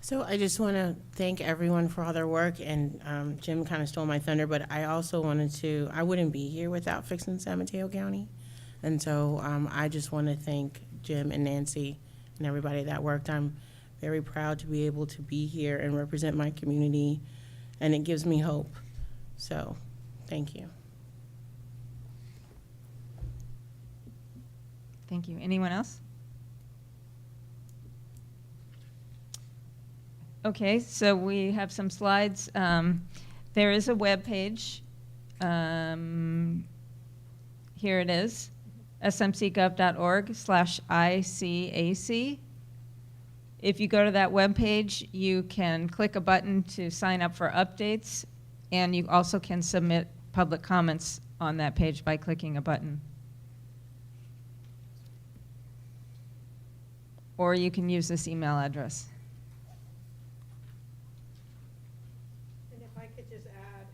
So I just want to thank everyone for all their work, and Jim kind of stole my thunder, but I also I wouldn't be here without fixing San Mateo County. And so I just want to thank Jim and Nancy and everybody that worked. I'm very proud to be able to be here and represent my community, and it gives me hope. So thank you. Thank you. Anyone else? Okay, so we have some slides. There is a web page. Here it is, smcgov.org/ICAC. If you go to that web page, you can click a button to sign up for updates, and you also can submit public comments on that page by clicking a button. Or you can use this email address. And if I could just add,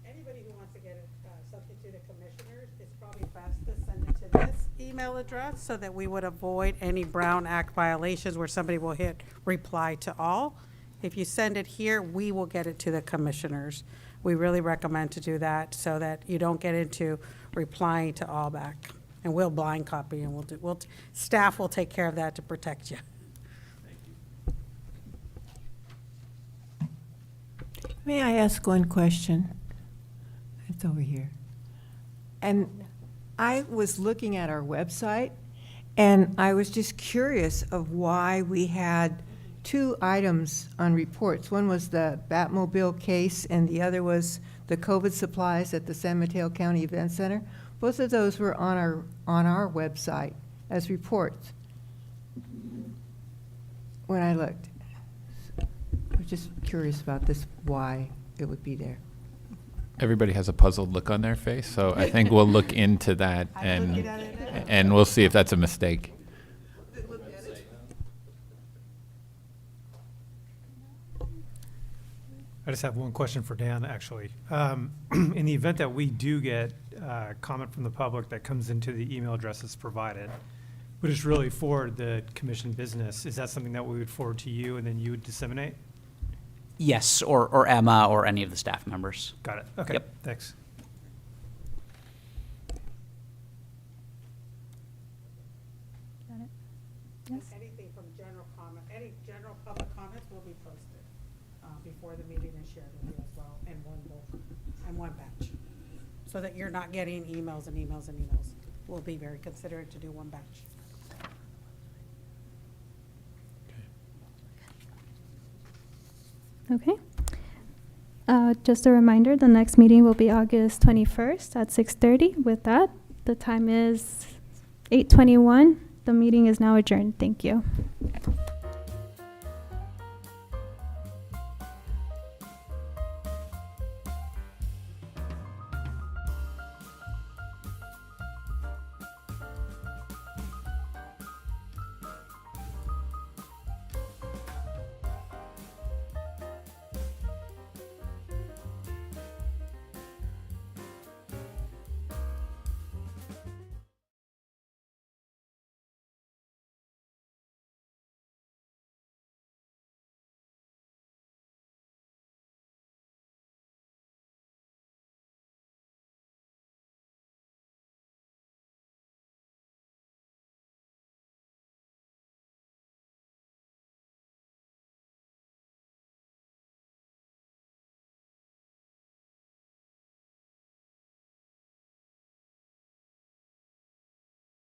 anybody who wants to get something to the commissioners, it's probably best to send it to this email address so that we would avoid any Brown Act violations where somebody will hit reply to all. If you send it here, we will get it to the commissioners. We really recommend to do that so that you don't get into replying to all back. And we'll blind copy, and staff will take care of that to protect you. May I ask one question? It's over here. And I was looking at our website, and I was just curious of why we had 2 items on reports. One was the Batmobile case, and the other was the COVID supplies at the San Mateo County Event Center. Both of those were on our website as reports when I looked. I was just curious about this, why it would be there. Everybody has a puzzled look on their face, so I think we'll look into that and we'll see if that's a mistake. I just have one question for Dan, actually. In the event that we do get comment from the public that comes into the email addresses provided, but it's really for the commission business, is that something that we would forward to you and then you would disseminate? Yes, or Emma or any of the staff members. Got it. Okay. Yep. Thanks. Got it. Yes. Anything from general comment, any general public comments will be posted before the meeting and shared with you as well in one bulk and one batch. So that you're not getting emails and emails and emails. We'll be very considerate to do one batch. Okay. Just a reminder, the next meeting will be August 21st at 6:30. With that, the time is 8:21. The meeting is now adjourned. Thank you.